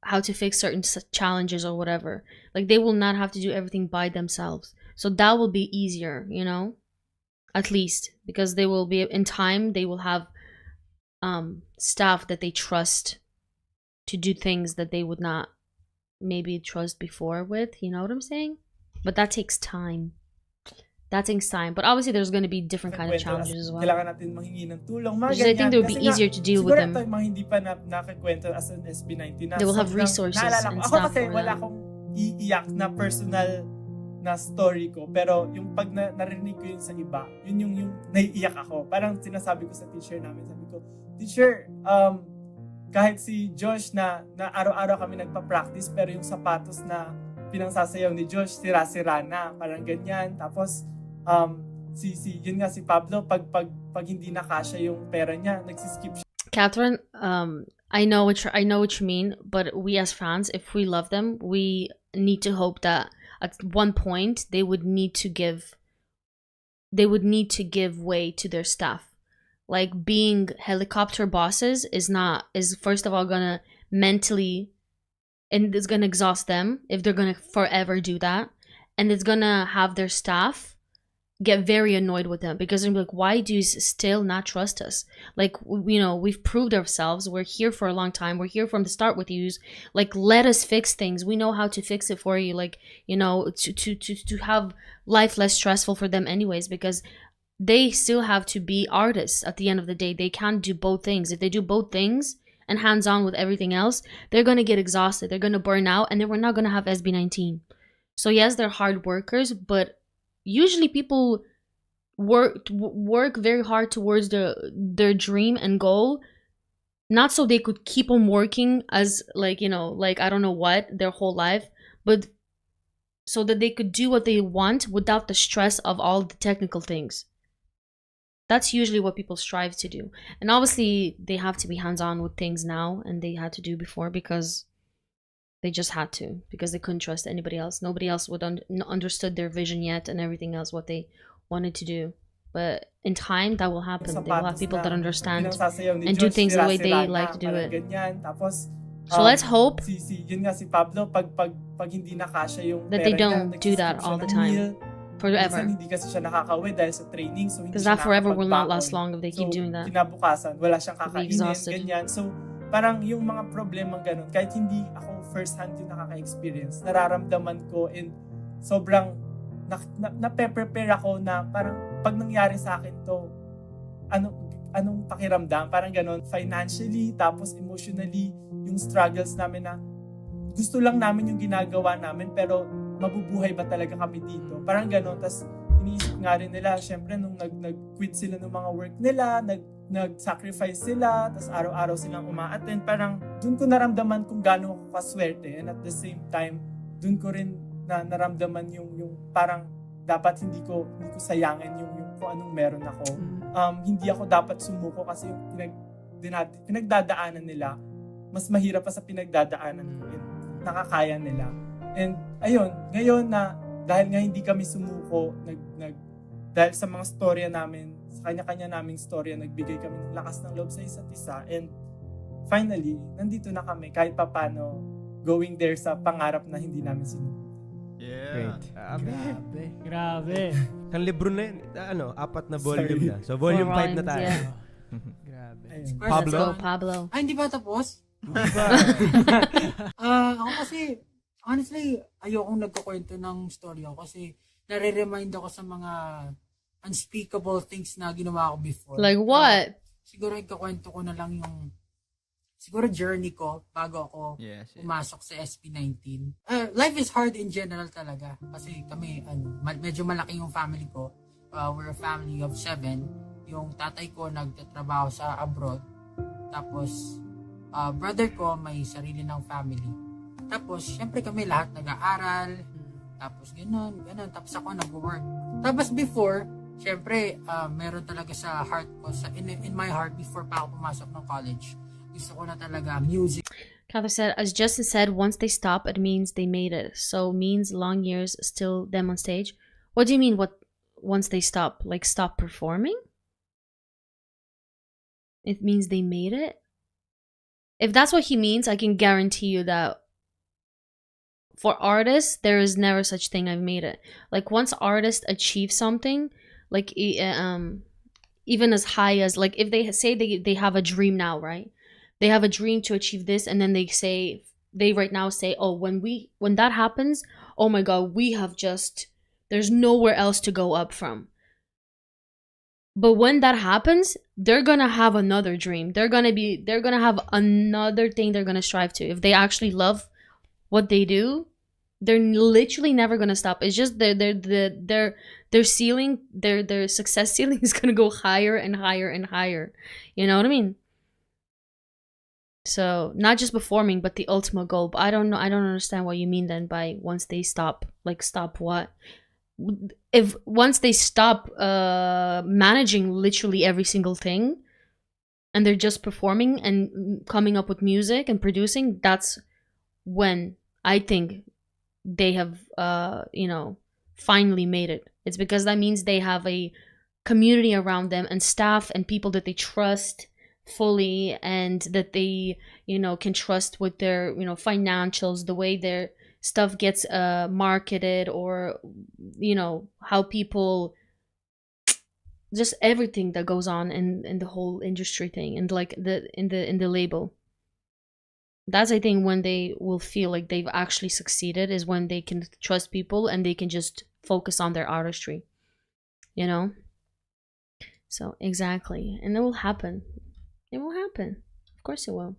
how to fix certain challenges or whatever. Like they will not have to do everything by themselves, so that will be easier, at least, because they will be in time, they will have staff that they trust to do things that they would not maybe trust before with, you know what I'm saying? But that takes time. But obviously there's going to be different kind of challenges as well. Kailangan natin manghingi ng tulong, mga Because I think they would ganyan. be Kasi easier to deal with them. Siguro ito, mga hindi pa nakikwento as an SB19 na They will have sobrang resources naalala ko. and Ako stuff kasi for wala them. akong iiyak na personal na story ko, pero yung pag narinig ko yun sa iba, yun yung naiiyak ako. Parang sinasabi ko sa teacher namin, sabi ko, teacher, kahit si Josh na araw-araw kami nagpa-practice, pero yung sapatos na pinangsasayaw ni Josh, sira-sira na, parang ganyan. Tapos, yun nga si Pablo, pag hindi na kasya yung pera niya, nagsiskip siya. Catherine, I know what you mean, but we as fans, if we love them, we need to hope that at one point they would need to give way to their staff. Like being helicopter bosses is first of all gonna mentally, and it's gonna exhaust them if they're gonna forever do that, and it's gonna have their staff get very annoyed with them because they're like, why do you still not trust us? Like, we've proved ourselves. We're here for a long time. We're here from the start with you. Like, let us fix things. We know how to fix it for you. Like, to have life less stressful for them anyways, because they still have to be artists at the end of the day. They can't do both things. If they do both things and hands-on with everything else, they're going to get exhausted. They're going to burn out, and then we're not going to have SB19. So yes, they're hard workers, but usually people work very hard towards their dream and goal, not so they could keep on working as I don't know what their whole life, but so that they could do what they want without the stress of all the technical things. That's usually what people strive to do. And obviously they have to be hands-on with things now, and they had to do before because they just had to, because they couldn't trust anybody else. Nobody else would understood their vision yet and everything else, what they wanted to do. But in time, that will happen. They will have people that understand and do things the way they like to do it. So let's hope yun nga si Pablo, pag hindi na kasya yung that they don't do that all the time. Forever. Hindi kasi siya nakakauwi dahil sa training. So because that forever will not last long if they keep doing that. Kinabukasan, wala siyang kakainin, ganyan. So parang yung mga problemang ganun, kahit hindi ako first hand yung nakaka-experience, nararamdaman ko, and sobrang na-prepare ako na parang pag nangyari sa akin to, anong pakiramdam, parang ganun, financially, tapos emotionally, yung struggles namin na gusto lang namin yung ginagawa namin, pero mabubuhay ba talaga kami dito, parang ganun. Tapos iniisip nga rin nila, syempre nung nag-quit sila ng mga work nila, nag-sacrifice sila, tapos araw-araw silang uma-attend, parang dun ko naramdaman kung gaano ako kaswerte, and at the same time, dun ko rin naramdaman yung parang dapat hindi ko sayangin yung kung anong meron ako. Hindi ako dapat sumuko kasi yung pinagdadaanan nila, mas mahirap pa sa pinagdadaanan ko, and nakakaya nila. And ayun, ngayon na dahil nga hindi kami sumuko, dahil sa mga storya namin, sa kanya-kanya naming storya, nagbigay kami ng lakas ng loob sa isa't isa, and finally, nandito na kami kahit papano going there sa pangarap na hindi namin sinuko. Yeah. Grabe. Ang libro na yun, 4 na volume na. So volume 5 na tayo. Yeah. Grabe. Pablo? Let's go, Pablo. Ay, hindi ba tapos? Ako kasi, honestly, ayokong nagkukwento ng story ako kasi nare-remind ako sa mga unspeakable things na ginawa ko before. Like what? Siguro ikakwento ko na lang yung journey ko bago ako pumasok sa SB19. Life is hard in general talaga kasi kami, medyo malaki yung family ko. We're a family of 7. Yung tatay ko nagtatrabaho sa abroad. Tapos, brother ko may sarili ng family. Tapos, syempre kami lahat nag-aaral. Tapos, ganun. Tapos ako nag-work. Tapos before, syempre, meron talaga sa heart ko, in my heart before pa ako pumasok ng college. Gusto ko na talaga music. Catherine said, as Justin said, once they stop, it means they made it. So means long years still them on stage. What do you mean? What once they stop? Like stop performing? It means they made it. If that's what he means, I can guarantee you that for artists, there is never such thing I've made it. Like once artists achieve something, like even as high as, like if they say they have a dream now, right? They have a dream to achieve this, and then they right now say, oh, when that happens, oh my god, there's nowhere else to go up from. But when that happens, they're gonna have another dream. They're gonna have another thing they're gonna strive to. If they actually love what they do, they're literally never gonna stop. It's just their ceiling, their success ceiling is gonna go higher and higher and higher. You know what I mean? So not just performing, but the ultimate goal. But I don't understand what you mean then by once they stop. Like stop what? If once they stop managing literally every single thing, and they're just performing and coming up with music and producing, that's when I think they have finally made it. It's because that means they have a community around them and staff and people that they trust fully, and that they can trust with their financials, the way their stuff gets marketed, or how people, just everything that goes on in the whole industry thing, and like in the label. That's, I think, when they will feel like they've actually succeeded, is when they can trust people and they can just focus on their artistry, so exactly. And it will happen. Of course it will.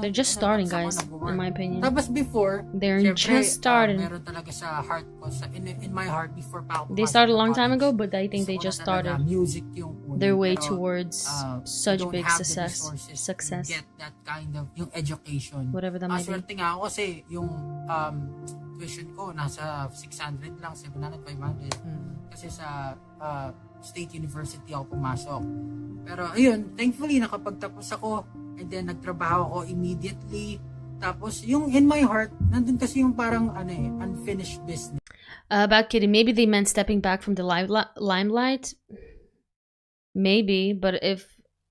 They're just starting, guys, in my opinion. Tapos before, they're syempre, just starting. Meron talaga sa heart ko, in my heart before pa ako They started a long time ago, but I think they just started music yung their way pero, towards such don't big have the success. resources to get that kind of yung education. Whatever that might be. Swerte nga ako kasi yung tuition ko nasa 600 lang, 700, 500. Kasi sa State University ako pumasok. Pero ayun, thankfully nakapagtapos ako, and then nagtrabaho ako immediately. Tapos yung in my heart, nandun kasi yung parang unfinished business. About Kitty, maybe they meant stepping back from the limelight. Maybe, but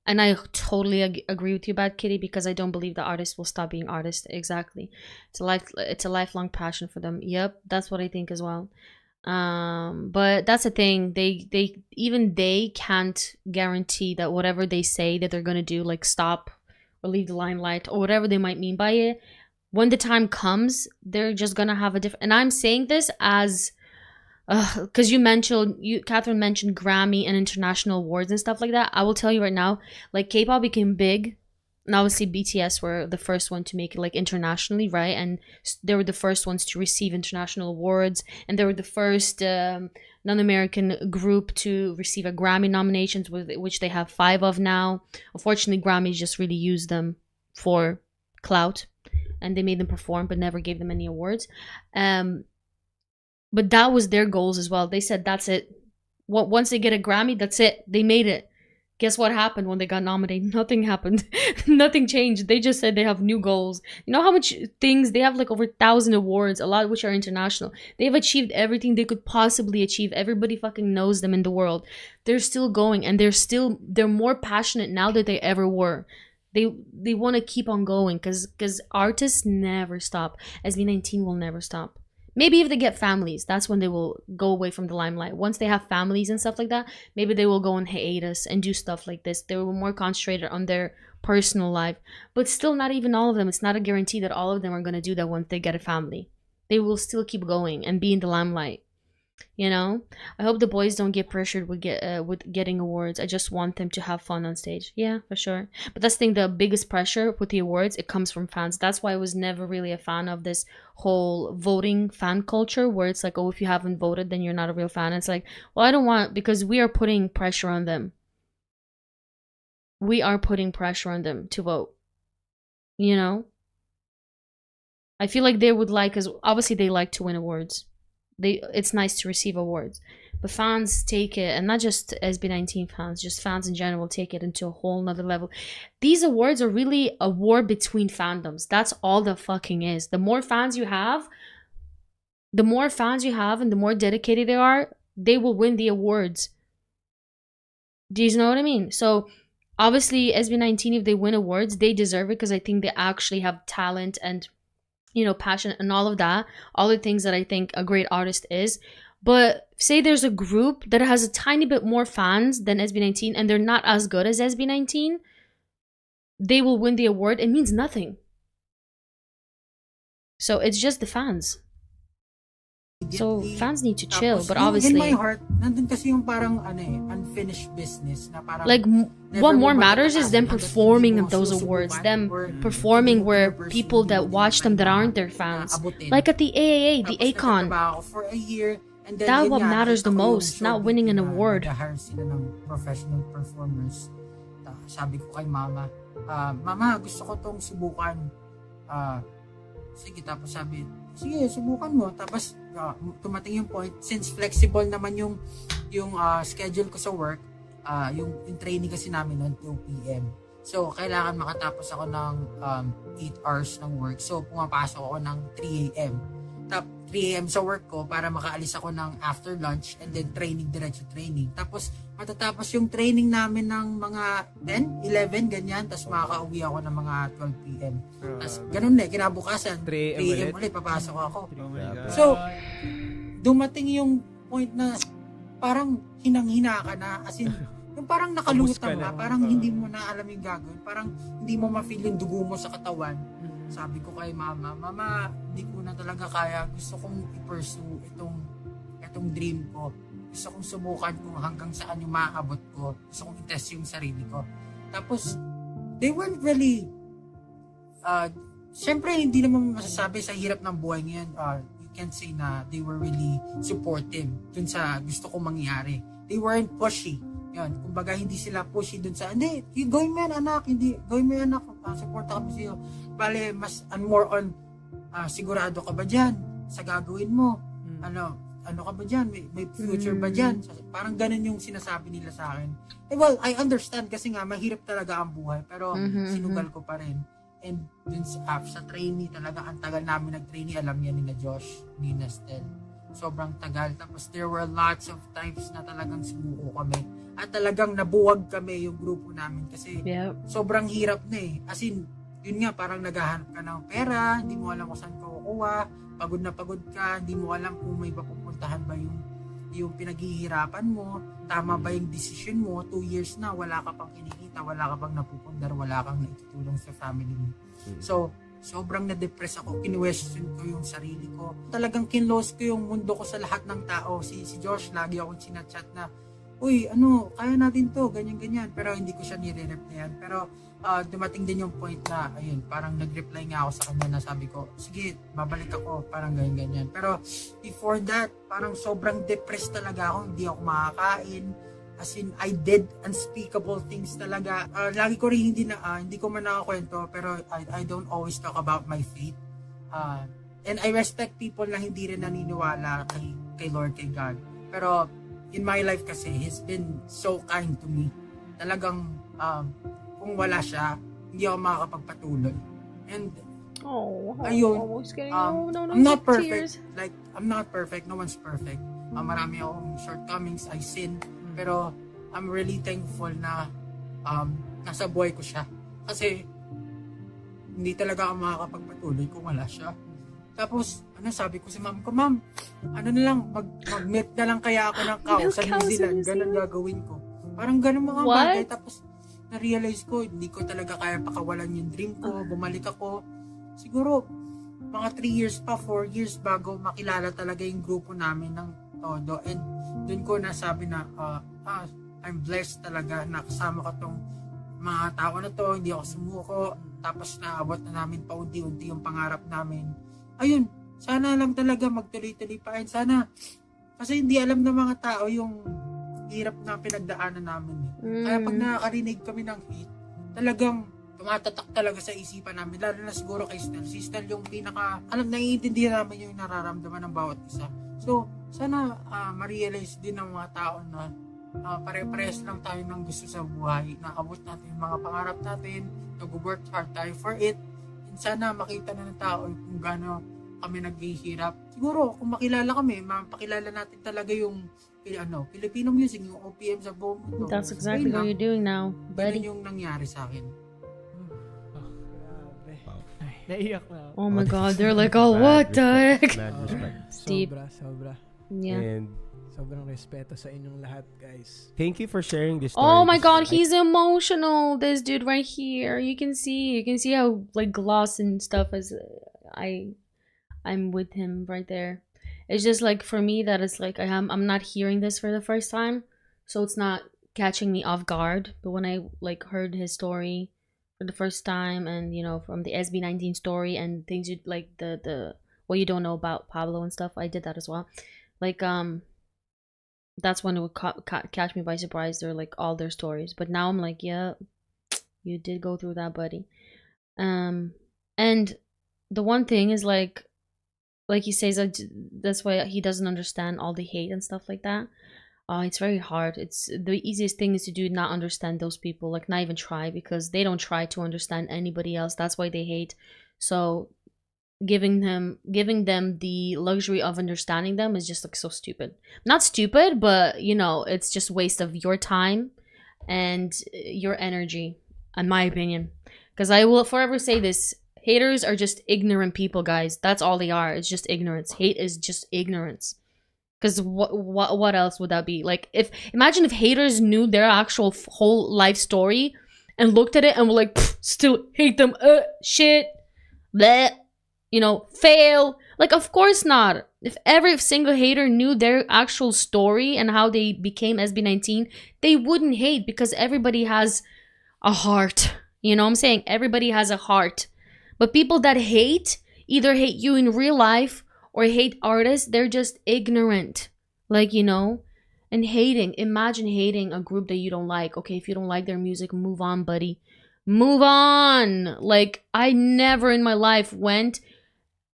and I totally agree with you about Kitty, because I don't believe the artists will stop being artists. Exactly, it's a lifelong passion for them. Yep, that's what I think as well. But that's the thing, they can't guarantee that whatever they say that they're gonna do, like stop or leave the limelight or whatever they might mean by it, when the time comes, they're just gonna have a different. And I'm saying this as because Catherine mentioned Grammy and international awards and stuff like that. I will tell you right now, like K-pop became big, and obviously BTS were the first one to make it like internationally, right? And they were the first ones to receive international awards, and they were the first non-American group to receive a Grammy nominations, which they have 5 of now. Unfortunately, Grammys just really used them for clout, and they made them perform but never gave them any awards. But that was their goals as well. They said that's it. Once they get a Grammy, that's it. They made it. Guess what happened when they got nominated? Nothing happened. Nothing changed. They just said they have new goals. You know how much things they have, like over 1,000 awards, a lot of which are international. They've achieved everything they could possibly achieve. Everybody fucking knows them in the world. They're still going, and they're more passionate now than they ever were. They want to keep on going, because artists never stop. SB19 will never stop. Maybe if they get families, that's when they will go away from the limelight. Once they have families and stuff like that, maybe they will go on hiatus and do stuff like this. They were more concentrated on their personal life. But still, not even all of them. It's not a guarantee that all of them are going to do that once they get a family. They will still keep going and be in the limelight. I hope the boys don't get pressured with getting awards. I just want them to have fun on stage. Yeah, for sure. But that's the thing, the biggest pressure with the awards, it comes from fans. That's why I was never really a fan of this whole voting fan culture, where it's like, oh, if you haven't voted, then you're not a real fan. It's like, well, I don't want, because we are putting pressure on them. We are putting pressure on them to vote. I feel like they would like, because obviously they like to win awards. It's nice to receive awards, but fans take it, and not just SB19 fans, just fans in general take it into a whole nother level. These awards are really a war between fandoms. That's all the fucking is. The more fans you have, and the more dedicated they are, they will win the awards. Do you know what I mean? So obviously SB19, if they win awards, they deserve it because I think they actually have talent and, you know, passion and all of that, all the things that I think a great artist is. But say there's a group that has a tiny bit more fans than SB19 and they're not as good as SB19, they will win the award. It means nothing. So it's just the fans. So fans need to chill, Tapos, but yung obviously, in my heart, nandun kasi yung parang unfinished business na parang like what more matters is them performing at those awards, them performing where people that watch them that aren't their fans, like at the AAA, the Akon. For a year, and then That yun what nga, matters the nakita ko yung most, not showbiz winning an na award. nag-hire sila ng professional performers. Sabi ko kay mama, mama, gusto ko tong subukan. Sige, tapos sabi, sige, subukan mo. Tapos tumating yung point, since flexible naman yung schedule ko sa work, yung training kasi namin noon 2 p.m. So, kailangan makatapos ako ng 8 hours ng work. So, pumapasok ako ng 3 a.m. 3 a.m. sa work ko para makaalis ako ng after lunch and then diretso training. Tapos, matatapos yung training namin ng mga 10, 11, ganyan. Tapos, makaka-uwi ako ng mga 12 p.m. Tapos, ganun kinabukasan. 3 a.m. ulit, papasok ako. So, dumating yung point na parang hinang-hina ka na. As in, yung parang nakalutang na. Parang hindi mo na alam yung gagawin. Parang hindi mo ma-feel yung dugo mo sa katawan. Sabi ko kay mama, hindi ko na talaga kaya. Gusto kong i-pursue itong dream ko. Gusto kong subukan kung hanggang saan yung maaabot ko. Gusto kong i-test yung sarili ko. Tapos, they weren't really, syempre hindi naman masasabi sa hirap ng buhay ngayon. You can't say na they were really supportive dun sa gusto kong mangyari. They weren't pushy. Yun, kumbaga hindi sila pushy dun sa, hindi, gawin mo yan anak, supporta kami sa'yo. Bale, mas more on, sigurado ka ba dyan sa gagawin mo? Ano ka ba dyan? May future ba dyan? Parang ganun yung sinasabi nila sa akin. Well, I understand kasi nga, mahirap talaga ang buhay, pero sinugal ko pa rin. And dun sa trainee talaga, ang tagal namin nag-trainee, alam niya ni na Josh, ni na STELL. Sobrang tagal. Tapos there were lots of times na talagang sumuko kami. At talagang nabuwag kami yung grupo namin kasi sobrang hirap na As in, yun nga, parang naghahanap ka ng pera, hindi mo alam kung saan ka kukuha, pagod na pagod ka, hindi mo alam kung may papupuntahan ba yung pinaghihirapan mo, tama ba yung decision mo, 2 years na, wala ka pang kinikita, wala ka pang napupundar, wala kang naitutulong sa family mo. So, sobrang na-depress ako, kinwestiyon ko yung sarili ko. Talagang kinlose ko yung mundo ko sa lahat ng tao. Si Josh, lagi akong sinachat na, uy, kaya natin to, ganyan-ganyan. Pero hindi ko siya nire-replyan. Pero dumating din yung point na, ayun, parang nag-reply nga ako sa kanya na sabi ko, sige, babalik ako, parang ganyan-ganyan. Pero before that, parang sobrang depressed talaga ako, hindi ako makakain. As in, I did unspeakable things talaga. Lagi ko rin hindi ko man nakakwento, pero I don't always talk about my faith. And I respect people na hindi rin naniniwala kay Lord, kay God. Pero in my life kasi, He's been so kind to me. Talagang, kung wala siya, hindi ako makakapagpatuloy. And, ayun, I'm not perfect. Like, I'm not perfect. No one's perfect. Marami akong shortcomings. I sin. Pero I'm really thankful na nasa buhay ko siya. Kasi hindi talaga ako makakapagpatuloy kung wala siya. Tapos, sabi ko sa mom ko, ma'am, mag-meet na lang kaya ako ng cow sa New Zealand. Ganun gagawin ko. Parang ganun mga bagay. Tapos, na-realize ko, hindi ko talaga kaya pakawalan yung dream ko. Bumalik ako. Siguro, mga 3 years pa, 4 years bago makilala talaga yung grupo namin ng todo. And dun ko nasabi na I'm blessed talaga na kasama ko tong mga tao na to, hindi ako sumuko, tapos naabot na namin paunti-unti yung pangarap namin. Ayun, sana lang talaga magtuloy-tuloy pa. Sana, kasi hindi alam ng mga tao yung hirap na pinagdaanan namin. Kaya pag nakakarinig kami ng hate, talagang tumatatak talaga sa isipan namin, lalo na siguro kay STELL. Si STELL yung naiintindihan namin yung nararamdaman ng bawat isa. So, sana ma-realize din ng mga tao na pare-pares lang tayo ng gusto sa buhay, naabot natin yung mga pangarap natin, nag-work hard tayo for it, and sana makita na ng tao kung gaano kami naghihirap. Siguro, kung makilala kami, mapakilala natin talaga yung Filipino music, yung OPM sa buong mundo. That's exactly what you're doing now, buddy. Yun yung nangyari sa akin. Naiyak na. Oh my God, they're like, oh, what the heck? Mad respect. Deep. Sobra. Yeah. And Sobrang respeto sa inyong lahat, guys. thank you for sharing this story. Oh my God, he's emotional. This dude right here. You can see how like gloss and stuff is. I'm with him right there. It's just like for me that it's like I'm not hearing this for the first time, so it's not catching me off guard. But when I like heard his story for the first time, and you know, from the SB19 story and things you like the what you don't know about Pablo and stuff, I did that as well. Like that's when it would catch me by surprise. They're like all their stories, but now I'm like, yeah, you did go through that, buddy. And the one thing is like he says, that's why he doesn't understand all the hate and stuff like that. It's very hard. It's the easiest thing is to do not understand those people, like not even try, because they don't try to understand anybody else. That's why they hate. So giving them the luxury of understanding them is just like so stupid. Not stupid, but you know, it's just waste of your time and your energy, in my opinion. Because I will forever say this: haters are just ignorant people, guys. That's all they are. It's just ignorance. Hate is just ignorance. Because what else would that be? Like, imagine if haters knew their actual whole life story and looked at it and were like, still hate them, shit, bleh, you know, fail. Like, of course not. If every single hater knew their actual story and how they became SB19, they wouldn't hate, because everybody has a heart. You know what I'm saying? Everybody has a heart. But people that hate either hate you in real life or hate artists. They're just ignorant. Like, you know, and hating. Imagine hating a group that you don't like. Okay, if you don't like their music, move on, buddy. Move on. Like, I never in my life went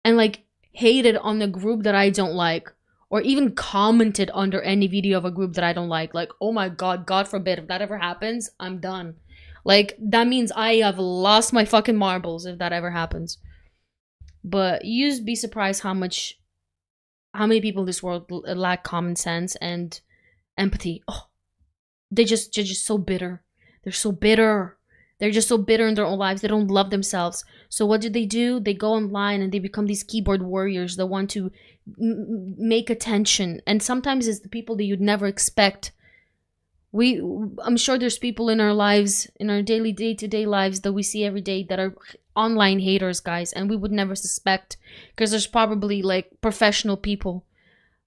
and like hated on the group that I don't like, or even commented under any video of a group that I don't like. Like, oh my God, God forbid, if that ever happens, I'm done. Like, that means I have lost my fucking marbles if that ever happens. But you just be surprised how many people in this world lack common sense and empathy. Oh, they're just so bitter. They're so bitter. They're just so bitter in their own lives. They don't love themselves. So what do? They go online and they become these keyboard warriors that want to make attention. And sometimes it's the people that you'd never expect. I'm sure there's people in our lives, in our daily day-to-day lives that we see every day that are online haters, guys, and we would never suspect, because there's probably like professional people,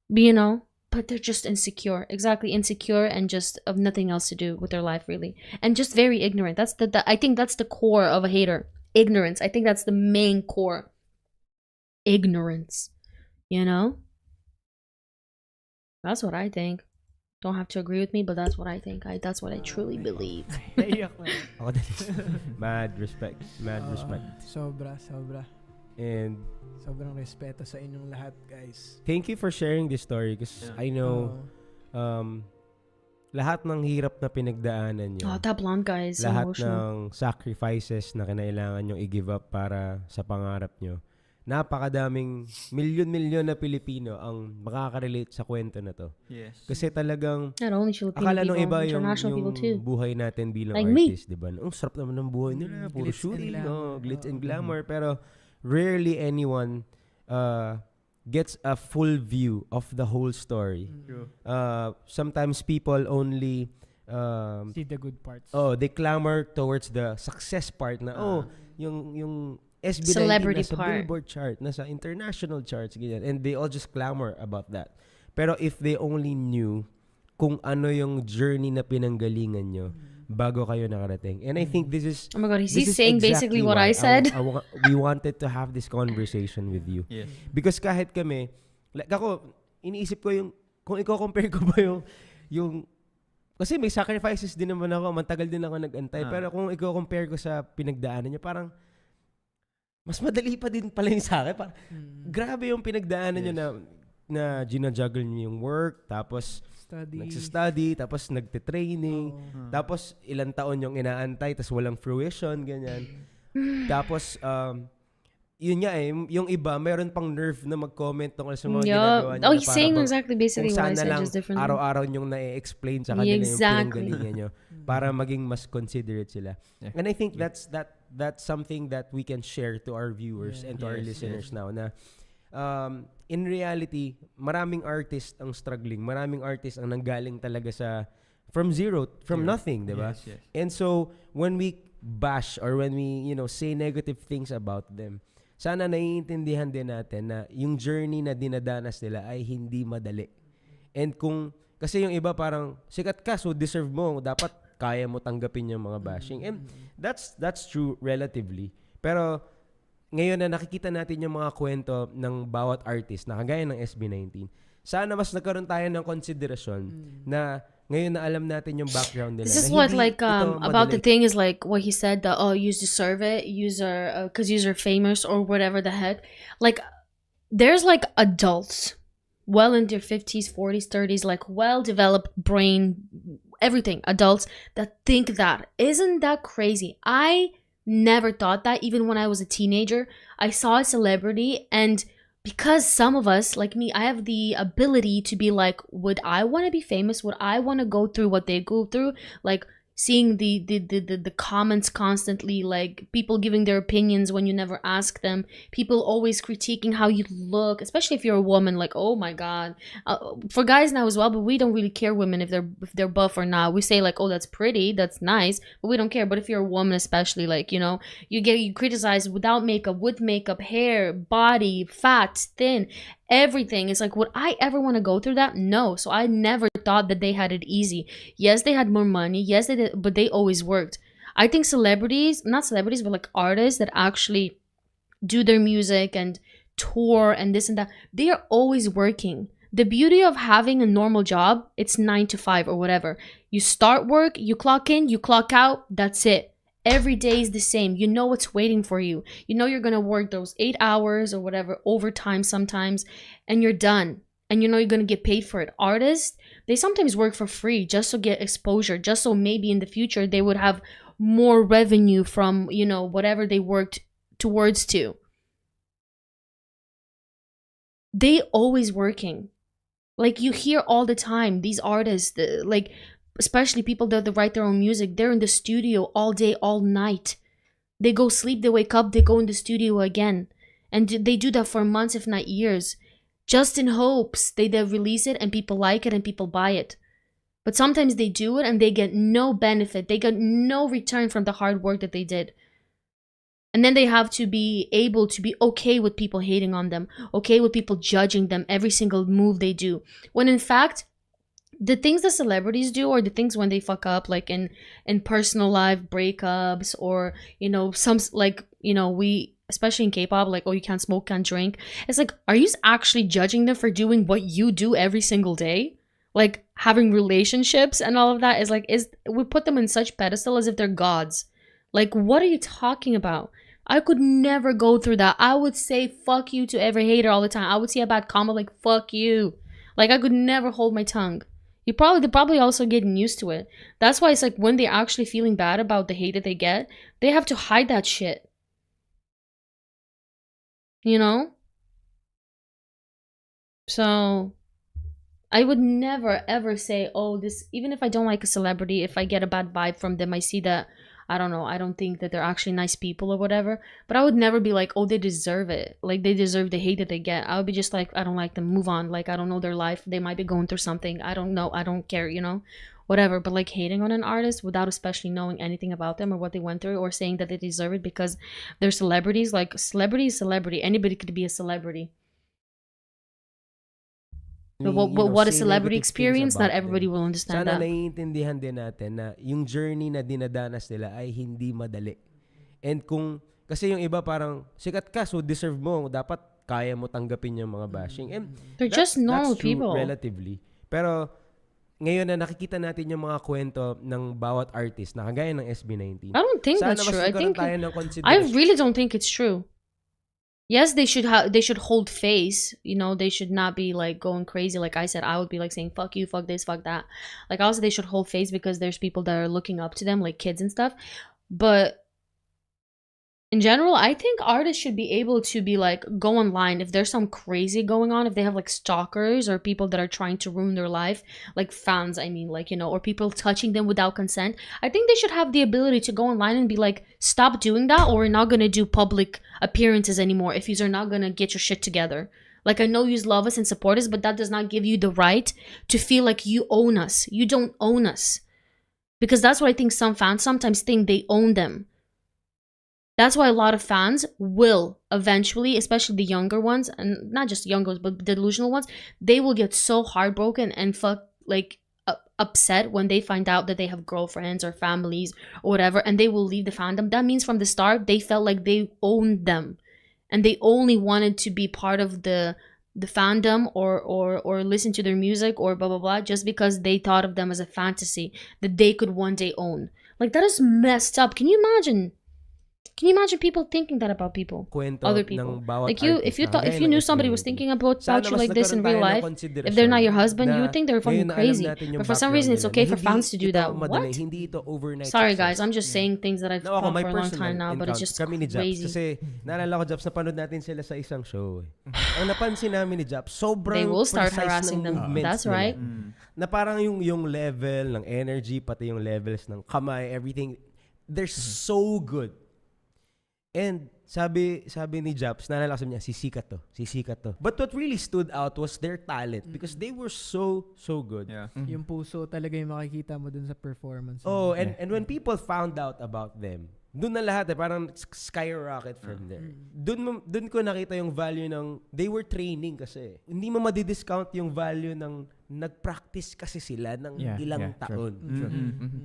you know, but they're just insecure. Exactly, insecure, and just of nothing else to do with their life, really, and just very ignorant. That's I think that's the core of a hater. Ignorance. I think that's the main core. Ignorance. You know? That's what I think. Don't have to agree with me, but that's what I think. That's what I truly believe. Mad respect. Mad respect. Sobra. And sobrang respeto sa inyong lahat, guys. Thank you for sharing this story, because I know lahat ng hirap na pinagdaanan nyo. Oh, that blonde guy is lahat emotional. ng sacrifices na kinailangan nyo i-give up para sa pangarap nyo. Napakadaming milyon na Pilipino ang makaka-relate sa kwento na to. Yes. Kasi talagang not only Filipino akala nung people, iba international people too. buhay natin bilang like artist, di ba? Ang sarap naman ng buhay nila, puro shooting, glitz and glamour, pero rarely anyone gets a full view of the whole story. Sometimes people only see the good parts. Oh, they clamor towards the success part na yung SB19 celebrity nasa part, Billboard chart, nasa international charts, ganyan. And they all just clamor about that. Pero if they only knew kung ano yung journey na pinanggalingan nyo bago kayo nakarating. And I think this is... Oh my God, is he saying basically what I said? We wanted to have this conversation with you. Yes. Because kahit kami, like ako, iniisip ko yung, kung i-compare ko ba yung kasi may sacrifices din naman ako, matagal din ako nag-antay. Pero kung i-compare ko sa pinagdaanan niya, parang mas madali pa din pala yung sa akin. Parang, grabe yung pinagdaanan niyo na ginajuggle niyo yung work, tapos nagsistudy, tapos nagte-training, tapos ilang taon yung inaantay, tapos walang fruition, ganyan. Tapos, yun nga yung iba, meron pang nerve na mag-comment tungkol sa mga Yeah. ginagawa niyo. Oh, na he's para saying bang exactly basically kung what I sana said, lang just differently. araw-araw niyong na-explain sa kanila Exactly. yung pinanggalingan niyo para maging mas considerate sila. Yeah. And I think that's something that we can share to our viewers and to our listeners now na in reality, maraming artist ang struggling. Maraming artist ang nanggaling talaga from nothing, di ba? Yes. And so, when we bash or when we, say negative things about them, sana naiintindihan din natin na yung journey na dinadanas nila ay hindi madali. And kasi yung iba parang, sikat ka, so deserve mo, dapat kaya mo tanggapin yung mga bashing. And that's true relatively. Pero, ngayon na nakikita natin yung mga kwento ng bawat artist na kagaya ng SB19, sana mas nagkaroon tayo ng konsiderasyon na ngayon na alam natin yung background nila. This is what about the thing is like what he said that you deserve it, because you're famous or whatever the heck. Like there's like adults well into their 50s, 40s, 30s, like well-developed brain, everything, adults that think that. Isn't that crazy? I never thought that even when I was a teenager. I saw a celebrity and because some of us, like me, I have the ability to be like, would I want to be famous? Would I want to go through what they go through? Like seeing the comments constantly, like people giving their opinions when you never ask them, people always critiquing how you look, especially if you're a woman, like, oh my god. For guys now as well, but we don't really care women if they're buff or not. We say like, oh, that's pretty, that's nice, but we don't care. But if you're a woman, especially, like, you criticize without makeup, with makeup, hair, body, fat, thin, everything. It's like, would I ever want to go through that? No. So I never thought that they had it easy. Yes, they had more money. Yes, they did, but they always worked. I think not celebrities, but like artists that actually do their music and tour and this and that, they are always working. The beauty of having a normal job, it's 9 to 5 or whatever. You start work, you clock in, you clock out, that's it. Every day is the same. You know what's waiting for you. You know you're going to work those 8 hours or whatever, overtime sometimes, and you're done. And you know you're going to get paid for it. Artists, they sometimes work for free just to get exposure, just so maybe in the future they would have more revenue from, whatever they worked towards to. They always working. Like you hear all the time, these artists, like especially people that write their own music, they're in the studio all day, all night. They go sleep, they wake up, they go in the studio again. And they do that for months, if not years, just in hopes they release it and people like it and people buy it. But sometimes they do it and they get no benefit. They get no return from the hard work that they did. And then they have to be able to be okay with people hating on them, okay with people judging them every single move they do. When in fact, the things that celebrities do, or the things when they fuck up, like in personal life, breakups, or some, like, we, especially in K-pop, like, oh, you can't smoke, can't drink. It's like, are you actually judging them for doing what you do every single day? Like having relationships and all of that is like, we put them in such pedestal as if they're gods. Like, what are you talking about? I could never go through that. I would say fuck you to every hater all the time. I would see a bad comment like fuck you. Like I could never hold my tongue. They're probably also getting used to it. That's why it's like when they're actually feeling bad about the hate that they get, they have to hide that shit. So I would never ever say, oh, this, even if I don't like a celebrity, if I get a bad vibe from them, I see that, I don't know, I don't think that they're actually nice people or whatever, but I would never be like, oh, they deserve it. Like, they deserve the hate that they get. I would be just like, I don't like them, move on. Like, I don't know their life. They might be going through something. I don't know. I don't care, whatever. But like hating on an artist without especially knowing anything about them or what they went through, or saying that they deserve it because they're celebrities. Like, celebrity is celebrity. Anybody could be a celebrity. But what a celebrity experience, not everybody will understand that. Sana naiintindihan din natin na yung journey na dinadanas nila ay hindi madali. And kasi yung iba parang, sikat ka, so deserve mo, dapat kaya mo tanggapin yung mga bashing. And they're just normal that's true people. Relatively. Pero ngayon na nakikita natin yung mga kwento ng bawat artist na kagaya ng SB19. I don't think that's true. I really don't think it's true. Yes, they should hold face. They should not be like going crazy. Like I said, I would be like saying fuck you, fuck this, fuck that. Like also they should hold face because there's people that are looking up to them, like kids and stuff. But in general, I think artists should be able to be like, go online if there's some crazy going on, if they have like stalkers or people that are trying to ruin their life, like fans, I mean, like, you know, or people touching them without consent. I think they should have the ability to go online and be like, stop doing that, or we're not gonna do public appearances anymore if you're not gonna get your shit together. Like, I know you love us and support us, but that does not give you the right to feel like you own us. You don't own us. Because that's what I think some fans sometimes think they own them. That's why a lot of fans will eventually, especially the younger ones, and not just younger ones, but delusional ones, they will get so heartbroken and upset when they find out that they have girlfriends or families or whatever, and they will leave the fandom. That means from the start, they felt like they owned them. And they only wanted to be part of the fandom or listen to their music or blah, blah, blah, just because they thought of them as a fantasy that they could one day own. Like, that is messed up. Can you imagine? Can you imagine people thinking that about people? Other people. Like if you knew somebody was thinking about you like this in real life, if they're not your husband, you would think they're fucking crazy. But for some reason, it's okay for fans to do that. What? Sorry guys, I'm just saying things that I've thought for a long time now, but it's just crazy. Kasi naalala ko, Japs, napanood natin sila sa isang show. Ang napansin namin ni Japs, sobrang they will start harassing them. That's right. Na parang yung level ng energy, pati yung levels ng kamay, everything, they're so good. And sabi ni Japs, naalala ko niya, sisikat to. But what really stood out was their talent because they were so good. Yeah. Yung puso talaga yung makikita mo dun sa performance. Oh, and when people found out about them, dun na lahat parang skyrocket from there. Dun ko nakita yung value ng, they were training kasi. Hindi mo madidiscount yung value ng nag-practice kasi sila ng ilang taon.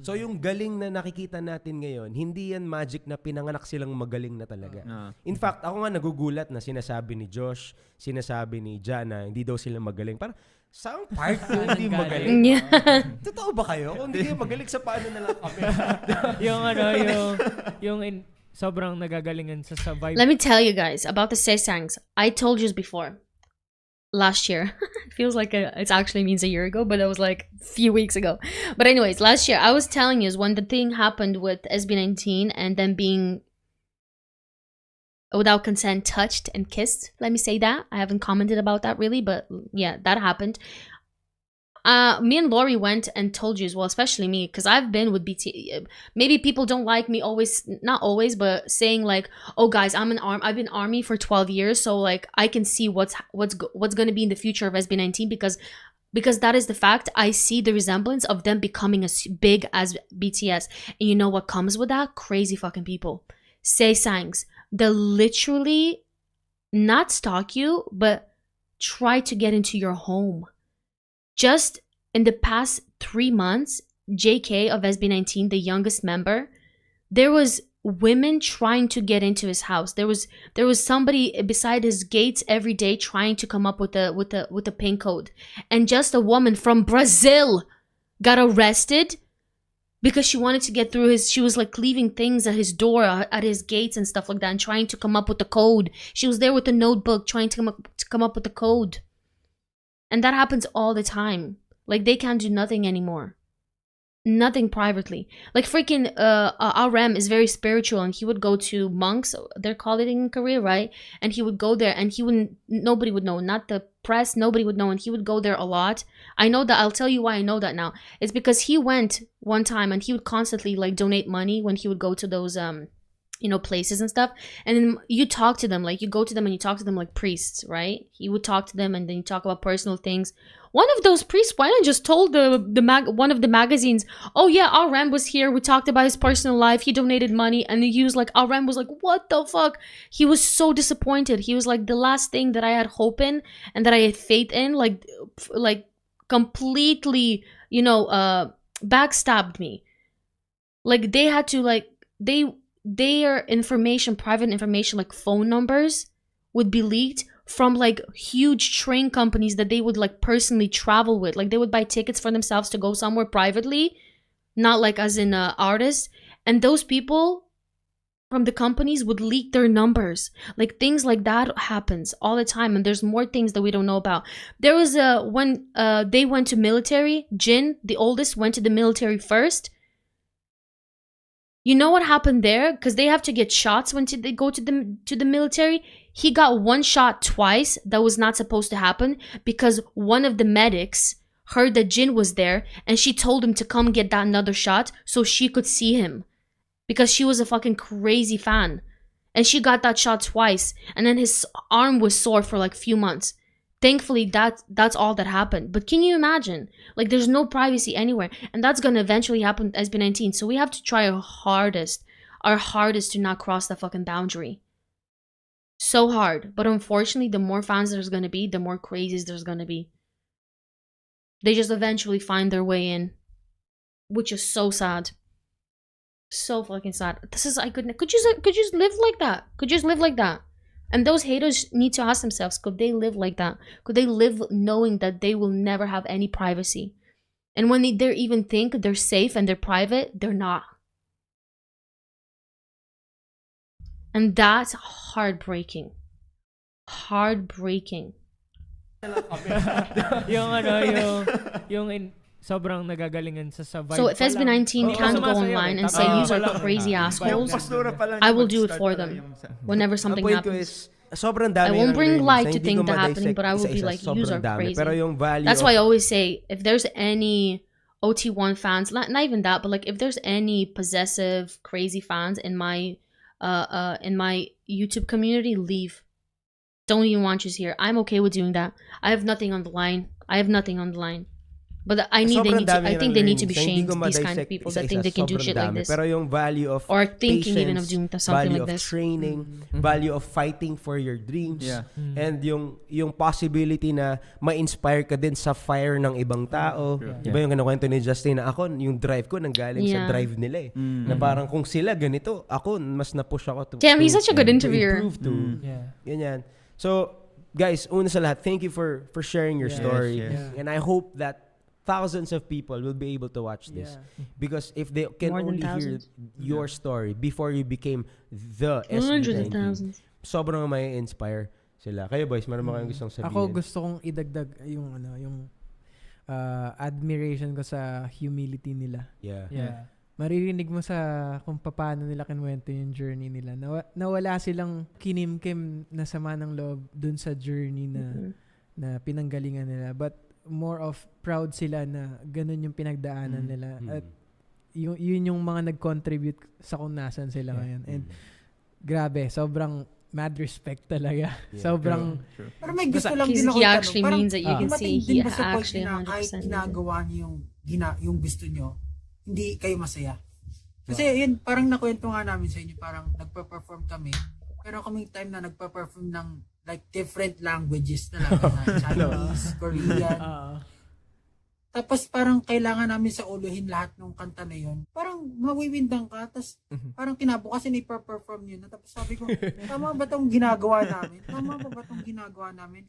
So yung galing na nakikita natin ngayon, hindi yan magic na pinanganak silang magaling na talaga. In fact, ako nga nagugulat na sinasabi ni Josh, sinasabi ni Jana, hindi daw sila magaling. Parang, saan part ko hindi magaling? Totoo ba kayo? Kung hindi kayo magaling, sa paano na lang kami? yung sobrang nagagalingan sa survival. Let me tell you guys about the sasangs. I told you before. Last year. It feels like it actually means a year ago, but it was like a few weeks ago. But anyways, last year, I was telling you, when the thing happened with SB19 and then being without consent touched and kissed, let me say that. I haven't commented about that really, but yeah, that happened. Me and Lori went and told you as well, especially me, because I've been with BT. Maybe people don't like me always, not always, but saying like, "Oh, guys, I've been army for 12 years, so like I can see what's going to be in the future of SB19 because that is the fact. I see the resemblance of them becoming as big as BTS, and you know what comes with that? Crazy fucking people, sasangs. They literally not stalk you, but try to get into your home." Just in the past 3 months, JK of SB19, the youngest member, there was women trying to get into his house. There was somebody beside his gates every day trying to come up with a pin code. And just a woman from Brazil got arrested because she wanted to get through she was like leaving things at his door, at his gates and stuff like that, and trying to come up with the code. She was there with a notebook trying to come up with the code. And that happens all the time. Like, they can't do nothing anymore. Nothing privately. Like, freaking RM is very spiritual, and he would go to monks, they're called it in Korea, right? And he would go there, and nobody would know. Not the press, nobody would know. And he would go there a lot. I know that. I'll tell you why I know that now. It's because he went one time, and he would constantly, like, donate money when he would go to those, places and stuff. And then you talk to them, like you go to them and you talk to them like priests, right? You would talk to them and then you talk about personal things. One of those priests went and just told one of the magazines, "Oh yeah, RM was here. We talked about his personal life. He donated money." And he was like, RM was like, "What the fuck?" He was so disappointed. He was like, the last thing that I had hope in and that I had faith in, like completely, backstabbed me. Like, they had to, like, their information, private information, like phone numbers, would be leaked from like huge train companies that they would like personally travel with. Like, they would buy tickets for themselves to go somewhere privately, not like as in artists. And those people from the companies would leak their numbers. Like, things like that happens all the time. And there's more things that we don't know about. There was when they went to military, Jin, the oldest, went to the military first. You know what happened there? Because they have to get shots when they go to the military. He got one shot twice that was not supposed to happen because one of the medics heard that Jin was there and she told him to come get that another shot so she could see him because she was a fucking crazy fan. And she got that shot twice and then his arm was sore for like a few months. Thankfully, that's all that happened. But can you imagine? Like, there's no privacy anywhere. And that's going to eventually happen with SB19. So we have to try our hardest to not cross the fucking boundary. So hard. But unfortunately, the more fans there's going to be, the more crazies there's going to be. They just eventually find their way in. Which is so sad. So fucking sad. Could you just live like that? Could you just live like that? And those haters need to ask themselves, could they live like that? Could they live knowing that they will never have any privacy? And when they even think they're safe and they're private, they're not. And that's heartbreaking. Heartbreaking. Sobrang nagagalingan sa vibe. So if SB19 can't go online and say you are crazy assholes, I will do it for them whenever something happens. I won't bring light to things that happening, but I will be like, you are crazy. That's why I always say, if there's any OT1 fans, not even that, but like if there's any possessive, crazy fans in my YouTube community, leave. Don't even want you here. I'm okay with doing that. I have nothing on the line. But I think they need to be shamed, these kind of people that think they can do shit like this. Pero yung value of or thinking patience, even of doing something value like this. of training, value of fighting for your dreams, and yung possibility na ma-inspire ka din sa fire ng ibang tao. Diba yung kinukwento ni Justin na ako, yung drive ko nanggaling sa drive nila eh. Na parang kung sila ganito, ako mas na-push ako to. Damn, he's such a good interviewer. Ganyan. So, guys, una sa lahat, thank you for sharing your story. And I hope that thousands of people will be able to watch this because if they can only hear your story before you became the SB19, sobrang may inspire sila. Kayo boys, meron ba kayong gustong sabihin? Ako gusto kong idagdag yung admiration ko sa humility nila. Maririnig mo sa kung paano nila kinwento yung journey nila. Nawala silang kinimkim na sama ng loob dun sa journey na pinanggalingan nila. But more of proud sila na ganun yung pinagdaanan nila. At yun yung mga nag-contribute sa kung nasan sila ngayon. And grabe, sobrang mad respect talaga. Sobrang... True. Pero may gusto lang din ako he actually means that you can see he actually 100% kahit ginagawa niyo yung gusto niyo, hindi kayo masaya. Kasi yun, parang nakwento nga namin sa inyo, parang nagpa-perform kami. Pero kaming time na nagpa-perform ng like different languages talaga na Chinese, Korean. Tapos parang kailangan namin sa uluhin lahat ng kanta na yun. Parang mawiwindang ka, tapos parang kinabukasin na ipa-perform yun. Tapos sabi ko, tama ba itong ginagawa namin?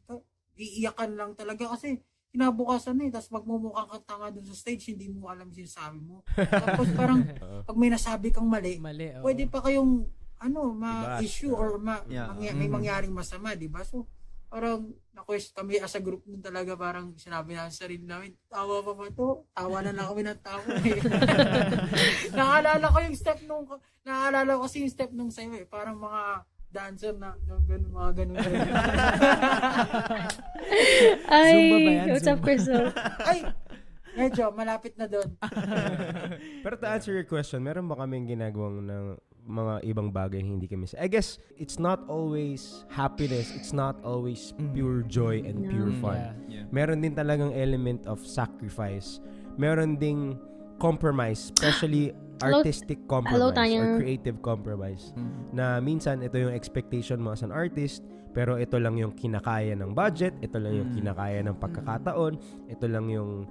Iiyakan lang talaga kasi kinabukasan na tapos magmumukhang kang tanga dun sa stage, hindi mo alam yung sinasabi mo. Tapos parang pag may nasabi kang mali pwede pa kayong ma-issue or may mangyaring masama, di ba? So, parang kami as a group nun talaga, parang sinabi na sa sarili namin, tawa pa ba to? Tawa na lang kami ng tawa. Naalala ko yung step nung sa'yo eh. Parang mga dancer na mga ganun. Ay, Zumba ba yan? what's up, Crystal? Ay, medyo malapit na doon. Pero to answer your question, meron ba kaming ginagawang ng mga ibang bagay hindi kami I guess it's not always happiness, it's not always pure joy and pure fun. Meron din talagang element of sacrifice. Meron ding compromise, especially artistic compromise or creative compromise. Na minsan ito yung expectation mo as an artist, pero ito lang yung kinakaya ng budget, ito lang yung kinakaya ng pagkakataon, ito lang yung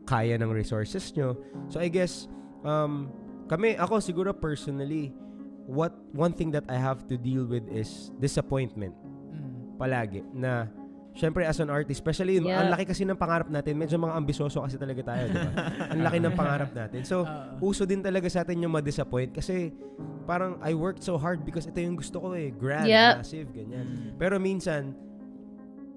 kaya ng resources nyo. So I guess ako siguro personally, one thing that I have to deal with is disappointment. Palagi na syempre as an artist, especially ang laki kasi ng pangarap natin, medyo mga ambisyoso kasi talaga tayo, di ba? Ang laki ng pangarap natin. So, uso din talaga sa atin yung ma-disappoint kasi parang I worked so hard because ito yung gusto ko eh, grand, massive, ganyan. Pero minsan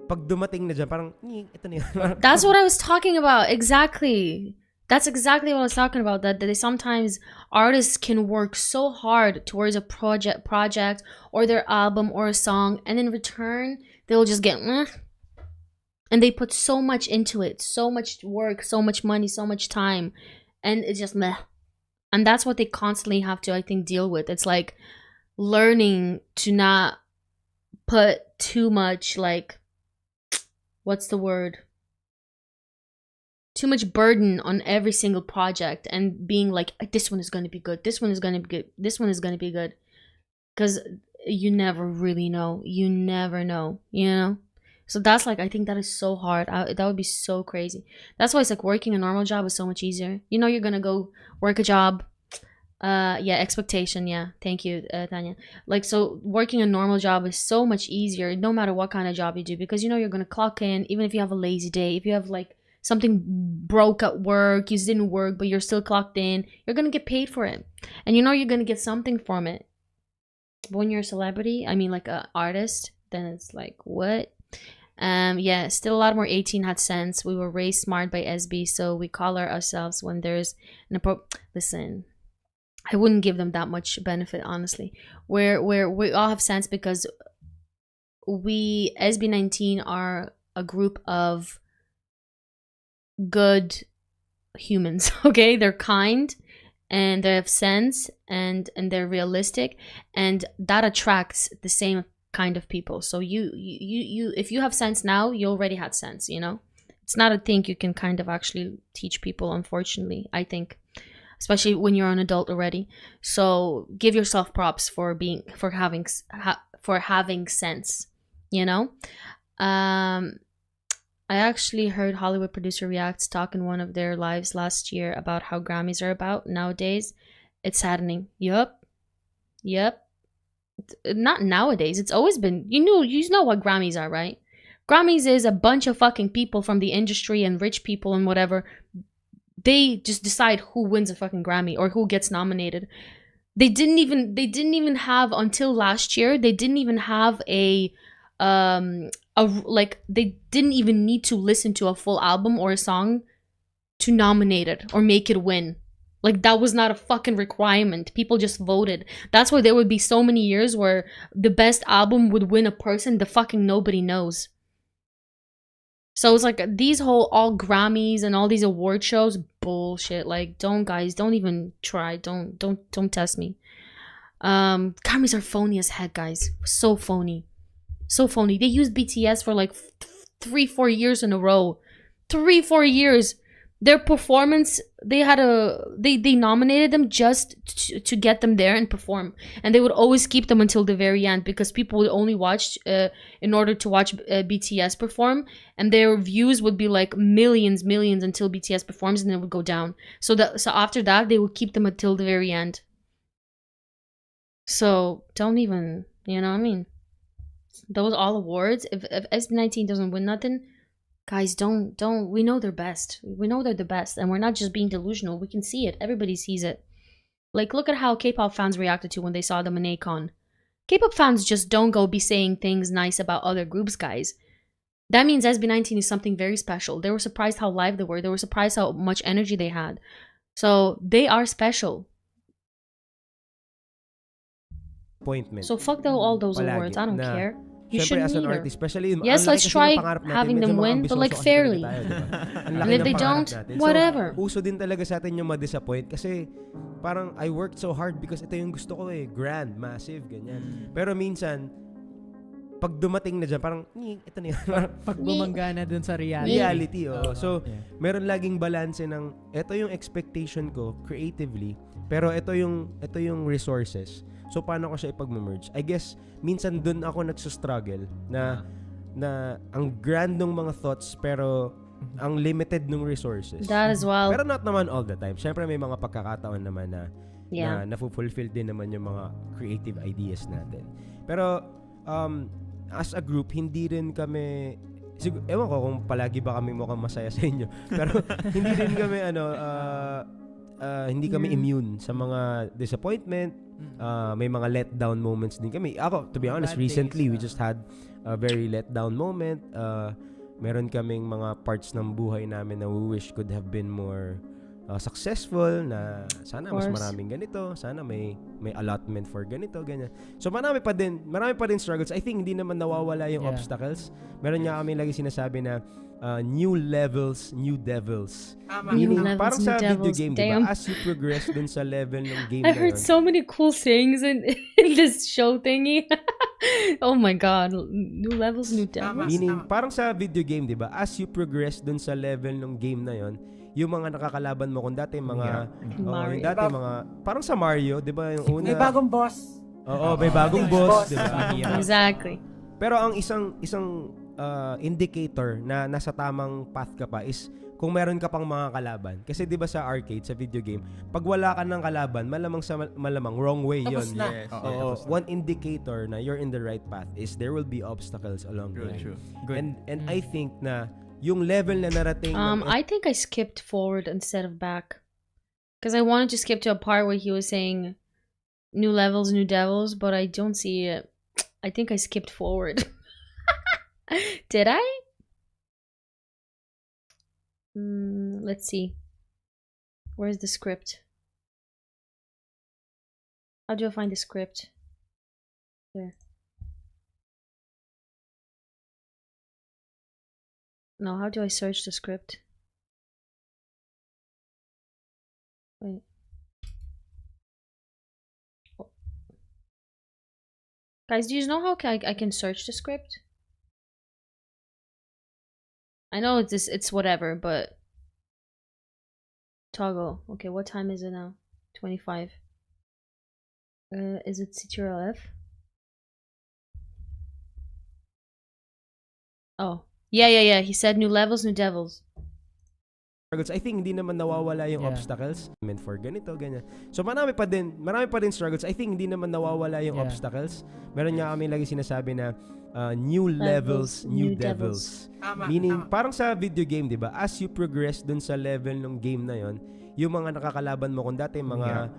pag dumating na dyan, parang ito na yan. That's what I was talking about. Exactly. That's exactly what I was talking about. That they sometimes artists can work so hard towards a project or their album or a song, and in return they'll just get and they put so much into it, so much work, so much money, so much time, and it's just meh. And that's what they constantly have to, I think, deal with. It's like learning to not put too much, like, what's the word? Too much burden on every single project and being like, this one is going to be good, this one is going to be good, this one is going to be good. Because you never really know. You never know, you know? So that's like, I think that is so hard. That would be so crazy. That's why it's like working a normal job is so much easier. You know, you're going to go work a job. Yeah, expectation. Yeah. Thank you, Tanya. Like, so working a normal job is so much easier no matter what kind of job you do, because you know you're going to clock in, even if you have a lazy day, if you have like something broke at work, you didn't work, but you're still clocked in, you're going to get paid for it. And you know you're going to get something from it. But when you're a celebrity, I mean like an artist, then it's like, what? Yeah, still a lot more 18 had sense. We were raised smart by SB, so we collar ourselves when there's an listen, I wouldn't give them that much benefit, honestly. We all have sense because we, SB19, are a group of good humans, okay? They're kind and they have sense and they're realistic, and that attracts the same kind of people. So you if you have sense now, you already had sense, you know? It's not a thing you can kind of actually teach people, unfortunately, I think, especially when you're an adult already. So give yourself props for having sense, you know? I actually heard Hollywood Producer Reacts talk in one of their lives last year about how Grammys are about nowadays. It's saddening. Yup. Not nowadays. It's always been. You know what Grammys are, right? Grammys is a bunch of fucking people from the industry and rich people and whatever. They just decide who wins a fucking Grammy or who gets nominated. They didn't even have, until last year, they didn't even have they didn't even need to listen to a full album or a song to nominate it or make it win. Like, that was not a fucking requirement. People just voted. That's why there would be so many years where the best album would win a person the fucking nobody knows. So it's like these whole all Grammys and all these award shows, bullshit. Like, don't even try. Don't test me. Grammys are phony as heck, guys. So phony. They used BTS for like 3-4 years in a row. 3-4 years. Their performance, they nominated them just to get them there and perform, and they would always keep them until the very end because people would only watch in order to watch BTS perform, and their views would be like millions until BTS performs, and then it would go down. So after that, they would keep them until the very end. So don't even, you know what I mean? Those all awards, if SB19 doesn't win nothing, guys, don't. We know they're best. We know they're the best, and we're not just being delusional. We can see it. Everybody sees it. Like, look at how K-pop fans reacted to when they saw them in Akon. K-pop fans just don't go be saying things nice about other groups, guys. That means SB19 is something very special. They were surprised how live they were. They were surprised how much energy they had. So they are special. Appointment. So fuck all those awards. I don't care. You shouldn't as an either. artist, especially yes, let's try having them win, but like fairly. And if they don't, whatever. So, uso din talaga sa atin yung ma-disappoint kasi parang I worked so hard because ito yung gusto ko eh, grand, massive, ganyan. Pero minsan, pag dumating na dyan, parang, ito na yun. Pag bumangga na dun sa reality. So, meron laging balance ng, ito yung expectation ko creatively, pero ito yung resources. So, paano ko siya ipag-merge? I guess, minsan dun ako nagsustruggle na ang grand ng mga thoughts pero ang limited ng resources. That as well. Pero not naman all the time. Siyempre, may mga pagkakataon naman na na-fulfill din naman yung mga creative ideas natin. Pero, as a group, hindi rin kami... ewan ko kung palagi ba kami mukhang masaya sa inyo. Pero, hindi rin kami, hindi kami immune sa mga disappointment. May mga letdown moments din kami. Ako, to be honest, recently we just had a very letdown moment. Meron kaming mga parts ng buhay namin na we wish could have been more successful, na sana mas course. maraming ganito, sana may allotment for ganito, ganyan. So marami pa din struggles. I think hindi naman nawawala yung obstacles. Meron nga kami lagi sinasabi na new levels, new devils. Meaning, levels, parang new sa video devils. game, Damn. diba? As you progress dun sa level ng game I na heard yun, so many cool things in this show thingy. Oh my god, new levels, new devils. meaning, parang sa video game, di ba? As you progress dun sa level ng game na yon, yung mga nakakalaban mo kung dati mga Mario. yung dati mga parang sa Mario, 'di ba, yung una May bagong boss. Oo, may bagong boss, 'di ba? Exactly. Pero ang isang indicator na nasa tamang path ka pa is kung meron ka pang mga kalaban. Kasi 'di ba sa arcade, sa video game, pag wala ka ng kalaban, malamang wrong way 'yon. Tapos na. Yes. One indicator na you're in the right path is there will be obstacles along the way. Good. And I think na yung level na narating I think I skipped forward instead of back. Because I wanted to skip to a part where he was saying new levels, new devils, but I don't see it. I think I skipped forward. Did I? Let's see. Where's the script? How do I find the script? There. No, how do I search the script? Wait. Oh. Guys, do you know how I can search the script? I know it's whatever, but toggle. Okay, what time is it now? 25. Is it CTRL-F? Oh. Yeah. He said new levels, new devils. I think hindi naman nawawala yung obstacles meant for ganito, ganyan. So marami pa din struggles. I think hindi naman nawawala yung obstacles. Meron nga kami lagi sinasabi na new levels, new devils. Meaning, parang sa video game, 'di ba? As you progress dun sa level ng game na 'yon, yung mga nakakalaban mo kung dati mga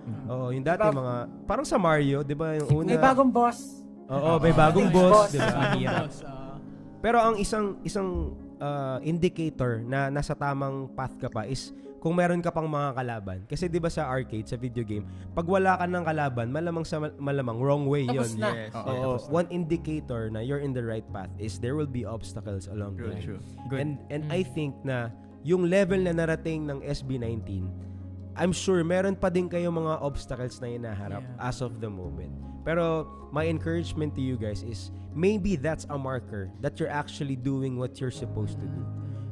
yung dati mga parang sa Mario, 'di ba? Yung una May bagong boss. Oo, may bagong boss, 'di ba? Pero ang isang indicator na nasa tamang path ka pa is kung meron ka pang mga kalaban. Kasi 'di ba sa arcade, sa video game, pag wala ka ng kalaban, malamang wrong way 'yon. Yes. One indicator na you're in the right path is there will be obstacles along the way. And I think na yung level na narating ng SB19, I'm sure meron pa din kayo mga obstacles na hinaharap as of the moment. Pero my encouragement to you guys is maybe that's a marker that you're actually doing what you're supposed to do.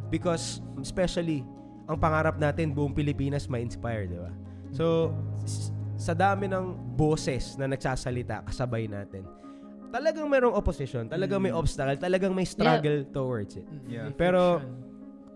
Because especially ang pangarap natin buong Pilipinas ma-inspire, di ba? So sa dami ng boses na nagsasalita kasabay natin, talagang mayroong opposition, talagang may obstacle, talagang may struggle towards it. Pero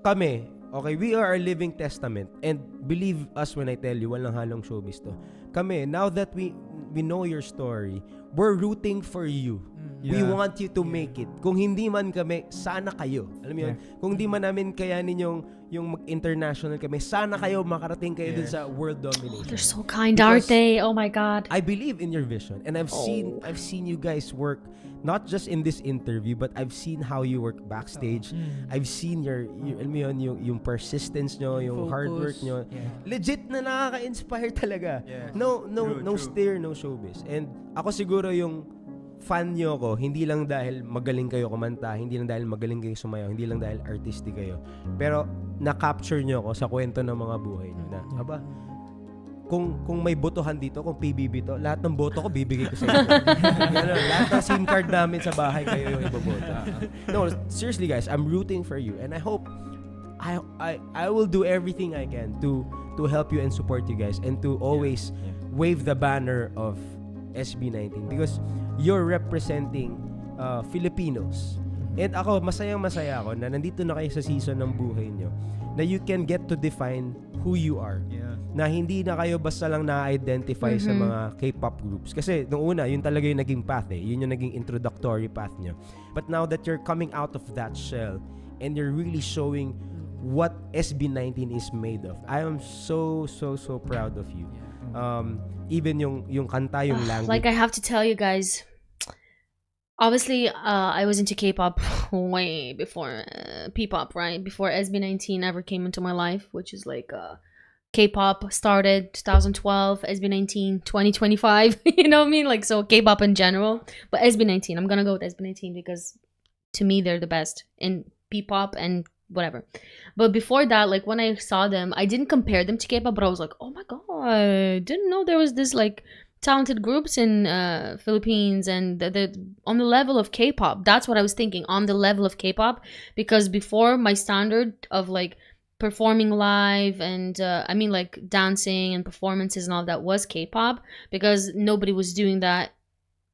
kami, okay, we are a living testament, and believe us when I tell you, walang halong showbiz to. Kami, now that we know your story, we're rooting for you. We want you to make it. Kung hindi man kami, sana kayo. Alam mo yun? Kung hindi man namin kayanin yung mag-international kami, sana kayo makarating kayo dun sa world domination. They're so kind, aren't they? Oh my God. I believe in your vision, and I've seen you guys work, not just in this interview, but I've seen how you work backstage. I've seen your alam mo yun, yung persistence nyo, yung hard work nyo. Legit na nakaka-inspire talaga. No steer, no showbiz. And ako siguro yung fan nyo ko, hindi lang dahil magaling kayo kumanta, hindi lang dahil magaling kayo sumayaw, hindi lang dahil artistic kayo, pero na-capture nyo ko sa kwento ng mga buhay nyo na, aba, kung may botohan dito, kung PBB to, lahat ng boto ko bibigay ko sa inyo. Lahat ng SIM card namin sa bahay kayo yung iboboto. No, seriously guys, I'm rooting for you, and I hope I will do everything I can to help you and support you guys, and to always wave the banner of SB19 because you're representing Filipinos. And ako, masayang-masaya ako na nandito na kayo sa season ng buhay nyo, na you can get to define who you are. Na hindi na kayo basta lang na-identify sa mga K-pop groups. Kasi nung una, yun talaga yung naging path eh. Yun yung naging introductory path nyo. But now that you're coming out of that shell and you're really showing what SB19 is made of, I am so proud of you. Even yung kanta, yung language. Like, I have to tell you guys, obviously, I was into K-pop way before PPOP, right? Before SB19 ever came into my life, which is like K-pop started 2012, SB19 2025. You know what I mean? Like, so K-pop in general, but SB19, I'm gonna go with SB19 because to me they're the best in P-pop and whatever. But before that, like when I saw them, I didn't compare them to K-pop, but I was like, oh my god, didn't know there was this like talented groups in Philippines, and the on the level of K-pop. That's what I was thinking, on the level of K-pop, because before my standard of like performing live and I mean like dancing and performances and all that was K-pop, because nobody was doing that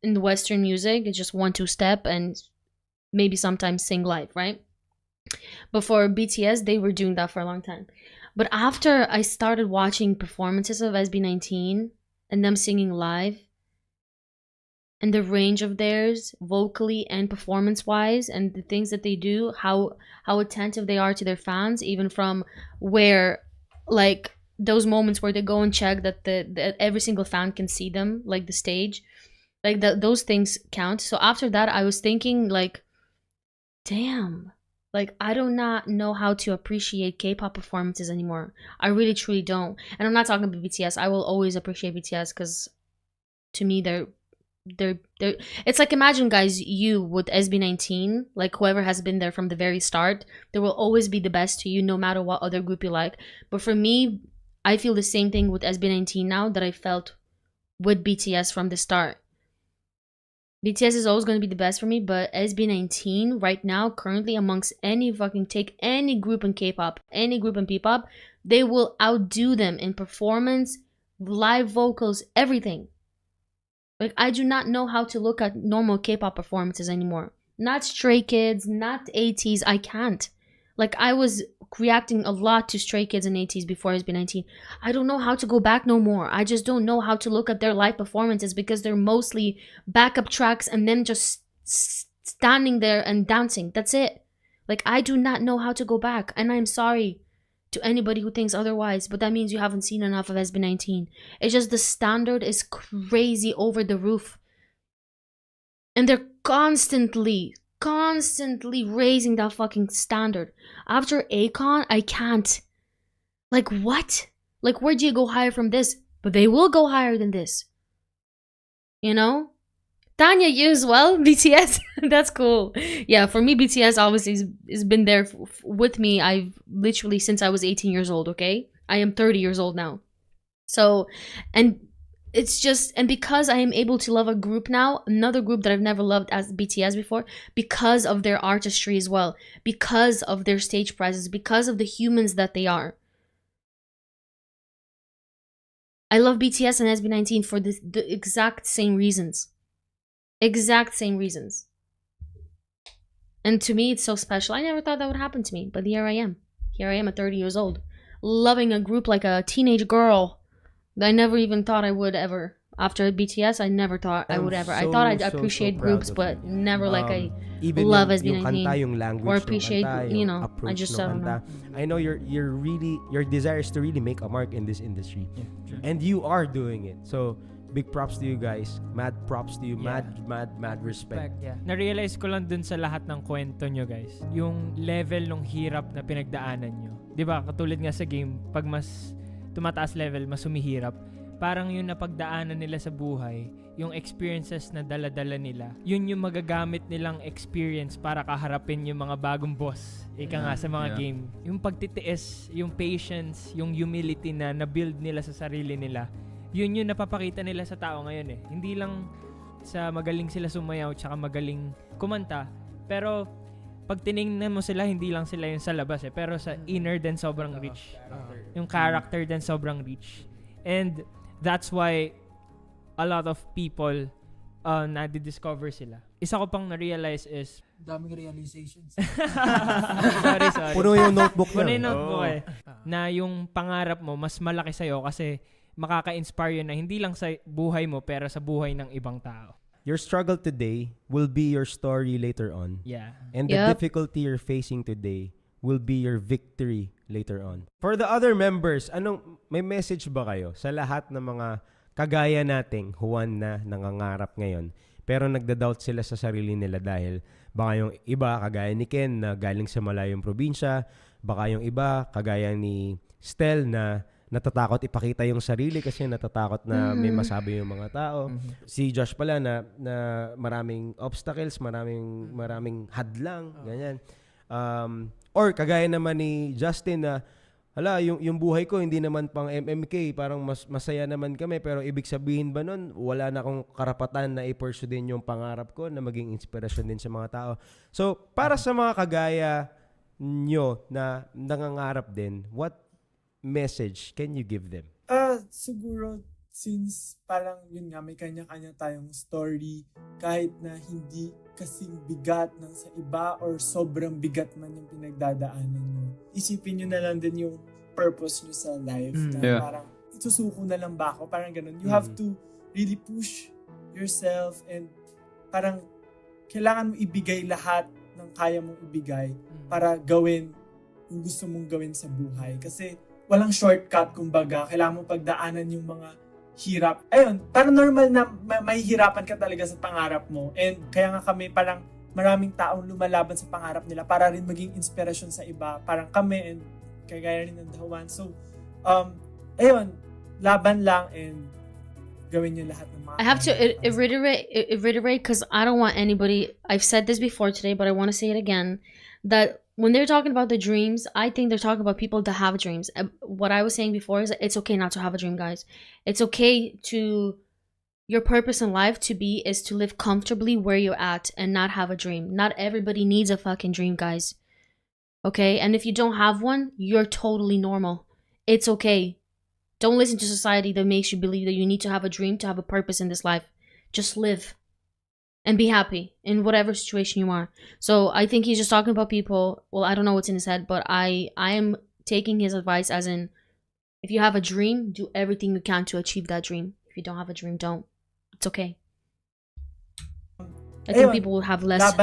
in the Western music. It's just 1-2 step and maybe sometimes sing live, right? But for BTS, they were doing that for a long time. But after I started watching performances of SB19 and them singing live, and the range of theirs vocally and performance wise, and the things that they do, how attentive they are to their fans, even from where like those moments where they go and check that that every single fan can see them, like the stage, like those things count. So after that, I was thinking like, damn, like I do not know how to appreciate K-pop performances anymore. I really truly don't. And I'm not talking about BTS. I will always appreciate BTS because to me they're it's like, imagine guys, you with SB19, like whoever has been there from the very start, they will always be the best to you no matter what other group you like. But for me, I feel the same thing with SB19 now that I felt with BTS from the start. BTS is always going to be the best for me, but SB19 right now, currently amongst any fucking, take any group in K-pop, any group in P-pop, they will outdo them in performance, live vocals, everything. Like, I do not know how to look at normal K-pop performances anymore. Not Stray Kids, not ATEEZ, I can't. Like, I was reacting a lot to Stray Kids and ATEEZ before SB19. I don't know how to go back no more. I just don't know how to look at their live performances because they're mostly backup tracks and them just standing there and dancing. That's it. Like, I do not know how to go back. And I'm sorry to anybody who thinks otherwise, but that means you haven't seen enough of SB19. It's just the standard is crazy over the roof. And they're constantly raising that fucking standard. After Akon, I can't. Like, what? Like, where do you go higher from this? But they will go higher than this. You know? Tanya, you as well? BTS? That's cool. Yeah, for me, BTS obviously has been there with me. I've literally since I was 18 years old, okay? I am 30 years old now. So, and it's just, and because I am able to love a group now, another group that I've never loved as BTS before, because of their artistry as well, because of their stage presence, because of the humans that they are. I love BTS and SB19 for the exact same reasons. Exact same reasons. And to me, it's so special. I never thought that would happen to me, but here I am. Here I am at 30 years old, loving a group like a teenage girl. I never even thought I would ever. After BTS, I never thought I would ever. I thought I'd appreciate groups, but never like I love SB19 or appreciate, you know, I just don't know. I know you're really, your desire is to really make a mark in this industry. Yeah, and you are doing it. So, big props to you guys. Mad props to you. Mad respect. Yeah. Na-realize ko lang dun sa lahat ng kwento nyo, guys, yung level ng hirap na pinagdaanan nyo. Diba, katulad nga sa game, pag mas tumataas level, mas humihirap. Parang yung napagdaanan nila sa buhay, yung experiences na dala-dala nila, yun yung magagamit nilang experience para kaharapin yung mga bagong boss. Ika nga sa mga game. Yung pagtitiis, yung patience, yung humility na na-build nila sa sarili nila, yun yung napapakita nila sa tao ngayon eh. Hindi lang sa magaling sila sumayaw tsaka magaling kumanta, pero pag tinignan mo sila, hindi lang sila yung sa labas eh, pero sa inner din sobrang rich. Yung character din sobrang rich. And that's why a lot of people na-discover sila. Isa ko pang na-realize is daming realizations. sorry. Puno yung notebook Puno yung notebook eh. Na yung pangarap mo mas malaki sa'yo kasi makaka-inspire yun na hindi lang sa buhay mo pero sa buhay ng ibang tao. Your struggle today will be your story later on. Yeah. And the difficulty you're facing today will be your victory later on. For the other members, may message ba kayo sa lahat ng mga kagaya nating Juan na nangangarap ngayon pero nagda-doubt sila sa sarili nila dahil baka yung iba kagaya ni Ken na galing sa malayong probinsya, baka yung iba kagaya ni STELL na natatakot ipakita yung sarili kasi natatakot na may masabi yung mga tao. Si Josh pala na maraming obstacles, maraming hadlang, ganyan. Or kagaya naman ni Justin na hala, yung buhay ko hindi naman pang MMK, parang masaya naman kami, pero ibig sabihin ba nun, wala na akong karapatan na i-pursue din yung pangarap ko na maging inspirasyon din sa mga tao. So, para sa mga kagaya nyo na nangangarap din, what message can you give them? Siguro, since parang yun nga, may kanya-kanya tayong story, kahit na hindi kasing bigat ng sa iba or sobrang bigat man yung pinagdadaanan nyo, isipin nyo na lang din yung purpose nyo sa life. Na parang, isusuko na lang ba ako? Parang ganun. You have to really push yourself and parang kailangan mo ibigay lahat ng kaya mong ibigay para gawin yung gusto mong gawin sa buhay. Kasi walang shortcut, kumbaga. Kailangan mo pagdaanan yung mga hirap. Ayun, parang normal na may hirapan ka talaga sa pangarap mo. And kaya nga kami parang maraming taong lumalaban sa pangarap nila para rin maging inspirasyon sa iba. Parang kami and kagaya rin ng Dahuan. So, ayun, laban lang and gawin niyo lahat ng mga... I have to reiterate because I don't want anybody... I've said this before today, but I want to say it again, that when they're talking about the dreams, I think they're talking about people that have dreams. What I was saying before is that it's okay not to have a dream, guys. It's okay to... Your purpose in life is to live comfortably where you're at and not have a dream. Not everybody needs a fucking dream, guys. Okay? And if you don't have one, you're totally normal. It's okay. Don't listen to society that makes you believe that you need to have a dream to have a purpose in this life. Just live. And be happy in whatever situation you are. So I think he's just talking about people. Well, I don't know what's in his head, but I am taking his advice as in, if you have a dream, do everything you can to achieve that dream. If you don't have a dream, don't. It's okay. I think people will have less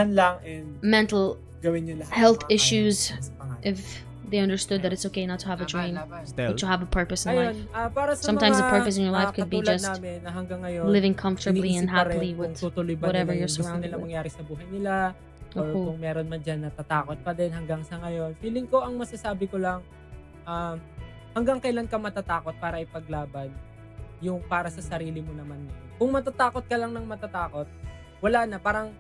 mental health issues if they understood that it's okay not to have a dream, but to have a purpose in life. Sometimes the purpose in your life could be just living comfortably and happily with whatever you're surrounded with. Mangyari sa buhay nila, or kung meron man dyan natatakot pa din hanggang sa ngayon. Feeling ko, ang masasabi ko lang, hanggang kailan ka matatakot para ipaglaban yung para sa sarili mo naman. Kung matatakot ka lang ng matatakot, wala na, parang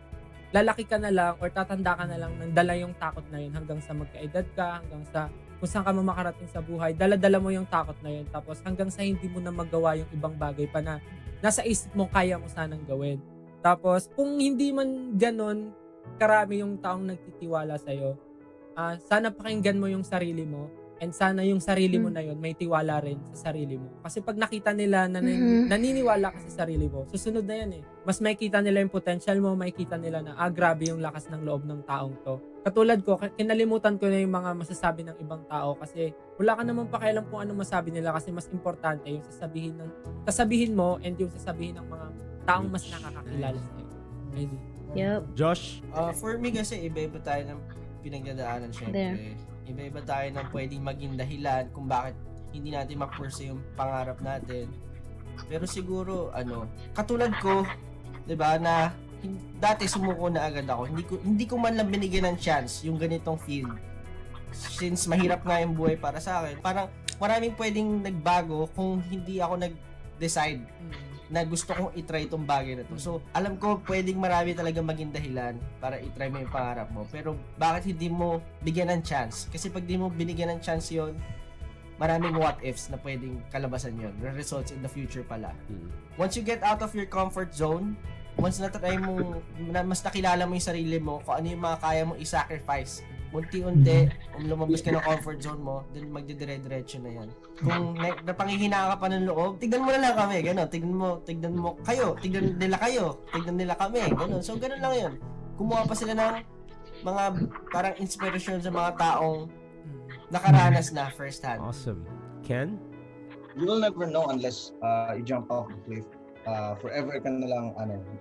lalaki ka na lang or tatanda ka na lang nang dala yung takot na yun hanggang sa magkaedad ka, hanggang sa kung saan ka makarating sa buhay, dala-dala mo yung takot na yun. Tapos hanggang sa hindi mo na magawa yung ibang bagay pa na nasa isip mo kaya mo sanang gawin. Tapos kung hindi man ganon, karami yung taong nagtitiwala sa'yo, sana pakinggan mo yung sarili mo. And sana yung sarili mo na yun, may tiwala rin sa sarili mo. Kasi pag nakita nila na naniniwala ka sa sarili mo, susunod na yan eh. Mas makikita nila yung potential mo, makikita nila na, grabe yung lakas ng loob ng taong to. Katulad ko, kinalimutan ko na yung mga masasabi ng ibang tao kasi wala ka naman pakialam kung anong masabi nila kasi mas importante yung sasabihin mo and yung sasabihin ng mga taong mas nakakakilala sa'yo. Yep. Josh? For me kasi, iba-iba tayo ng pinagdadaanan syempre. Iba-iba tayo ng pwedeng maging dahilan kung bakit hindi natin ma-pursue yung pangarap natin. Pero siguro, katulad ko, 'di ba, na dati sumuko na agad ako. Hindi ko man lang binigyan ng chance yung ganitong field. Since mahirap nga yung buhay para sa akin, parang maraming pwedeng nagbago kung hindi ako nag-decide na gusto kong itry itong bagay na to. So, alam ko pwedeng marami talaga maging dahilan para itry mo yung pangarap mo. Pero bakit hindi mo bigyan ng chance? Kasi pag di mo binigyan ng chance yon, maraming what ifs na pwedeng kalabasan yon. Results in the future pala. Once you get out of your comfort zone, once na-try mo, mas nakilala mo yung sarili mo, kung ano yung mga kaya mong i-sacrifice, unti-unti, lumabas ka ng comfort zone mo, then magdidire-diretso na yan. Kung napangihina ka pa ng loob, tignan mo na lang kami, gano'n. Tignan mo kayo, tignan nila kami, gano'n. So, gano'n lang yun. Kumuha pa sila ng mga parang inspiration sa mga taong nakaranas na first hand. Awesome. Ken? You will never know unless you jump off the cliff. Forever ka na lang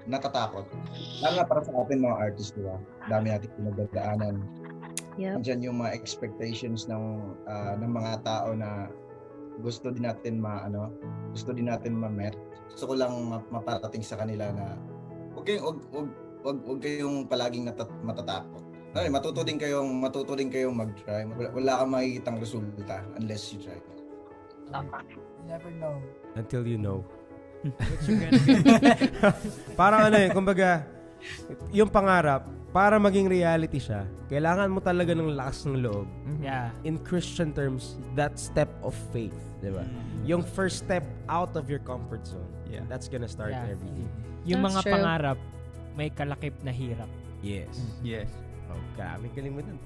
natatakot. Lalo na para sa atin mga artists, diba? Dami natin pinagdadaanan. Yep. Diyan yung mga expectations ng mga tao na gusto din natin ma-met. Gusto ko lang maparating sa kanila na wag kayong palaging matatakot. Matuto din kayong mag-try. Wala kang makikitang resulta unless you try. You never know. Until you know. What you're gonna get. Parang ano kumbaga, yung pangarap, para maging reality siya, kailangan mo talaga ng lakas ng loob. Yeah. In Christian terms, that step of faith, di ba? Yung first step out of your comfort zone. Yeah. That's gonna start everything. Yung That's mga true. pangarap, may kalakip na hirap. Yes. Yes. Oh, grabe galing mo dun.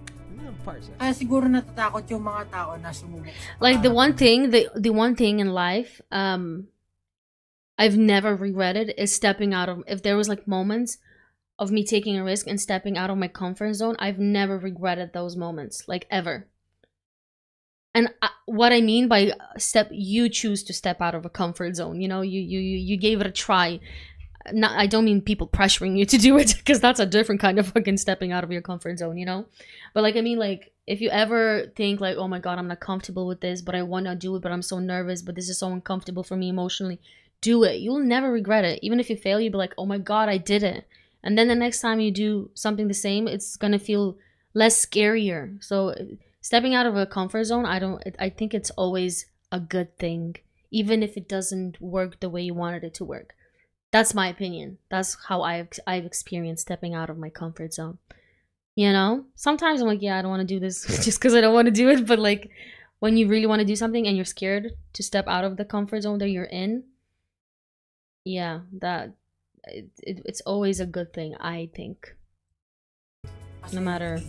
Kaya siguro natatakot yung mga tao na sumubok sa Like the pangarap. the one thing in life I've never regretted is stepping out of, if there was like moments of me taking a risk and stepping out of my comfort zone, I've never regretted those moments, like ever. And what I mean by you choose to step out of a comfort zone, you know, you gave it a try. Not, I don't mean people pressuring you to do it, because that's a different kind of fucking stepping out of your comfort zone, you know? But like, I mean, like, if you ever think like, oh my God, I'm not comfortable with this, but I want to do it, but I'm so nervous, but this is so uncomfortable for me emotionally, do it. You'll never regret it. Even if you fail, you'll be like, oh my God, I did it. And then the next time you do something the same, it's going to feel less scarier. So stepping out of a comfort zone, I think it's always a good thing, even if it doesn't work the way you wanted it to work. That's my opinion. That's how I've experienced stepping out of my comfort zone. You know, sometimes I'm like, yeah, I don't want to do this just because I don't want to do it. But like, when you really want to do something and you're scared to step out of the comfort zone that you're in, yeah, it's always a good thing, I think. No matter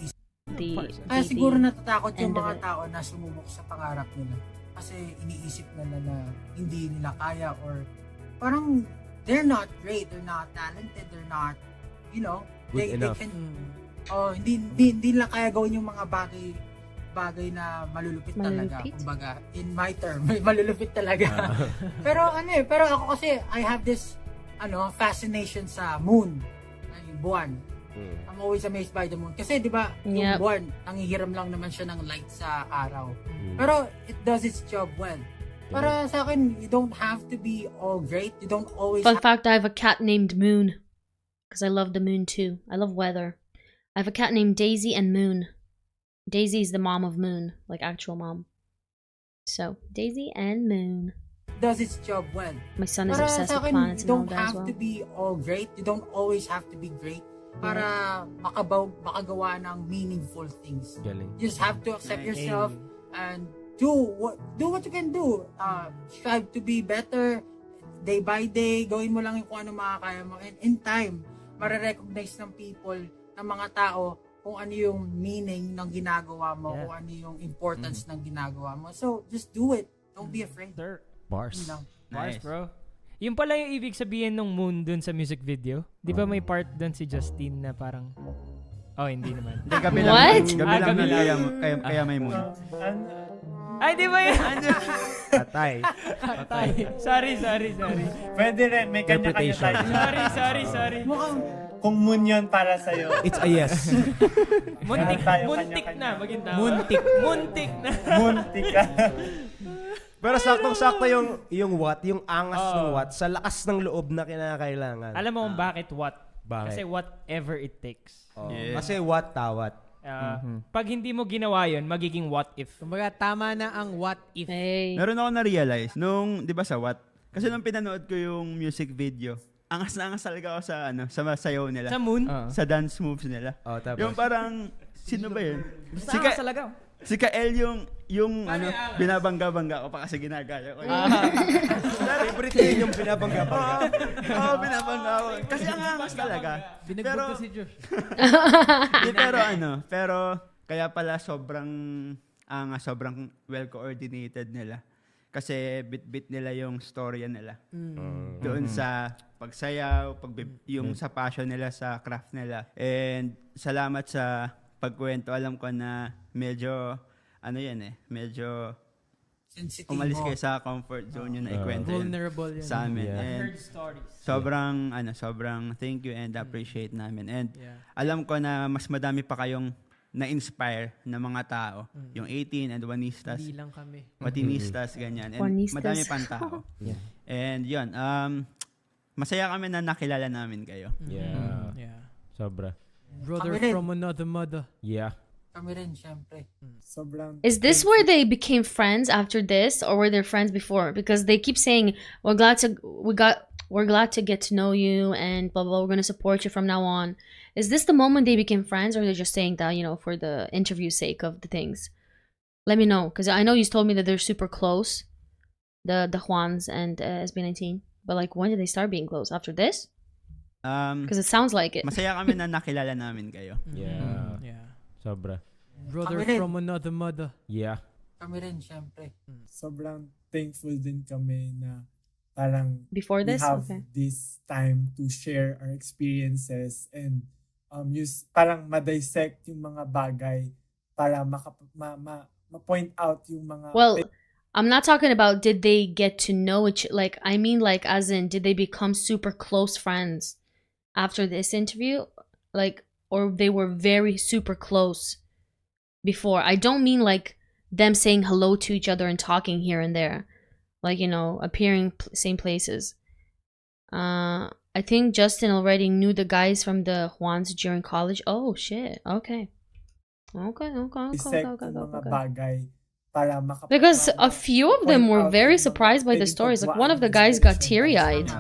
Kaya siguro natatakot yung end of mga it. tao na sumubok sa pangarap nila. Kasi iniisip nila na hindi nila kaya, or parang they're not great, they're not talented, they're not, you know, Good enough. they can, hindi nila kaya gawin yung mga bagay na malulupit talaga. Kumbaga, in my term, malulupit talaga. pero ako kasi, I have this, fascination sa moon, yung buwan. I'm always amazed by the moon. Kasi, di ba, yung buwan, nangihiram lang naman siya ng light sa araw. Pero, it does its job well. Para sa akin, you don't have to be all great. You don't always Fun fact, I have a cat named Moon. Because I love the moon too. I love weather. I have a cat named Daisy and Moon. Daisy is the mom of Moon. Like actual mom. So, Daisy and Moon. does its job well. My son is Para obsessed sa with akin, planets you and all don't that as have well. to be all great. You don't always have to be great para makagawa ng meaningful things. Galing. You just have to accept yourself and do what you can do. Strive to be better day by day. Gawin mo lang yung kung ano makakaya mo. And in time, marirecognize ng people, ng mga tao, kung ano yung meaning ng ginagawa mo, kung ano yung importance ng ginagawa mo. So, just do it. Don't be afraid. Bars. Bars, bro. Yung pala yung ibig sabihin ng moon dun sa music video. Di ba may part dun si Justin na parang... Oh, hindi naman. Hindi, gabi lang. Kaya may moon. Ay, di ba yun? Patay. Sorry. Pwede rin, may kanya-kanya tayo. Sorry. Kung moon yun para sa'yo. It's a yes. Muntik na. Maging tama. Muntik na. Pero saktong-sakto yung what, yung angas ng what, sa lakas ng loob na kinakailangan. Alam mo kung bakit what? Bakit? Kasi whatever it takes. Kasi what, tawat. Pag hindi mo ginawa yun, magiging what if. Kumbaga, tama na ang what if. Meron ako na-realize, di ba sa what? Kasi nung pinanood ko yung music video, angas na angas talaga ako sa sayaw nila. Sa moon? Sa dance moves nila. Tapos? Yung parang, sino ba yun? Si Kael yung binabangga-bangga ko pa kasi ginagaya ko. Favorite yun yung binabangga-bangga. Binabangga ko. Kasi ang angas talaga. Binagbog ko si Josh. Pero kaya pala sobrang well-coordinated nila. Kasi bit-bit nila yung storya nila. Doon sa pagsayaw, yung sa passion nila, sa craft nila. And salamat sa pagkwento. Alam ko na medyo medyo sensitive umalis kayo sa comfort zone yun na ikwento vulnerable yan sa amin. Yeah. And Heard stories. sobrang thank you and appreciate namin. And alam ko na mas madami pa kayong na-inspire na mga tao. Yung 18 and Juanistas. Hindi lang kami. Watinistas, ganyan. And Juanistas. madami pang tao. And yun, masaya kami na nakilala namin kayo. Yeah. Sobra. Brother from another mother. Yeah. Kami rin, syempre. Sobrang Is this where they became friends after this, or were they friends before? Because they keep saying we're glad to get to know you and blah blah. We're gonna support you from now on. Is this the moment they became friends, or they're just saying that for the interview sake of the things? Let me know, because I know you told me that they're super close, the Juans and SB19. But like, when did they start being close? After this? Because it sounds like it. Masaya kami na nakilala namin kayo. Yeah. Yeah. Sobra. Brother Kami rin. from another mother. Yeah. Kami rin, syempre. Sobrang thankful din kami na parang Before this? we have Okay. this time to share our experiences and parang ma-dissect yung mga bagay para ma-point out yung mga Well, I'm not talking about did they get to know each, like, I mean, like, as in, did they become super close friends after this interview? Like, or they were very super close before. I don't mean like them saying hello to each other and talking here and there, like, appearing same places. I think Justin already knew the guys from the Juans during college. Oh shit. Okay. dissect yung mga bagay para Because a few of them were very surprised by the stories. Like, one of the guys got teary-eyed.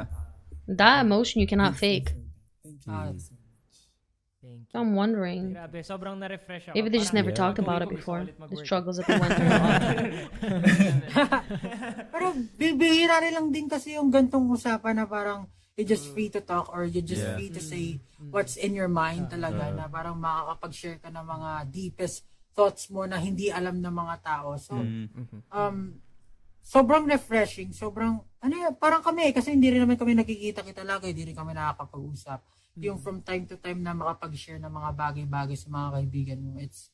That emotion you cannot fake. So I'm wondering. Grabe, sobrang na-refresh ako. Maybe they just never talked about it before. The struggles that they went through. Pero bibihira rin lang din kasi yung gantong usapan na parang you're just free to talk or you're just free to say what's in your mind talaga na parang makakapag-share ka ng mga deepest thoughts mo na hindi alam ng mga tao. So, sobrang refreshing, sobrang, parang kami, kasi hindi rin naman kami nakikita-kita lagi, hindi rin kami nakakapag-usap. Yung from time to time na makapag-share ng mga bagay-bagay sa mga kaibigan mo, it's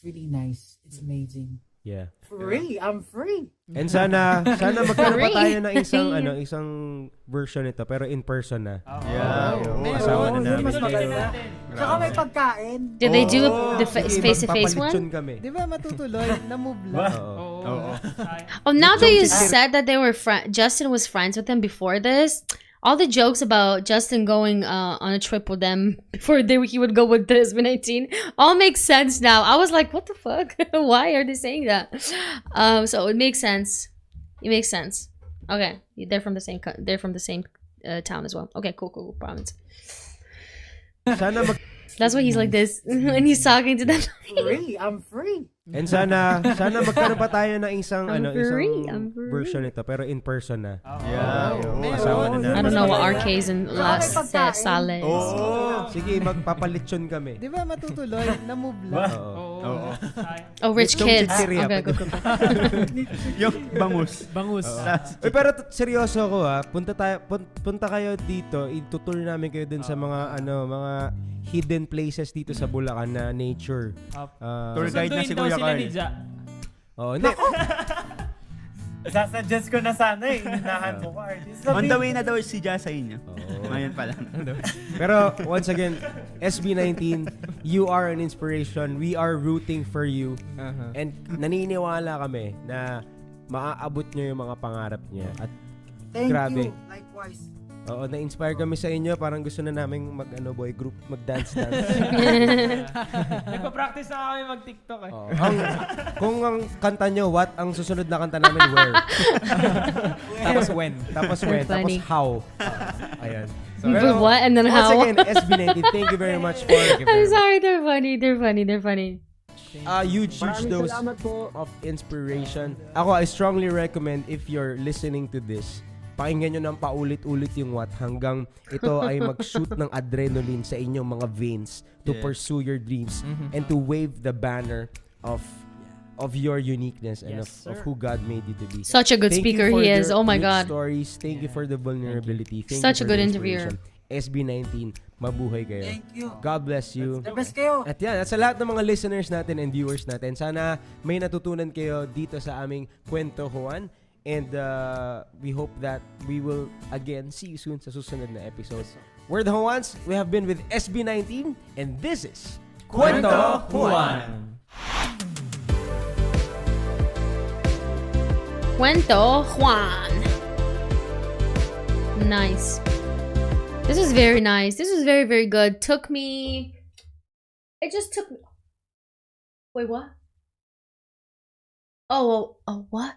really nice. It's amazing. Yeah. Free! I'm free! And sana magkaroon pa tayo ng isang version nito pero in person na. Yeah. Kasama na Mas namin. maganda. Tsaka may pagkain. Did they do the face-to-face Magpapalitsyon one? kami. Di ba matutuloy? Na-move lang. Oo. Oh, now that you said that they were Justin was friends with them before this, all the jokes about Justin going on a trip with them before he would go with this SB19 all makes sense now. I was like, what the fuck? Why are they saying that? So it makes sense. It makes sense. Okay, they're from the same town as well. Okay, cool. Promise. That's why he's like this when he's talking to them. Free! I'm free! And sana magkaroon pa tayo ng isang I'm free. version nito pero in person na. Yeah. Kasama na namin. I don't know what RKs and last salads. Sige, magpapalitsyon kami. Di ba matutuloy? Na-move lang. Oo. Oh, rich kids. chichirya. Okay, go. Yung bangus. Pero seryoso ako punta kayo dito, itutur namin kayo dun sa mga mga hidden places dito sa Bulacan na nature. Tour guide na si Kuya Carl. Oh, hindi. Sasuggest ko na sana inunahan mo ko artist. On the way na daw si Ja sa inyo. Ngayon pa lang. Pero once again, SB19, you are an inspiration. We are rooting for you. And naniniwala kami na maaabot nyo yung mga pangarap niya. At Thank grabe. you. Likewise. Oo, na-inspire kami sa inyo. Parang gusto na namin boy group, mag-dance. Nagpa-practice na kami mag-TikTok eh. Kung ang kanta nyo, what ang susunod na kanta namin, where? Tapos when. Tapos how. Ayan. But what and then how? Once again, SB19, thank you very much for I'm sorry, they're funny. Huge dose of inspiration. I strongly recommend if you're listening to this, pakinggan nyo ng paulit-ulit yung what hanggang ito ay mag-shoot ng adrenaline sa inyong mga veins to pursue your dreams and to wave the banner of your uniqueness and of who God made you to be. Such a good speaker he is. Oh my God. Stories. Thank you for the vulnerability. Thank Such you a for good the interviewer. SB19, mabuhay kayo. Thank you. God bless you. The best kayo. At yan, at sa lahat ng mga listeners natin and viewers natin, sana may natutunan kayo dito sa aming KwentoJuan. And we hope that we will again see you soon sa susunod na episode. We're the Juans. We have been with SB19 and this is KwentoJuan. KwentoJuan. Nice. This was very nice. This was very, very good. It just took me Wait, what? Oh, what?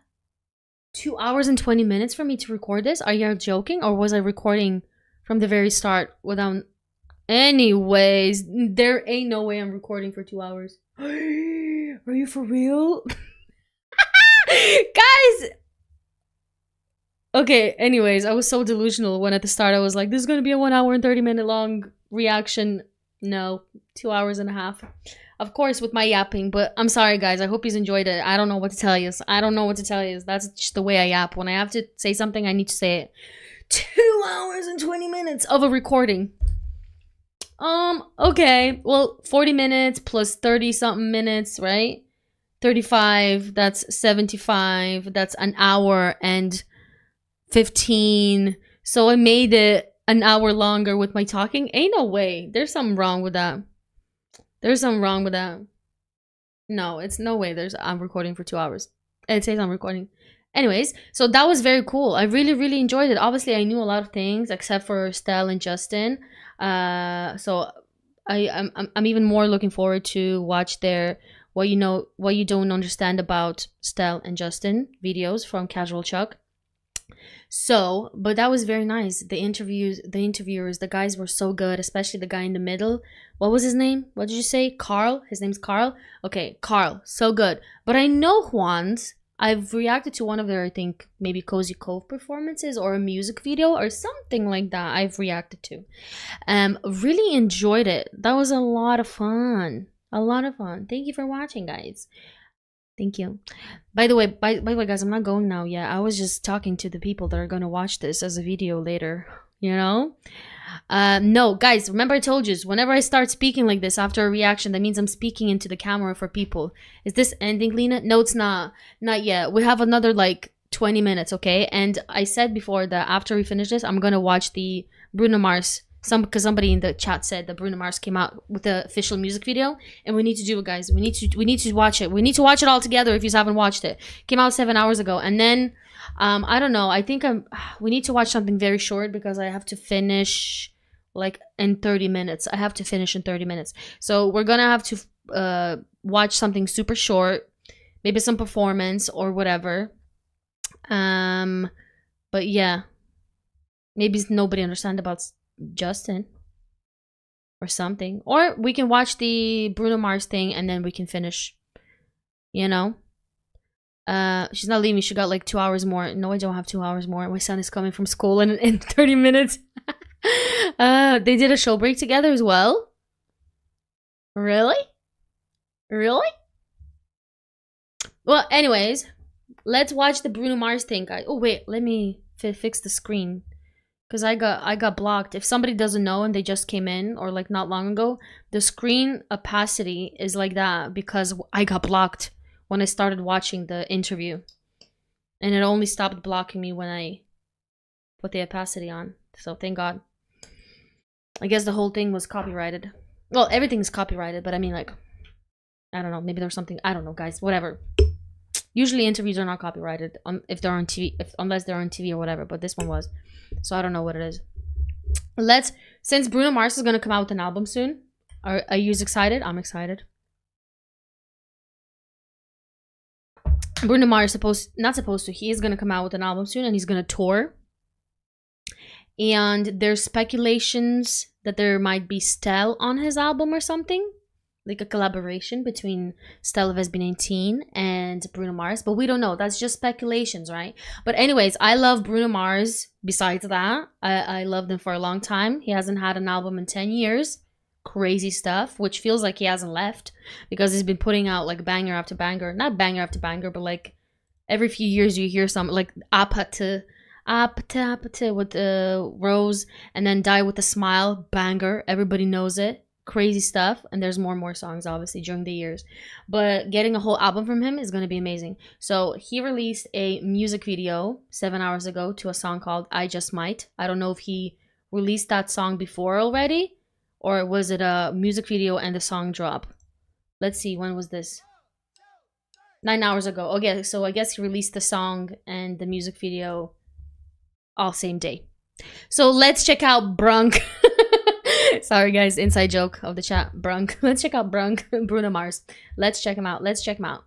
2 hours and 20 minutes for me to record this? Are you joking? Or was I recording from the very start without... Anyways, there ain't no way I'm recording for 2 hours. Are you for real? Guys! Okay, anyways, I was so delusional when at the start I was like, this is gonna be a 1 hour and 30 minute long reaction. No, 2 hours and a half. Of course, with my yapping, but I'm sorry, guys. I hope you enjoyed it. I don't know what to tell you. I don't know what to tell you. That's just the way I yap. When I have to say something, I need to say it. 2 hours and 20 minutes of a recording. Okay. Well, 40 minutes plus 30 something minutes, right? 35, that's 75. That's an hour and 15. So I made it an hour longer with my talking. Ain't no way. There's something wrong with that. There's something wrong with that. No, it's no way I'm recording for 2 hours. It says I'm recording. Anyways, so that was very cool. I really, really enjoyed it. Obviously, I knew a lot of things except for STELL and Justin. So I'm even more looking forward to watch their what you don't understand about STELL and Justin videos from Casual Chuck. So, but that was very nice. The interviewers, the guys were so good, especially the guy in the middle. What was his name? What did you say? Carl? His name's Carl? Okay, Carl. So good. But I know Juan's. I've reacted to one of their, I think, maybe Cozy Cove performances or a music video or something like that I've reacted to. Really enjoyed it. That was a lot of fun. A lot of fun. Thank you for watching, guys. Thank you. By the way, guys, I'm not going now yet. I was just talking to the people that are going to watch this as a video later, you know? No, guys, remember I told you, whenever I start speaking like this after a reaction, that means I'm speaking into the camera for people. Is this ending, Lena? No, it's not. Not yet. We have another, like, 20 minutes, okay? And I said before that after we finish this, I'm going to watch the Bruno Mars... because somebody in the chat said that Bruno Mars came out with the official music video, and we need to do it, guys. We need to watch it. We need to watch it all together if you haven't watched it. Came out 7 hours ago, and then I don't know. I think we need to watch something very short because I have to finish like in 30 minutes. I have to finish in 30 minutes. So we're gonna have to watch something super short, maybe some performance or whatever. But yeah, maybe nobody understand about Justin or something, or we can watch the Bruno Mars thing and then we can finish, you know. She's not leaving. She got like 2 hours more. No, I don't have 2 hours more. My son is coming from school in 30 minutes. They did a show break together as well. Really? Well, anyways, let's watch the Bruno Mars thing, guys. Oh wait, let me fix the screen. Because I got blocked. If somebody doesn't know and they just came in or like not long ago, the screen opacity is like that because I got blocked when I started watching the interview. And it only stopped blocking me when I put the opacity on. So thank God. I guess the whole thing was copyrighted. Well, everything is copyrighted, but I mean, like, I don't know. Maybe there's something. I don't know, guys. Whatever. Usually interviews are not copyrighted if they're on TV, unless they're on TV or whatever. But this one was. So I don't know what it is. Since Bruno Mars is gonna come out with an album soon, are you excited? I'm excited. Bruno Mars he is gonna come out with an album soon and he's gonna tour. And there's speculations that there might be STELL on his album or something. Like a collaboration between STELL of SB19 and Bruno Mars. But we don't know. That's just speculations, right? But anyways, I love Bruno Mars. Besides that, I loved him for a long time. He hasn't had an album in 10 years. Crazy stuff. Which feels like he hasn't left. Because he's been putting out like banger after banger. Not banger after banger, but like every few years you hear some like Apata with Rose. And then Die with a Smile. Banger. Everybody knows it. Crazy stuff, and there's more and more songs obviously during the years, but getting a whole album from him is going to be amazing. So he released a music video 7 hours ago to a song called I Just Might. I don't know if he released that song before already, or was it a music video and the song drop. Let's see, when was this? 9 hours ago. Okay, so I guess he released the song and the music video all same day. So let's check out Brunk. Sorry, guys. Inside joke of the chat. Brunk. Let's check out Brunk. Bruno Mars. Let's check him out. Let's check him out.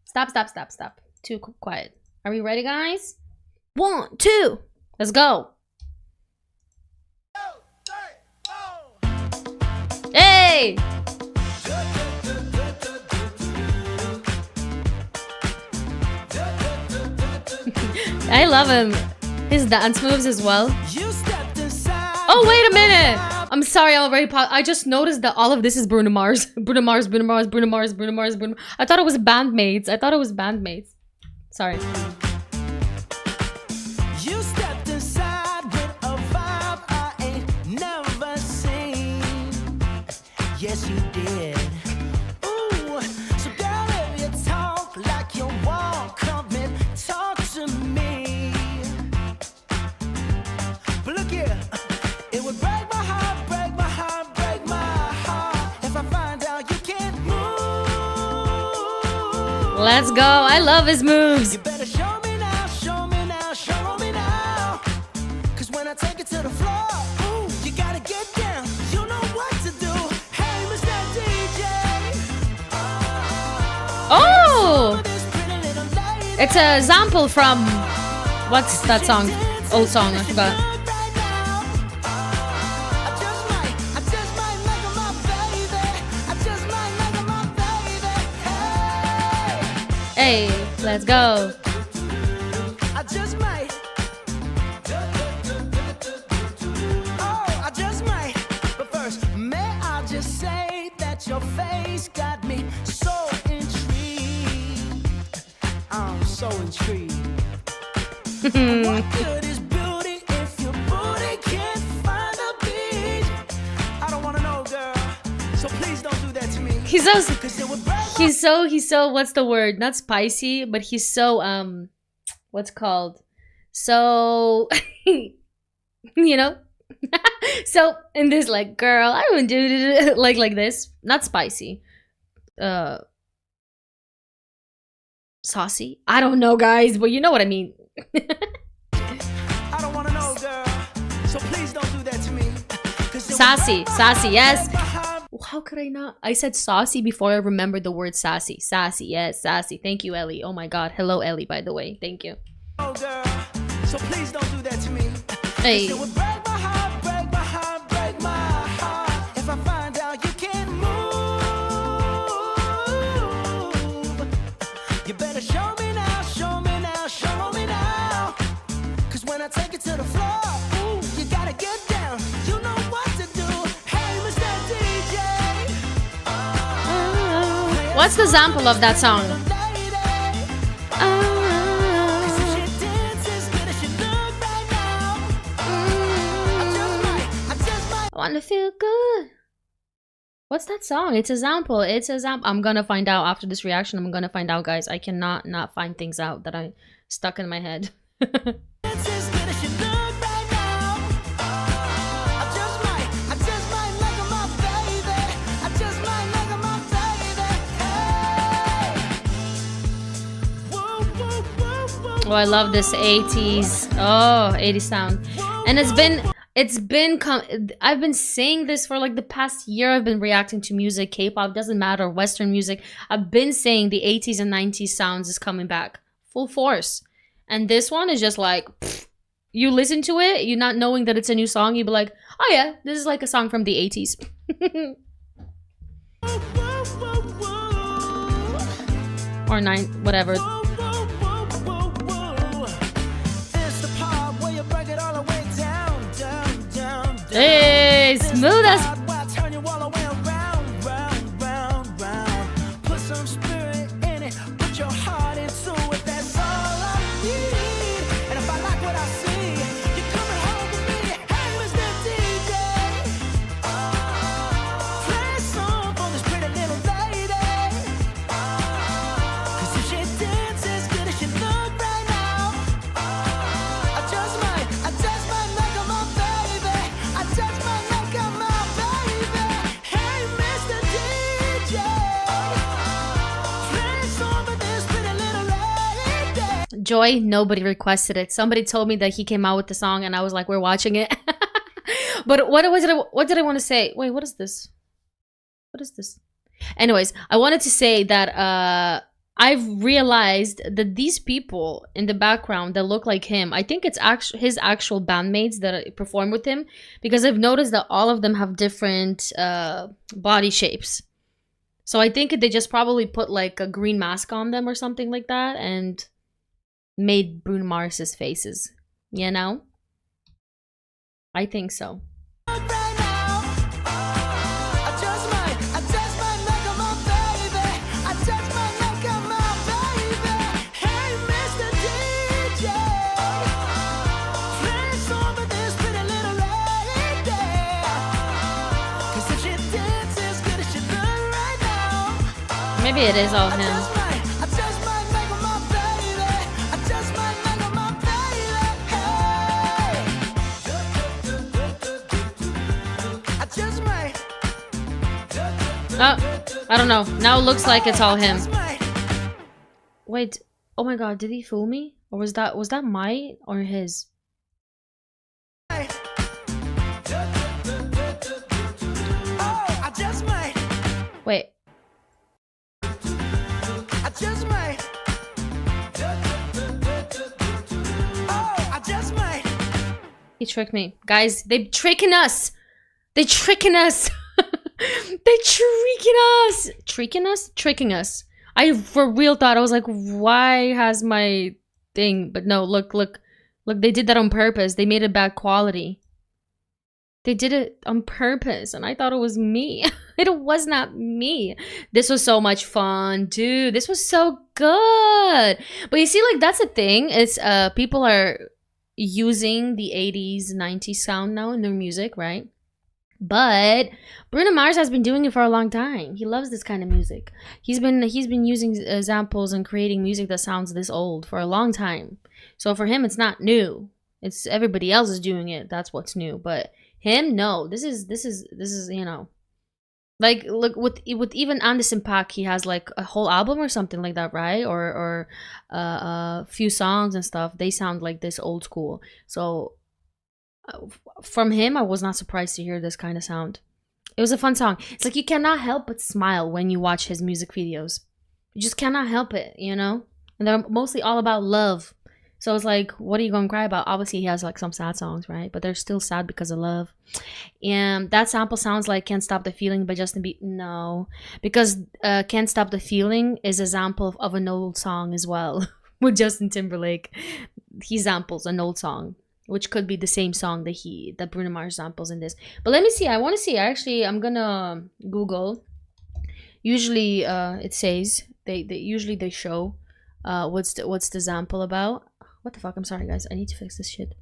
Stop. Too quiet. Are we ready, guys? 1, 2. Let's go. Hey! I love him. His dance moves as well. Oh, wait a minute. I'm sorry, I already I just noticed that all of this is Bruno Mars. Bruno Mars. I thought it was bandmates. Sorry. You stepped inside with a vibe I ain't never seen. Yes, you did. Ooh, so girl, if you talk like you walk, come and talk to me. But look here, it would break my heart, if I find out you can't move. Let's go. I love his moves. You better show me now. Cause when I take it to the floor, ooh, you gotta get down. You know what to do. Hey, Mr. DJ. Oh! It's a sample from... What's that song? Old song, I forgot. Hey, let's go. I just might. Oh, I just might. But first, may I just say that your face got me so intrigued. I'm so intrigued. What good is beauty if your booty can't find a beat? I don't wanna know, girl. So please don't do that to me. He's so what's the word? Not spicy, but he's so what's it called? So you know? So in this, like, girl, I wouldn't do like this. Not spicy. Saucy? I don't know, guys, but you know what I mean. I don't wanna know, girl. So please don't do that to me. Sassy, yes. How could I not? I said saucy before I remembered the word sassy. Sassy, yes, sassy. Thank you, Ellie. Oh my god. Hello, Ellie, by the way. Thank you. Oh, girl. So please don't do that to me. Hey. It would break my heart, if I find out you can't move. You better show me now. Cause when I take it to the floor, ooh, you gotta get down. You know what to do. Hey, Mr. DJ. What's the sample of that song? I want to feel good. What's that song? It's a sample. I'm gonna find out after this reaction. I'm gonna find out, guys. I cannot not find things out that I stuck in my head. Oh, I love this 80s. Oh, 80s sound. And I've been saying this for like the past year. I've been reacting to music, K-pop, doesn't matter, Western music. I've been saying the 80s and 90s sounds is coming back full force. And this one is just like, pfft, you listen to it, you not knowing that it's a new song, you'd be like, oh yeah, this is like a song from the 80s. Or whatever. Hey, smooth as. Put some spirit in it, put your heart into it, that's all I need. And if I like what I see, you're coming home with me. Hey, Mr. DJ, play a song for this pretty little lady. Cause if she dances good as she look right now, I just might make her my baby. I just might make her my baby. Hey, Mr. DJ, play a song for this pretty little lady. Joy, nobody requested it. Somebody told me that he came out with the song and I was like, we're watching it. But what did I want to say? Wait, what is this? What is this? Anyways, I wanted to say that I've realized that these people in the background that look like him, I think it's his actual bandmates that perform with him, because I've noticed that all of them have different body shapes. So I think they just probably put like a green mask on them or something like that and made Bruno Mars's faces. You know? I think so. Maybe it is all him. Oh, I don't know. Now it looks like it's all him. Wait. Oh my god, did he fool me? Or was that my or his? Wait. He tricked me. Guys, they tricking us. They tricking us. They tricking us. Tricking us. I for real thought, I was like, why has my thing? But no, look, they did that on purpose. They made it bad quality. They did it on purpose, and I thought it was me. It was not me. This was so much fun, dude. This was so good. But you see, like, that's the thing. It's people are using the 80s, 90s sound now in their music, right? But Bruno Mars has been doing it for a long time. He loves this kind of music. He's been using examples and creating music that sounds this old for a long time. So for him, it's not new. It's everybody else is doing it. That's what's new. But him, no. This is you know, like, look, with even Anderson .Paak, he has like a whole album or something like that, right? Or a few songs and stuff. They sound like this old school. So from him, I was not surprised to hear this kind of sound. It was a fun song. It's like you cannot help but smile when you watch his music videos. You just cannot help it, you know? And they're mostly all about love. So it's like, what are you going to cry about? Obviously, he has like some sad songs, right? But they're still sad because of love. And that sample sounds like Can't Stop the Feeling by Justin Bieber. No, because Can't Stop the Feeling is a sample of an old song as well with Justin Timberlake. He samples an old song, which could be the same song that Bruno Mars samples in this. But let me see. I want to see. Actually, I'm gonna Google. Usually, it says they show what's the sample about. What the fuck? I'm sorry, guys. I need to fix this shit.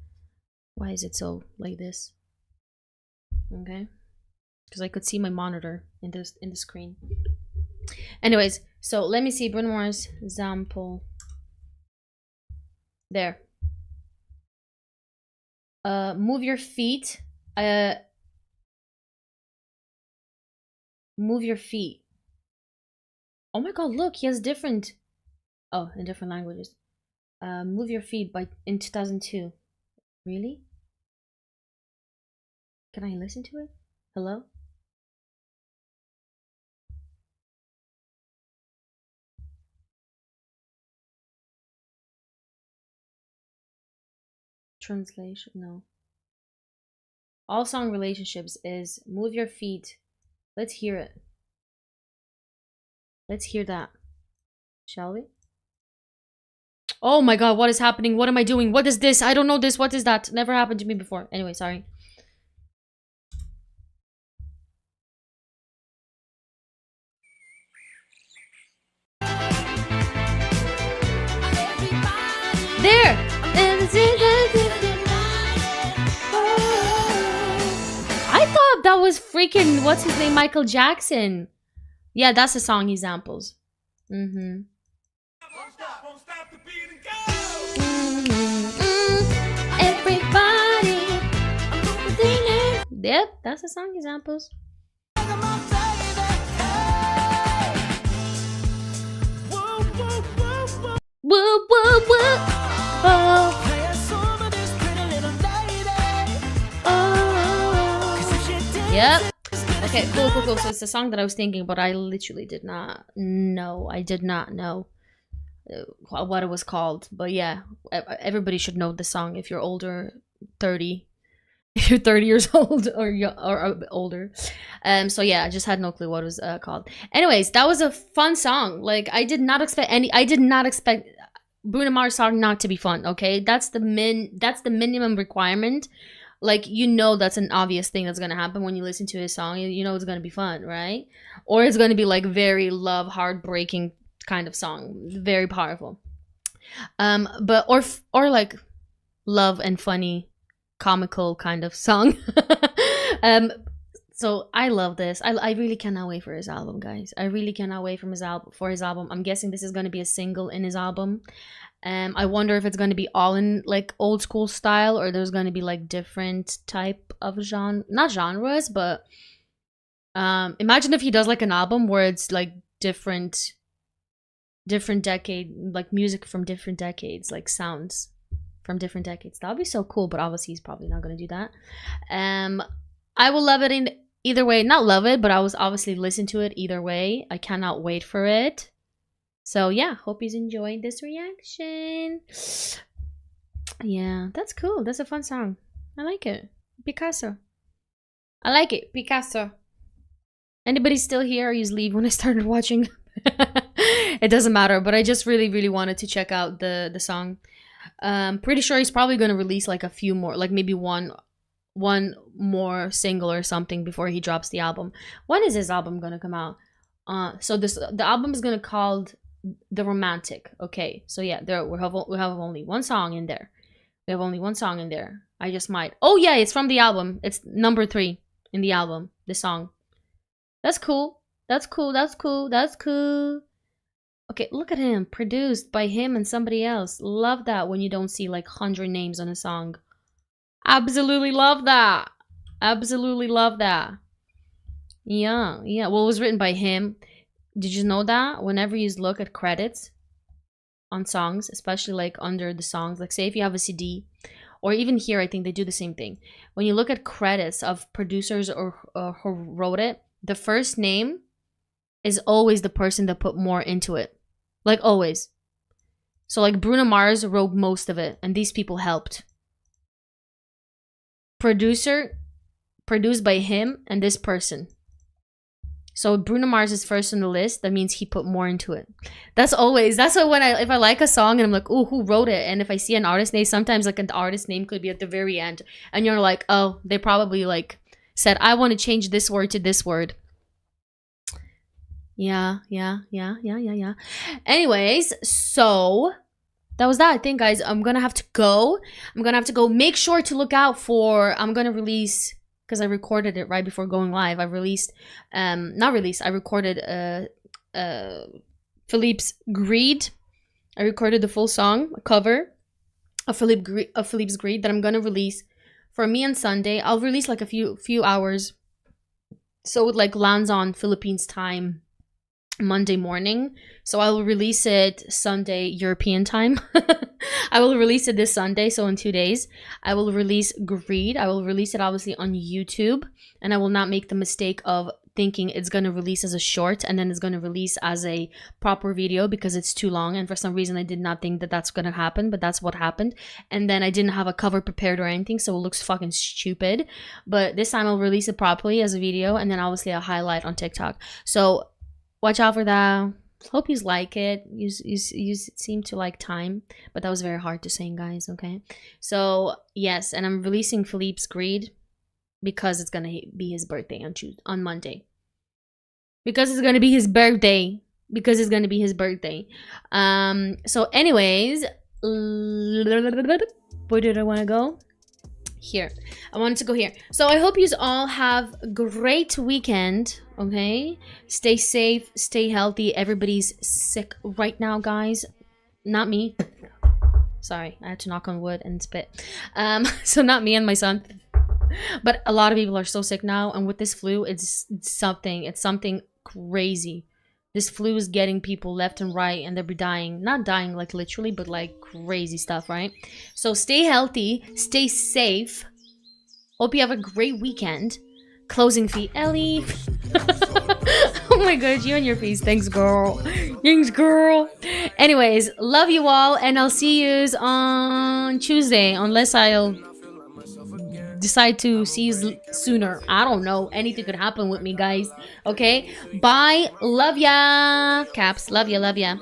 Why is it so like this? Okay, because I could see my monitor in the screen. Anyways, so let me see Bruno Mars sample. There. Move your feet. Move your feet. Oh my god, look, he has different. Oh, in different languages. Move Your Feet in 2002. Really? Can I listen to it? Hello? Translation, no. All Song Relationships is Move Your Feet. Let's hear it. Let's hear that. Shall we? Oh my god, what is happening? What am I doing? What is this? I don't know this. What is that? Never happened to me before. Anyway, sorry. There! I thought that was freaking, what's his name? Michael Jackson. Yeah, that's the song he samples. Mm-hmm. Everybody. Yep, that's the song he samples. Woo, woo, woo. Oh. Oh. Yep. Okay, cool. So it's the song that I was thinking, but I literally did not know. I did not know what it was called. But yeah, everybody should know the song if you're older, 30. If you're 30 years old or older. So yeah, I just had no clue what it was called. Anyways, that was a fun song. Like I did not expect Bruno Mars song not to be fun, okay? That's the minimum requirement. Like, you know, that's an obvious thing that's gonna happen when you listen to his song. You know it's gonna be fun, right? Or it's gonna be like very love, heartbreaking kind of song, very powerful. But or like love and funny, comical kind of song. So I love this. I really cannot wait for his album, guys. I really cannot wait for his album. I'm guessing this is gonna be a single in his album. I wonder if it's going to be all in like old school style, or there's going to be like different type of not genres, but imagine if he does like an album where it's like different decade, like music from different decades, like sounds from different decades. That would be so cool, but obviously he's probably not going to do that. I will love it in either way. Not love it, but I was obviously listen to it either way. I cannot wait for it. So yeah, hope you enjoyed this reaction. Yeah, that's cool. That's a fun song. I like it. Picasso. I like it. Picasso. Anybody still here, or you just leave when I started watching? It doesn't matter, but I just really wanted to check out the song. Pretty sure he's probably going to release like a few more, like maybe one more single or something before he drops the album. When is his album going to come out? So the album is going to called The Romantic. Okay, so yeah, we have only one song in there. We have only one song in there. I just might. Oh yeah, it's from the album. It's number 3 in the album. The song. That's cool. That's cool. Okay, look at him. Produced by him and somebody else. Love that when you don't see like 100 names on a song. Absolutely love that. Absolutely love that. Yeah. Well, it was written by him. Did you know that whenever you look at credits on songs, especially like under the songs, like say if you have a CD, or even here, I think they do the same thing. When you look at credits of producers or who wrote it, the first name is always the person that put more into it. Like always. So like Bruno Mars wrote most of it, and these people helped. Produced by him and this person. So Bruno Mars is first on the list. That means he put more into it. That's why if I like a song and I'm like, oh, who wrote it? And if I see an artist name, sometimes like an artist name could be at the very end, and you're like, oh, they probably like said, I want to change this word to this word. Yeah. Anyways, so that was that. I think, guys, I'm gonna have to go. Make sure to look out for. I'm gonna release. Because I recorded it right before going live. I recorded Felip's Greed. I recorded the full song, a cover of Felip's Greed that I'm gonna release for me on Sunday. I'll release like a few hours, so it like lands on Philippines time Monday morning. So I will release it Sunday European time. I will release it this Sunday, so in 2 days. I will release Greed. I will release it obviously on YouTube, and I will not make the mistake of thinking it's going to release as a short and then it's going to release as a proper video because it's too long, and for some reason I did not think that that's going to happen, but that's what happened. And then I didn't have a cover prepared or anything, so it looks fucking stupid. But this time I'll release it properly as a video, and then obviously I'll highlight on TikTok. So watch out for that. Hope you like it. You seem to like time, but that was very hard to sing, guys. Okay, so yes, and I'm releasing Felip's Greed because it's gonna be his birthday on Monday. Because it's gonna be his birthday. So anyways, where did I want to go? Here. I wanted to go here. So I hope you all have a great weekend. Okay, stay safe, stay healthy. Everybody's sick right now, guys. Not me. Sorry, I had to knock on wood and spit. So not me and my son, but a lot of people are so sick now, and with this flu, it's something crazy. This flu is getting people left and right, and they're dying. Not dying like literally, but like crazy stuff, right? So stay healthy, stay safe. Hope you have a great weekend. Closing fee, Ellie. Oh my god, you and your face. Thanks, girl. Thanks, girl. Anyways, love you all, and I'll see you on Tuesday, unless I'll decide to see you sooner. I don't know. Anything could happen with me, guys. Okay? Bye. Love ya. Caps. Love ya. Love ya.